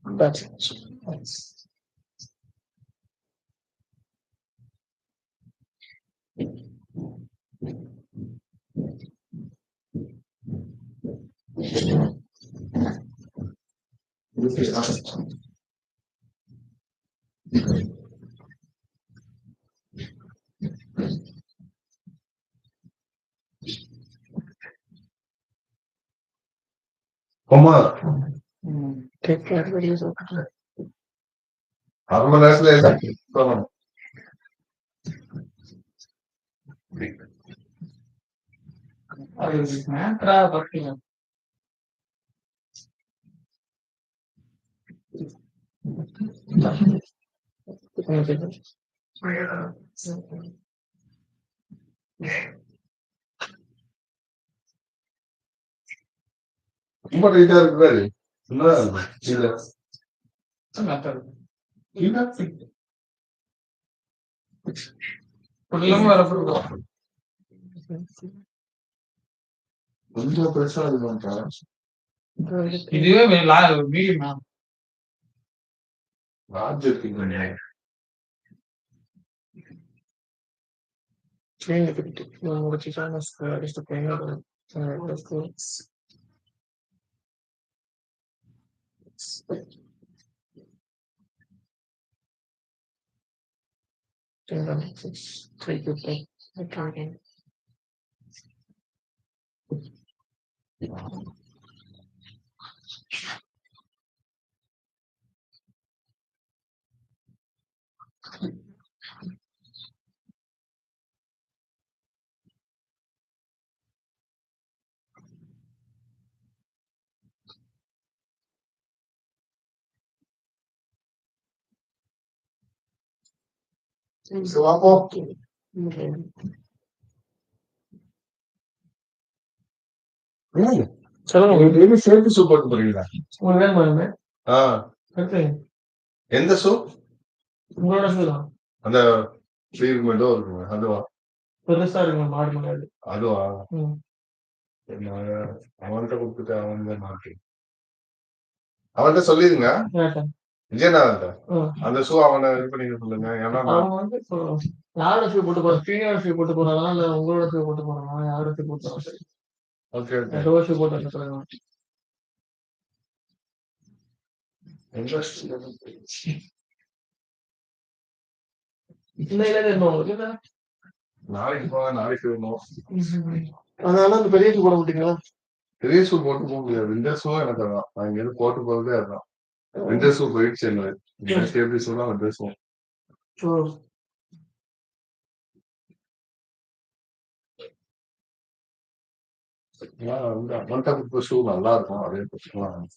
That's Como take care of videos. algunas veces como un poquito de ready. No, chile. Chile. கொஞ்சம் பெருசா இது பண்றாங்க large இருக்குங்க Train the China square is the payment. Of course. It's 3 okay. So I'm walking. Okay. சொல்லுங்க daily சேர்த்து soup போட்டு போறீங்களா உங்களுக்கு வேணுமா ஆ இருக்கு எந்த சூப் உங்களோட ஷூ தான். அந்த ஸ்லீவ் மட்டும் இருக்குங்க. அதுவா? பெருசா இருக்குங்க மாடு முன்னாடி. அதுவா? ம். நான் அவன்கிட்ட குடுத்துட்டு அவன் தான் மாட்டி. அவன்கிட்ட சொல்லிருங்க. கேட்டேன். விஜயநாதன்ட்ட. ம். அந்த ஷூ அவன இது பண்ணிக்க சொல்லுங்க. ஏன்னா நான் அவன் வந்து இப்போ யாரோட ஷூ போட்டு போறான்? சீனியர் ஷூ போட்டு போறானா? இல்ல உங்களோட ஷூ போட்டு போறானா? யாரோட ஷூ போட்டு போறான்? சரி. Okay, okay. ஏதோ ஷூ போட்டு வர சொல்லுங்க. இன்ட்ரெஸ்ட் இன்னையில தெரியுமா உங்களுக்கு? இல்ல? நாளைக்கு போங்க, நாளைக்கு வேணும். அதனால அந்த பெரிய ஷூ போட மாட்டீங்களா? பெரிய ஷூ போட்டு போக முடியாது. விண்டர் ஷூ எனக்கு அதான். நான் இங்கேருந்து போட்டு போறதே அதான். விண்டர் ஷூ போயிடுச்சு என்ன. சேஃப்டி ஷூ தான் விண்டர் ஷூ. ஓ. அவன்கிட்ட கொடுத்த ஷூ நல்லா இருக்கும். அதே போட்டுக்கலாம்.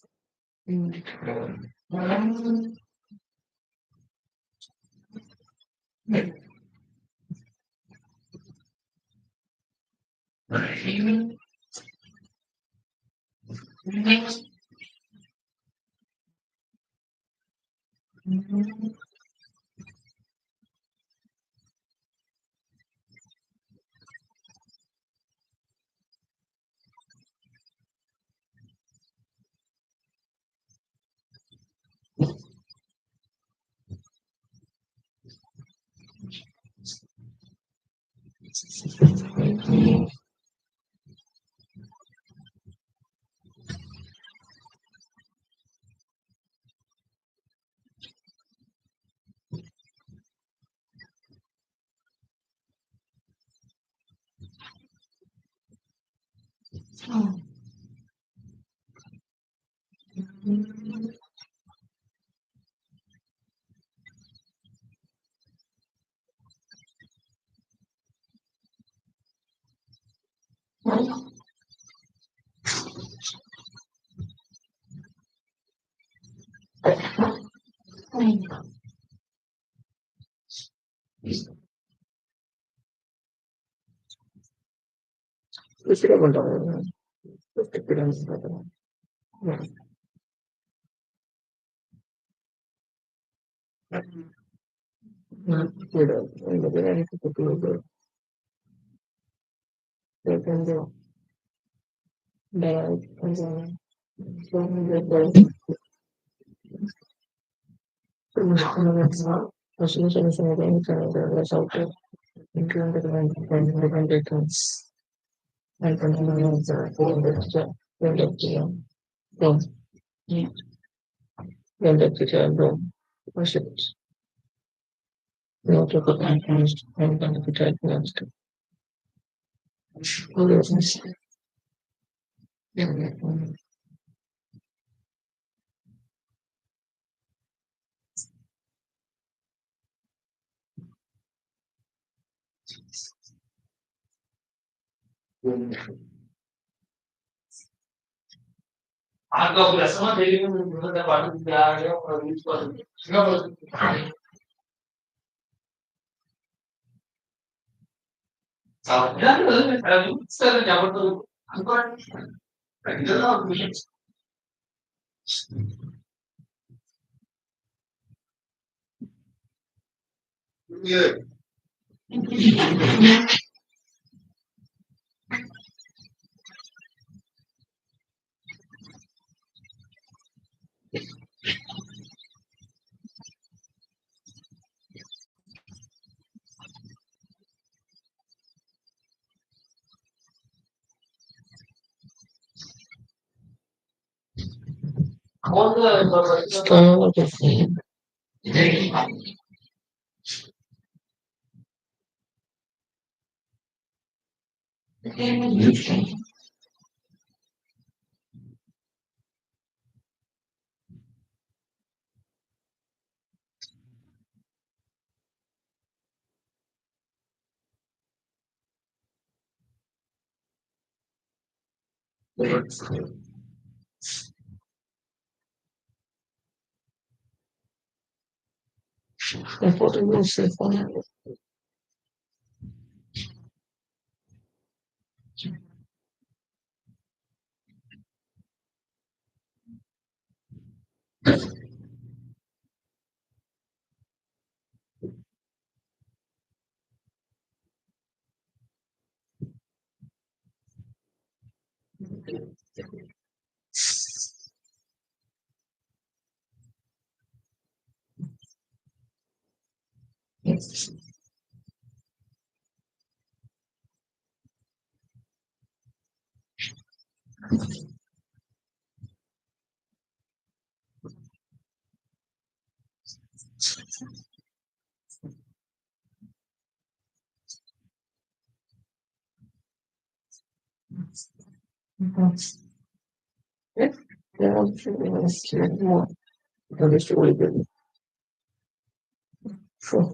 ம். விசிற பண்றாங்க. Yeah, that is really good. Sure.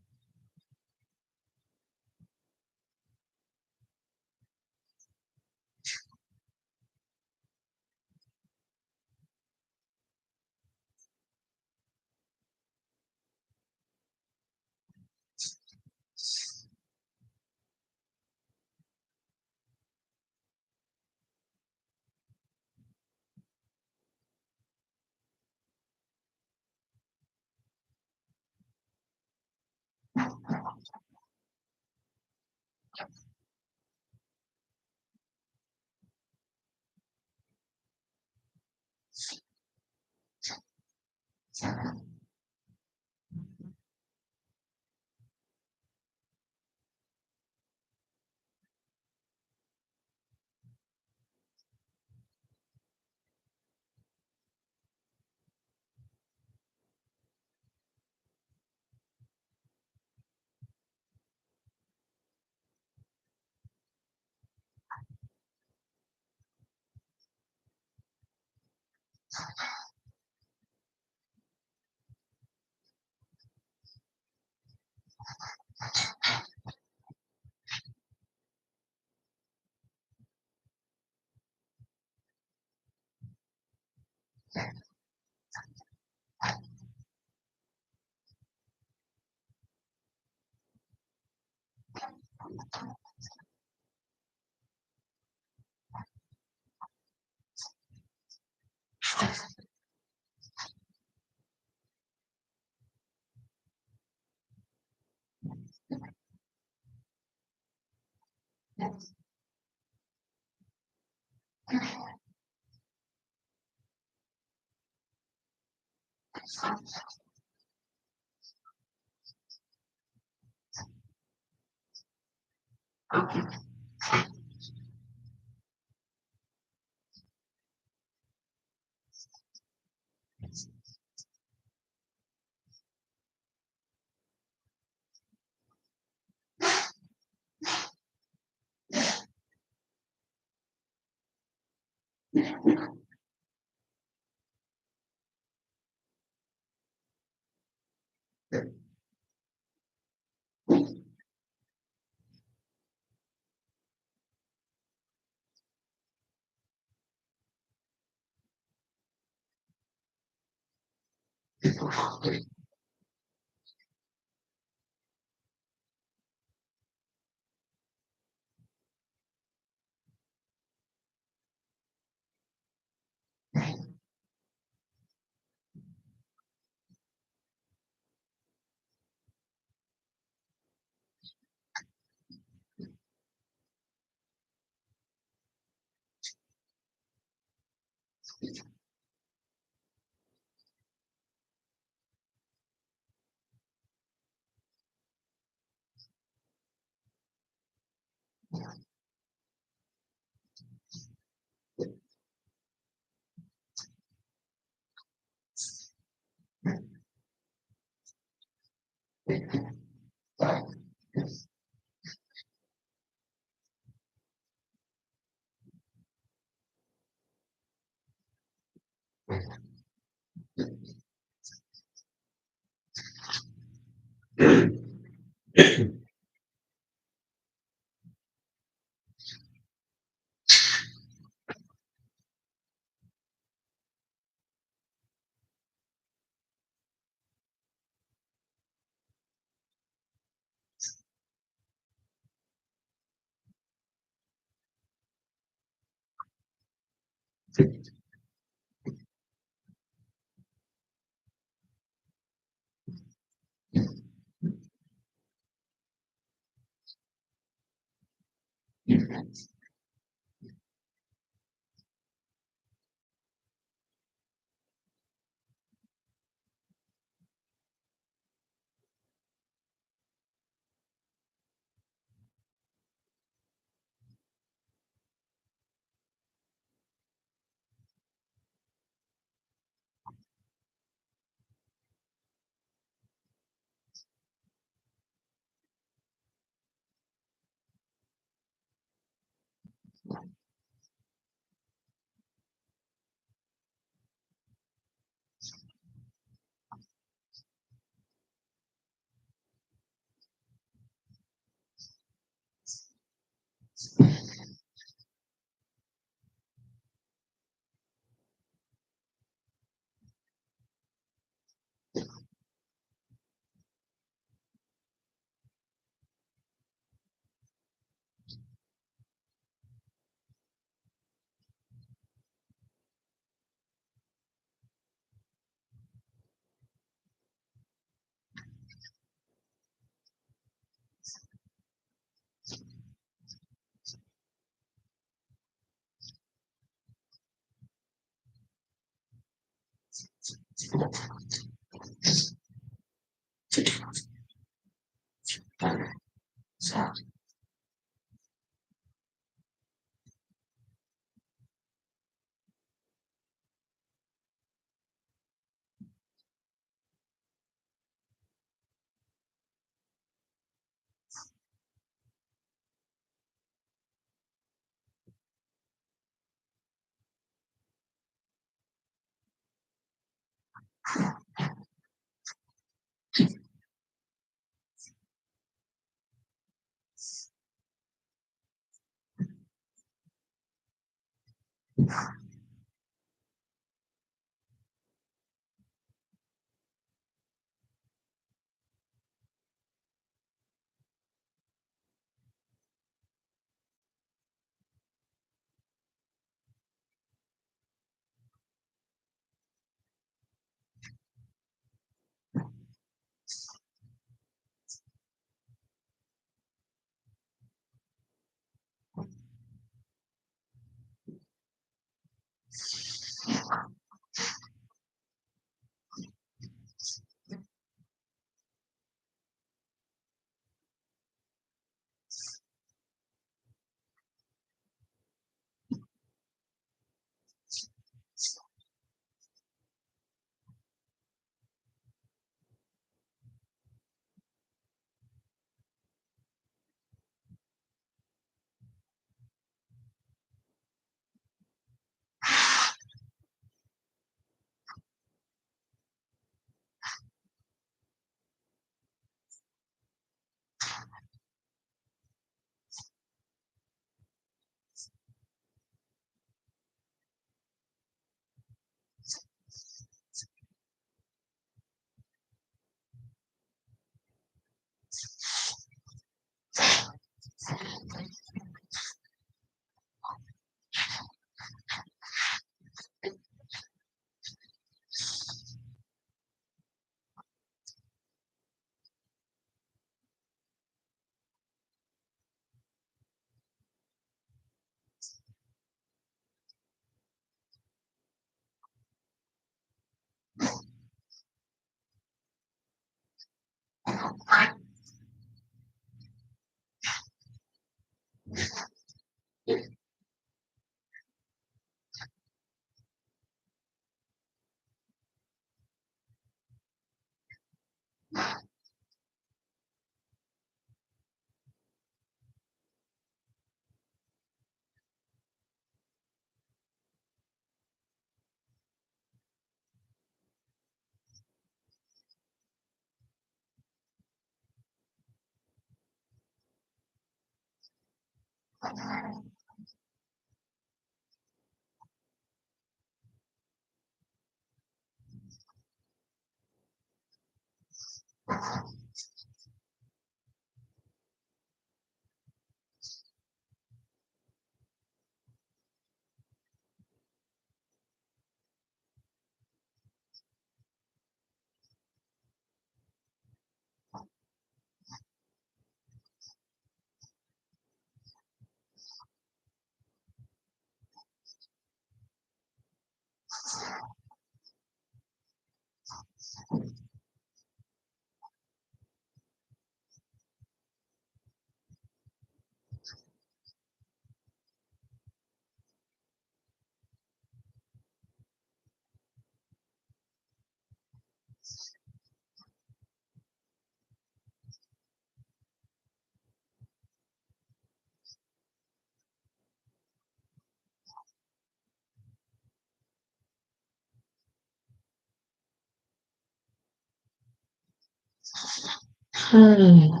Hmm.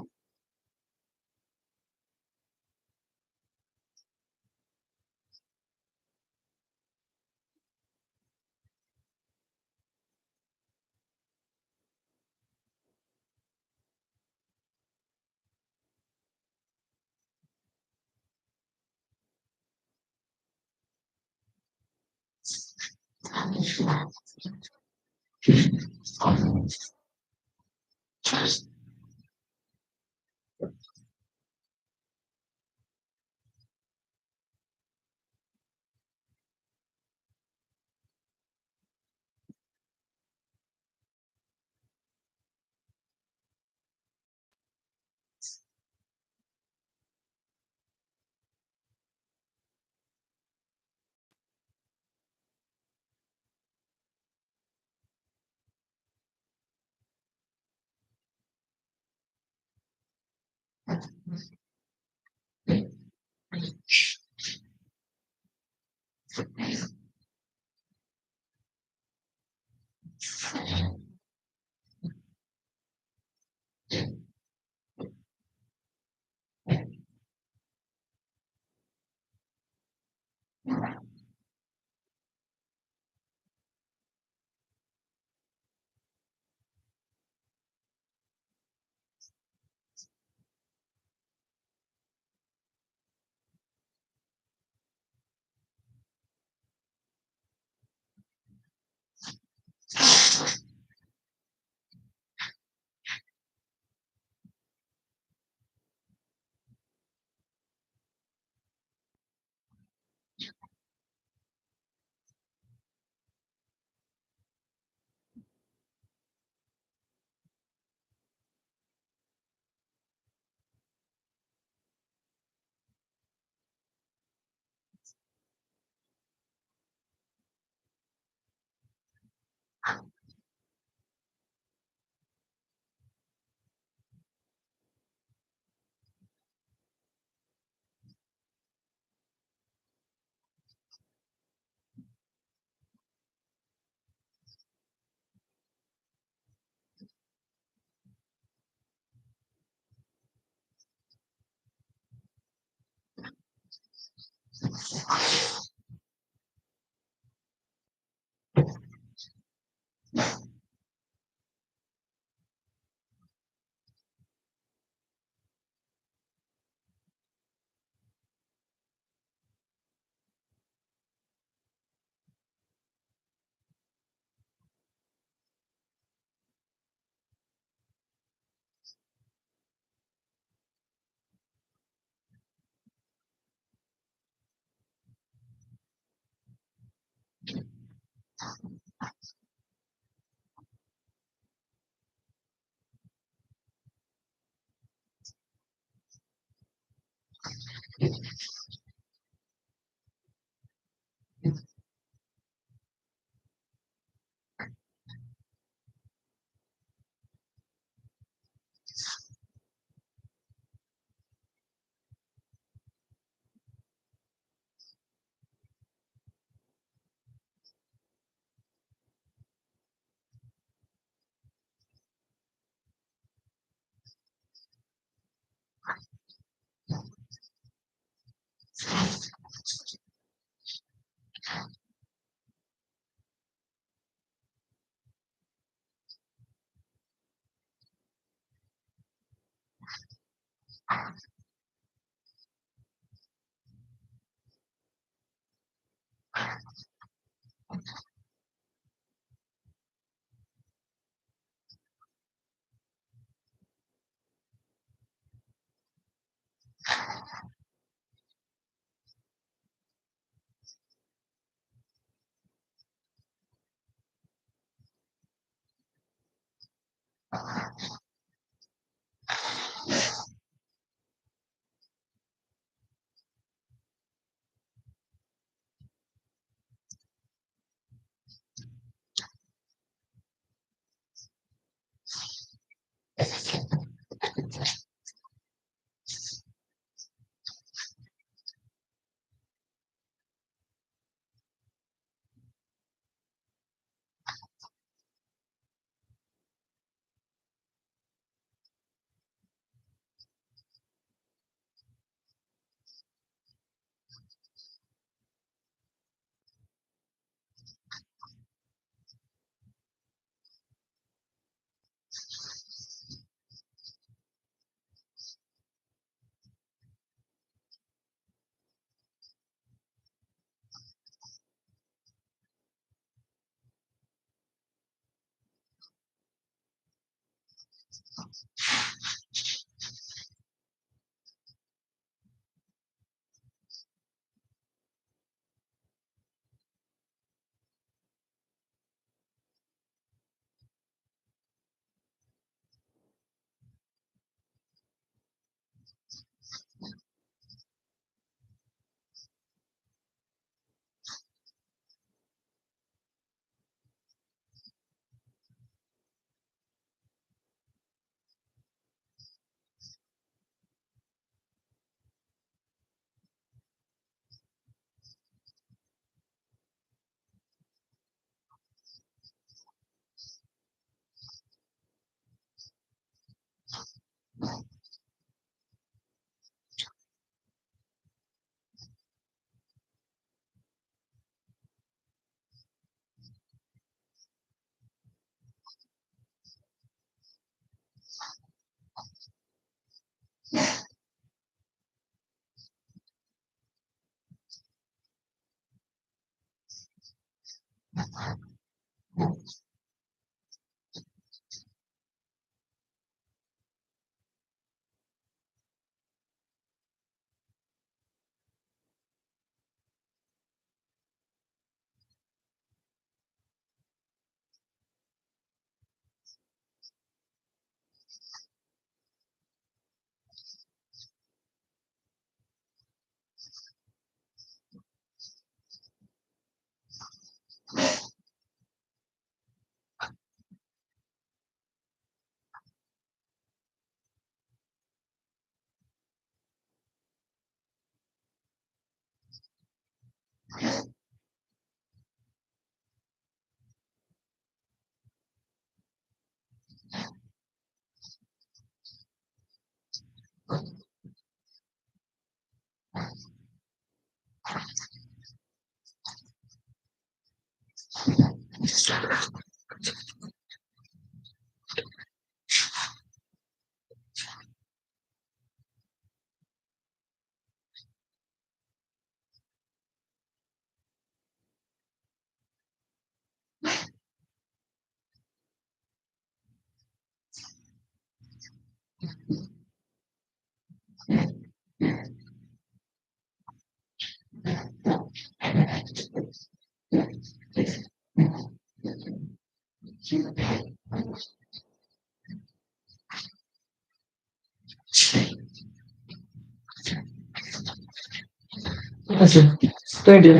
போயிட்டு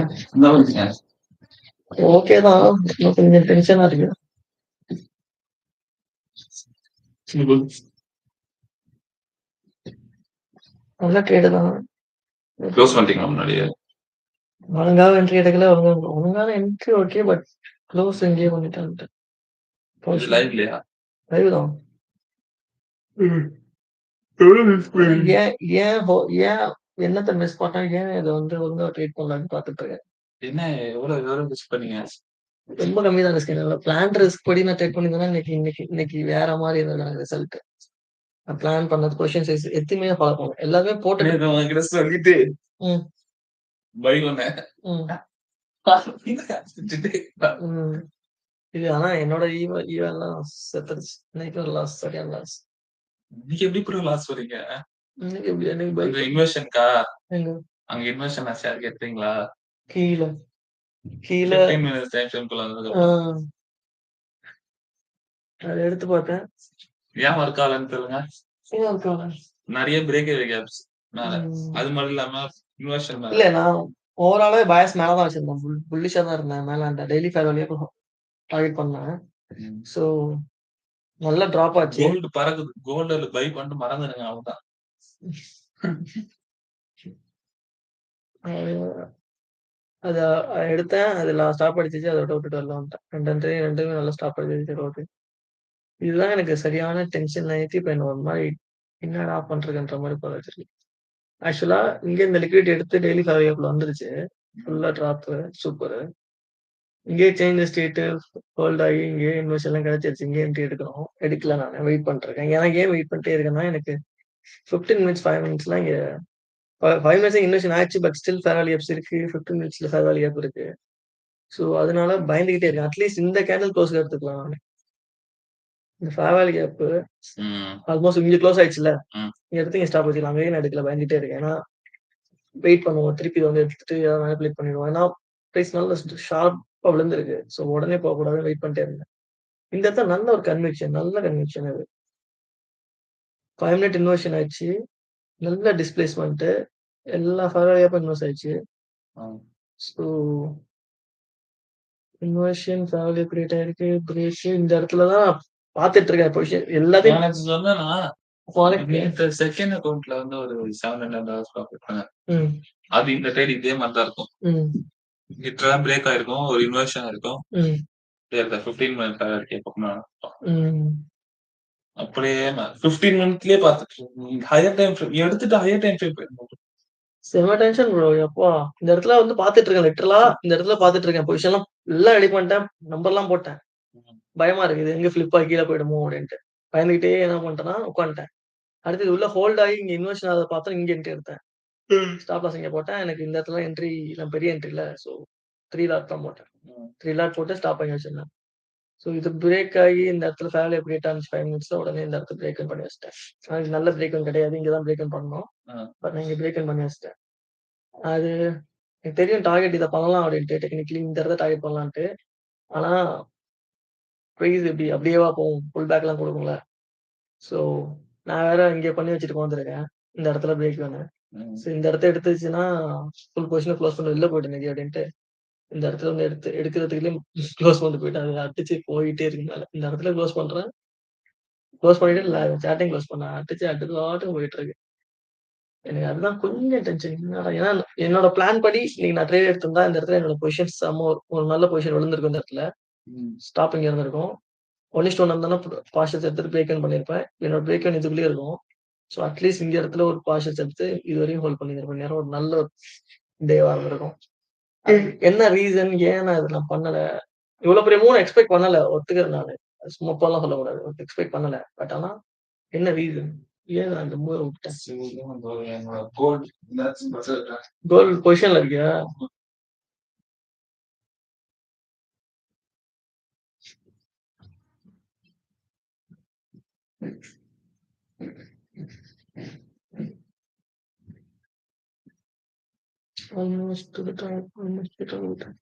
ஓகே தான். இன்னும் கொஞ்சம் டென்ஷனா இருக்கு. நல்லா கேட்டுதான். க்ளோஸ் பண்ணிட்டீங்களா முன்னாடியே? ஒழுங்காக என்ட்ரி எடுக்கல. ஒழுங்கான என்ட்ரி ஓகே. பட் க்ளோஸ் எங்கேயோ பண்ணிட்டான்ட்டு. இது லைவ் இல்லையா? லைவ் தான். ஏன் ஏன் ஏன் என்னத்த மிஸ் பண்ணா? ஏன் இதை வந்து ஒழுங்கா ட்ரீட் பண்ணலான்னு பார்த்துட்டு இருக்கேன். என்ன எவ்வளவு ரிஸ்க் பண்ணீங்க? ரொம்ப கம்மி தான் ரிஸ்க். என்னோட பிளான் ரிஸ்க் படி நான் ட்ரேட் பண்ணியிருந்தேன்னா, இன்னைக்கு வேற மாரி இருந்தது ரிசல்ட். நான் பிளான் பண்ணது கொஸ்டின் சைஸ் எதுவுமே ஃபாலோ பண்ணுவேன். எல்லாமே போட்டுட்டு நேத்து உங்ககிட்ட சொல்லிட்டு ம், பை பண்ண ம், செஞ்சுட்டு ம். இது ஆனா என்னோட ஈவெல்லாம் செத்துருச்சு. இன்னைக்கு ஒரு லாஸ், சரியான லாஸ். நீங்க எப்படி ப்ரோ லாஸ் வரீங்க? இன்னைக்கு எப்படி எனக்கு பை அந்த இன்வெஸ்ஷன்க்கா எங்க அங்க இன்வெஸ்ஷன் ஷேர் கேட்டீங்களா? கீழ கீழ 15 மினிட்ஸ் டைம் ஃப்ரேம்குள்ள வந்ததுக்கு ஆ, அப்புறம் அத எடுத்து பார்த்தேன். ஏன் ஒர்க் ஆகலன்னு சொல்லுங்க. ஏன் இருக்காங்க? நிறைய பிரேக்கேஜ் கேப்ஸ் மேல. ம். அது மட்டும் இல்லாம இன்வெஸ்ஷன் மேல. இல்ல நான் ஓவராலாவே பயாஸ் மேல தான் வச்சிருந்தேன். புல்லிஷா தான் இருந்தேன். மேல அந்த டெய்லி ஃபேர் வேல்யூ டார்கெட் பண்ணேன். ம். ஸோ நல்லா டிராப் ஆச்சு. கோல்டு பறக்குது. கோல்டு பை பண்ணிட்டு மறந்துடுங்க அவ்வளவுதான். அஹ் அத எடுத்தேன். அது ஸ்டாப் அடிச்சிச்சு. அதை விட்டுட்டு வரல வந்துட்டேன். ரெண்டுமே நல்லா ஸ்டாப் அடிச்சிச்சு ரோடு. இதுதான் எனக்கு சரியான டென்ஷன் ஆயிடுச்சு. இப்ப என்ன ஒரு மாதிரி என்னடா பண்றதுன்ற மாதிரி போல வச்சிருக்கு. ஆக்சுவலா இங்க இந்த லிக்விட் எடுத்து டெய்லி ஃபேர் வேல்யூ வந்துருச்சு. ஃபுல்லா டிராப் சூப்பர். இங்கேயே சேஞ்ச் ஸ்டேட் ஹோல்ட் ஆகி இங்கேயே இன்வெஸ்ட் எல்லாம் கிடைச்சிருச்சு. இங்கே என்ட்ரி எடுக்கணும். எடுக்கல, நான் வெயிட் பண்ணிருக்கேன். ஏன்னா ஏன் வெயிட் பண்ணிட்டே இருக்கேன்னா, எனக்கு 15 மினிட்ஸ் 5 மினிட்ஸ்லாம் இங்க 5 மினிட்ஸ் இன்வெஸ்ட் ஆயிடுச்சு. பட் ஸ்டில் ஃபேர் வேல்யூ ஆப்ஸ் இருக்கு. 15 மினிட்ஸ்ல ஃபேர் வேல்யூ ஆப் இருக்கு. ஸோ அதனால பயந்துகிட்டே இருக்கேன். அட்லீஸ்ட் இந்த கேண்டில் க்ளோஸ் எடுத்துக்கலாம் நானு. இந்த ஃபேர் வேல்யூ ஆப் ம். ஆல்மோஸ்ட் இங்க க்ளோஸ் ஆயிடுச்சுல, ம். இங்க எடுத்து இங்க ஸ்டாப் வச்சுக்கலாம். அங்கேயே நான் எடுக்கல, பயந்துட்டே இருக்கேன். ஏன்னா வெயிட் பண்ணுவோம். திருப்பி இதை வந்து எடுத்துட்டு ஏதாவது மேனிபுலேட் பண்ணிடுவோம். ஏன்னா பிரைஸ் நல்ல ஷார்ப்பா விழுந்திருக்கு. ஸோ உடனே போகக்கூடாதுன்னு வெயிட் பண்ணிட்டே இருந்தேன். இந்த இடத்துல நல்ல ஒரு கன்விக்ஷன், நல்ல கன்விக்ஷன் அது. 5 மினிட் இன்வெர்ஷன் ஆயிடுச்சு. நல்ல டிஸ்பிளேஸ்மெண்ட். எல்லா ஃபேர் வேல்யூ ஆப்பும் இன்வெஸ்ட் ஆயிடுச்சு. ஆ. So inversion fair value create ஆயிருக்கு. பிரேக் இந்த இடத்துல தான் பார்த்துட்டு இருக்கேன் பொசிஷன் எல்லாத்தையும். எனக்கு சொன்னேன்னா உனக்கு இந்த செகண்ட் அக்கவுண்ட்ல வந்து ஒரு $700 ப்ராஃபிட் பண்ணேன். ம், அது இந்த ட்ரேட் இதே மாதிரி தான் இருக்கும். ம், லிட்டரலா பிரேக் ஆயிருக்கும். ஒரு இன்வெர்ஷன் இருக்கும். ம், 15 மினிட் கேட்போம்னா ம். அப்படியே 15 மினிட்லயே பார்த்துட்டு ஹையர் டைம் ஃப்ரேம் எடுத்துட்டு ஹையர் டைம் ஃப்ரேம் போயிடும். செம டென்ஷன் ப்ரோ. எப்பா இந்த இடத்துல வந்து பார்த்துட்டு இருக்கேன். லிட்டரலா இந்த இடத்துல பார்த்துட்டு இருக்கேன். பொசிஷன்லாம் எல்லாம் ரெடி பண்ணிட்டேன். நம்பர்லாம் போட்டேன். பயமா இருக்கு. இது எங்க ஃபிளிப் ஆகி கீழ போயிடுமோ அப்படின்ட்டு. பயந்துகிட்டே என்ன பண்ணிட்டேன்னா உட்காந்துட்டேன். அடுத்து உள்ள ஹோல்ட் ஆகி இங்க இன்வெர்ஷன் ஆகுறத பார்த்தா இங்க என்ட்ரி எடுத்தேன். ஸ்டாப் லாஸ் இங்க போட்டேன். எனக்கு இந்த இடத்துல என்ட்ரி பெரிய என்ட்ரி இல்ல. ஸோ 3 லாட் தான் போட்டேன். 3 லாட் போட்டு ஸ்டாப் பண்ணி வச்சிருந்தேன். ஸோ இது பிரேக் ஆகி இந்த இடத்துல ஃபேர் வேல்யூ கிரியேட் ஆனிச்சு 5 மினிட்ஸ்ல. உடனே இந்த இடத்துல பிரேக் பண்ணி வச்சிட்டேன். ஆனா இது நல்ல பிரேக் கிடையாது. இங்க தான் பிரேக் பண்ணணும். பட் நான் இங்க பிரேக் பண்ணி வச்சிட்டேன். அது எனக்கு தெரியும் டார்கெட் இத பண்ணலாம் அப்படின்ட்டு. டெக்னிக்கலி இந்த இடத்த டார்கெட் பண்ணலான்ட்டு. ஆனா பிரைஸ் எப்படி அப்படியேவா போகும்? புல் பேக்லாம் குடுக்கும்ல. ஸோ நான் வேற இங்க பண்ணி வச்சுட்டு உட்காந்துருக்கேன். இந்த இடத்துல பிரேக் வேணும். ஸோ இந்த இடத்த எடுத்துச்சுன்னா ஃபுல் பொசிஷன க்ளோஸ் பண்ணி வெளில போயிட்டேன் இன்னைக்கு அப்படின்ட்டு. இந்த இடத்துல வந்து எடுக்கிறதுக்குள்ளயும் க்ளோஸ் பண்ணிட்டு போயிட்டேன். அது அடிச்சு போயிட்டே இருக்கு மேல. இந்த இடத்துல க்ளோஸ் பண்றேன். க்ளோஸ் பண்ணிட்டு சாட்டையும் க்ளோஸ் பண்ணேன். அடிச்சு அடுத்த பாட்டுக்கு போயிட்டு இருக்கு. எனக்கு அதுதான் கொஞ்சம் டென்ஷன். என்னடா ஏன்னா என்னோட பிளான் படி இன்னைக்கு நான் ட்ரேட் எடுத்திருந்தா இந்த இடத்துல என்னோட பொசிஷன் செம்ம ஒரு நல்ல பொசிஷன் விழுந்திருக்கும் இந்த இடத்துல. ஸ்டாப் இங்க இருந்திருக்கும். 1:1 இருந்தாலும் பார்ஷல்ஸ் எடுத்துட்டு பிரேக் இன் பண்ணியிருப்பேன். என்னோட பிரேக் இன் இதுக்குள்ளயே இருக்கும். ஸோ அட்லீஸ்ட் இந்த இடத்துல ஒரு பார்ஷல்ஸ் எடுத்து இதுவரையும் ஹோல்ட் பண்ணியிருப்பேன். நேரம் ஒரு நல்ல ஒரு டேவா இருந்திருக்கும். என்ன ரீசன் ஏன் நான் இதெல்லாம் பண்ணல? இவ்வளவு பெரிய மூவ் எக்ஸ்பெக்ட் பண்ணல. ஒத்துக்கிறேன் நானு. சும்மா அப்பலாம் சொல்லக்கூடாது. எக்ஸ்பெக்ட் பண்ணல. பட் ஆனா என்ன ரீசன்? ஏன் நான் அந்த மூவ விட்டேன்? கோல்ட் பொசிஷன்ல இருக்கியா? Almost to the top, almost to the top.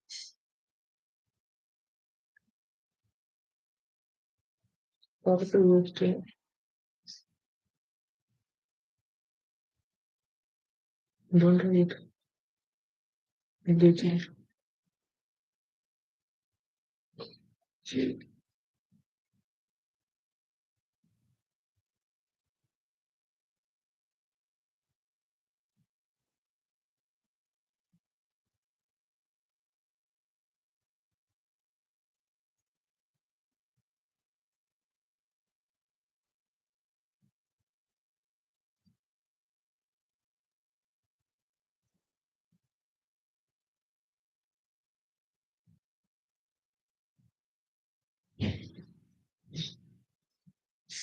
Positive USD. Don't read. Engaging.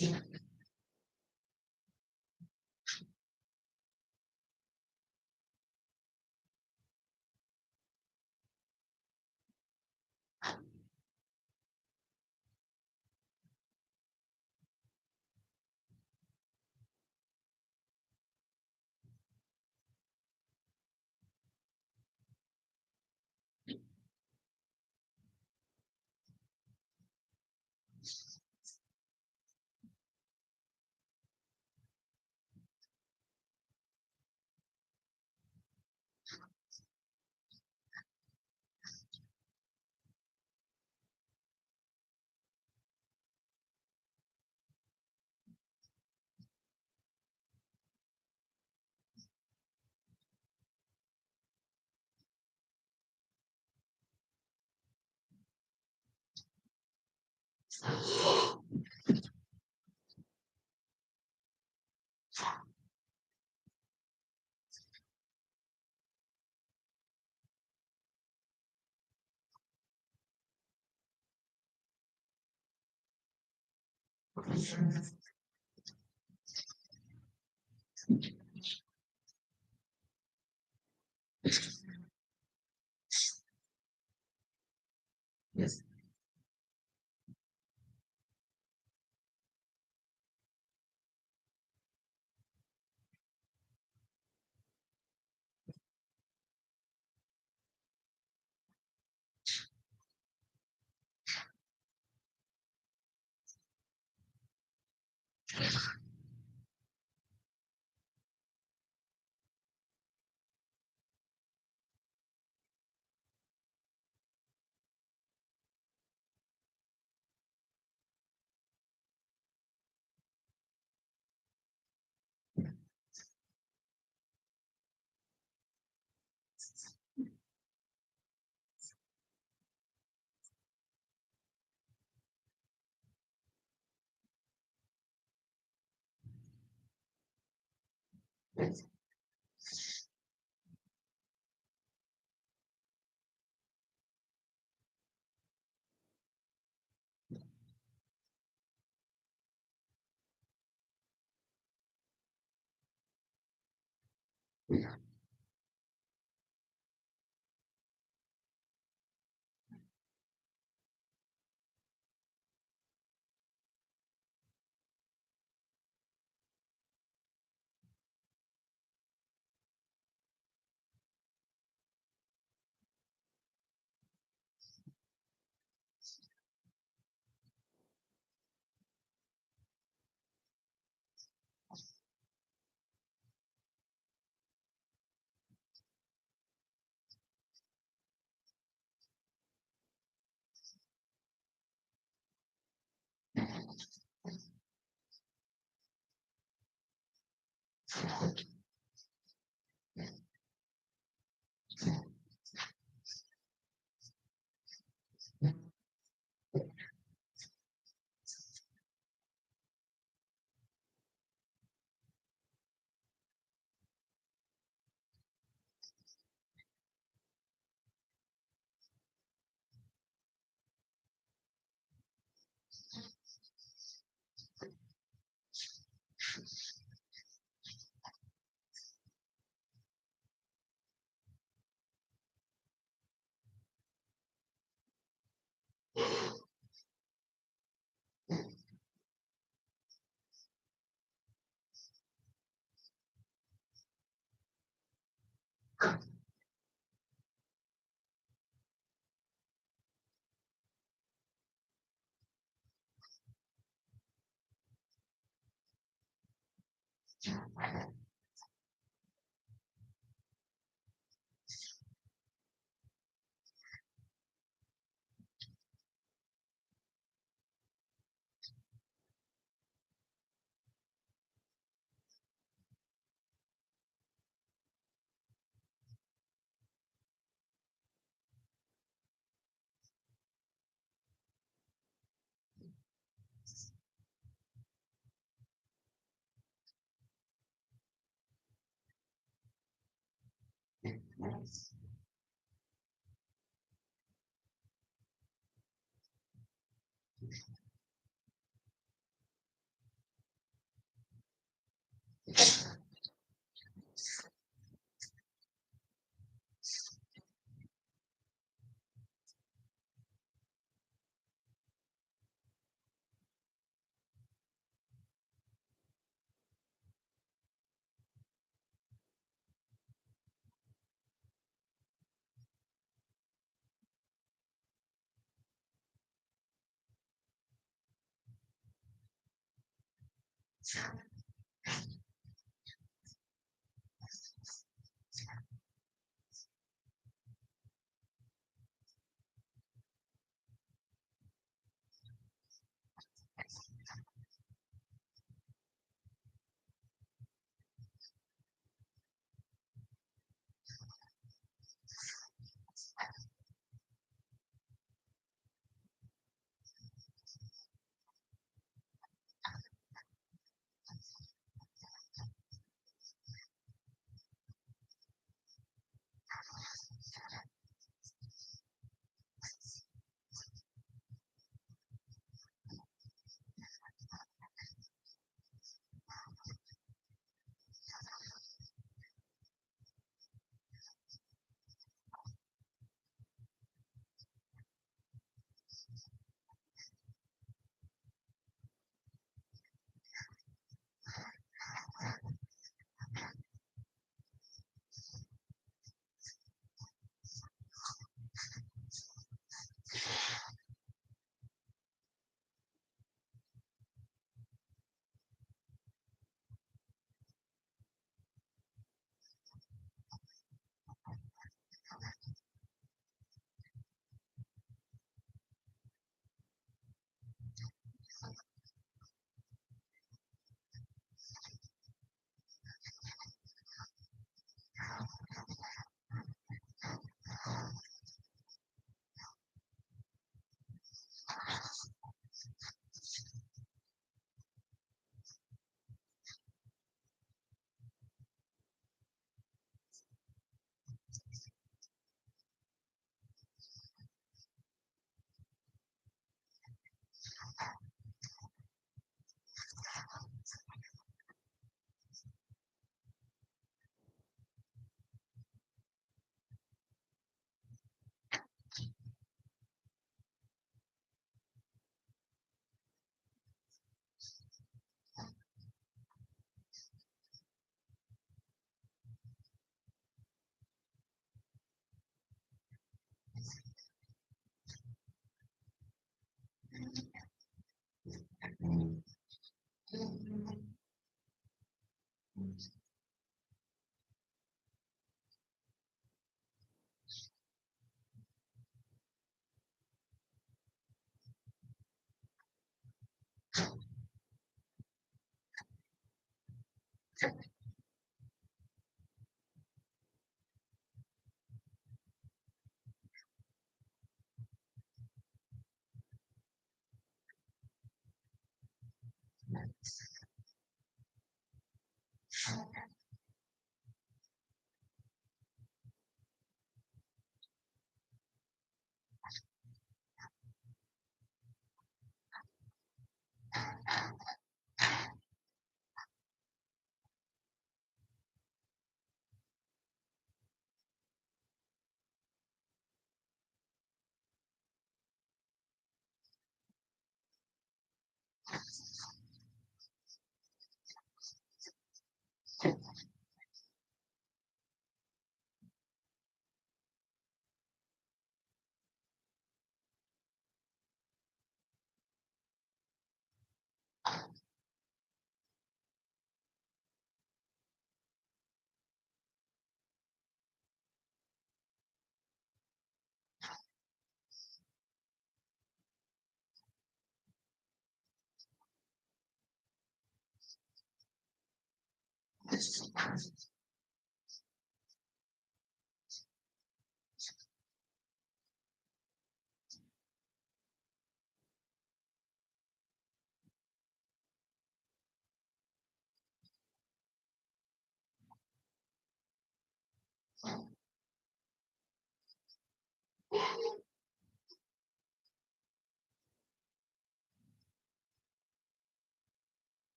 Yes.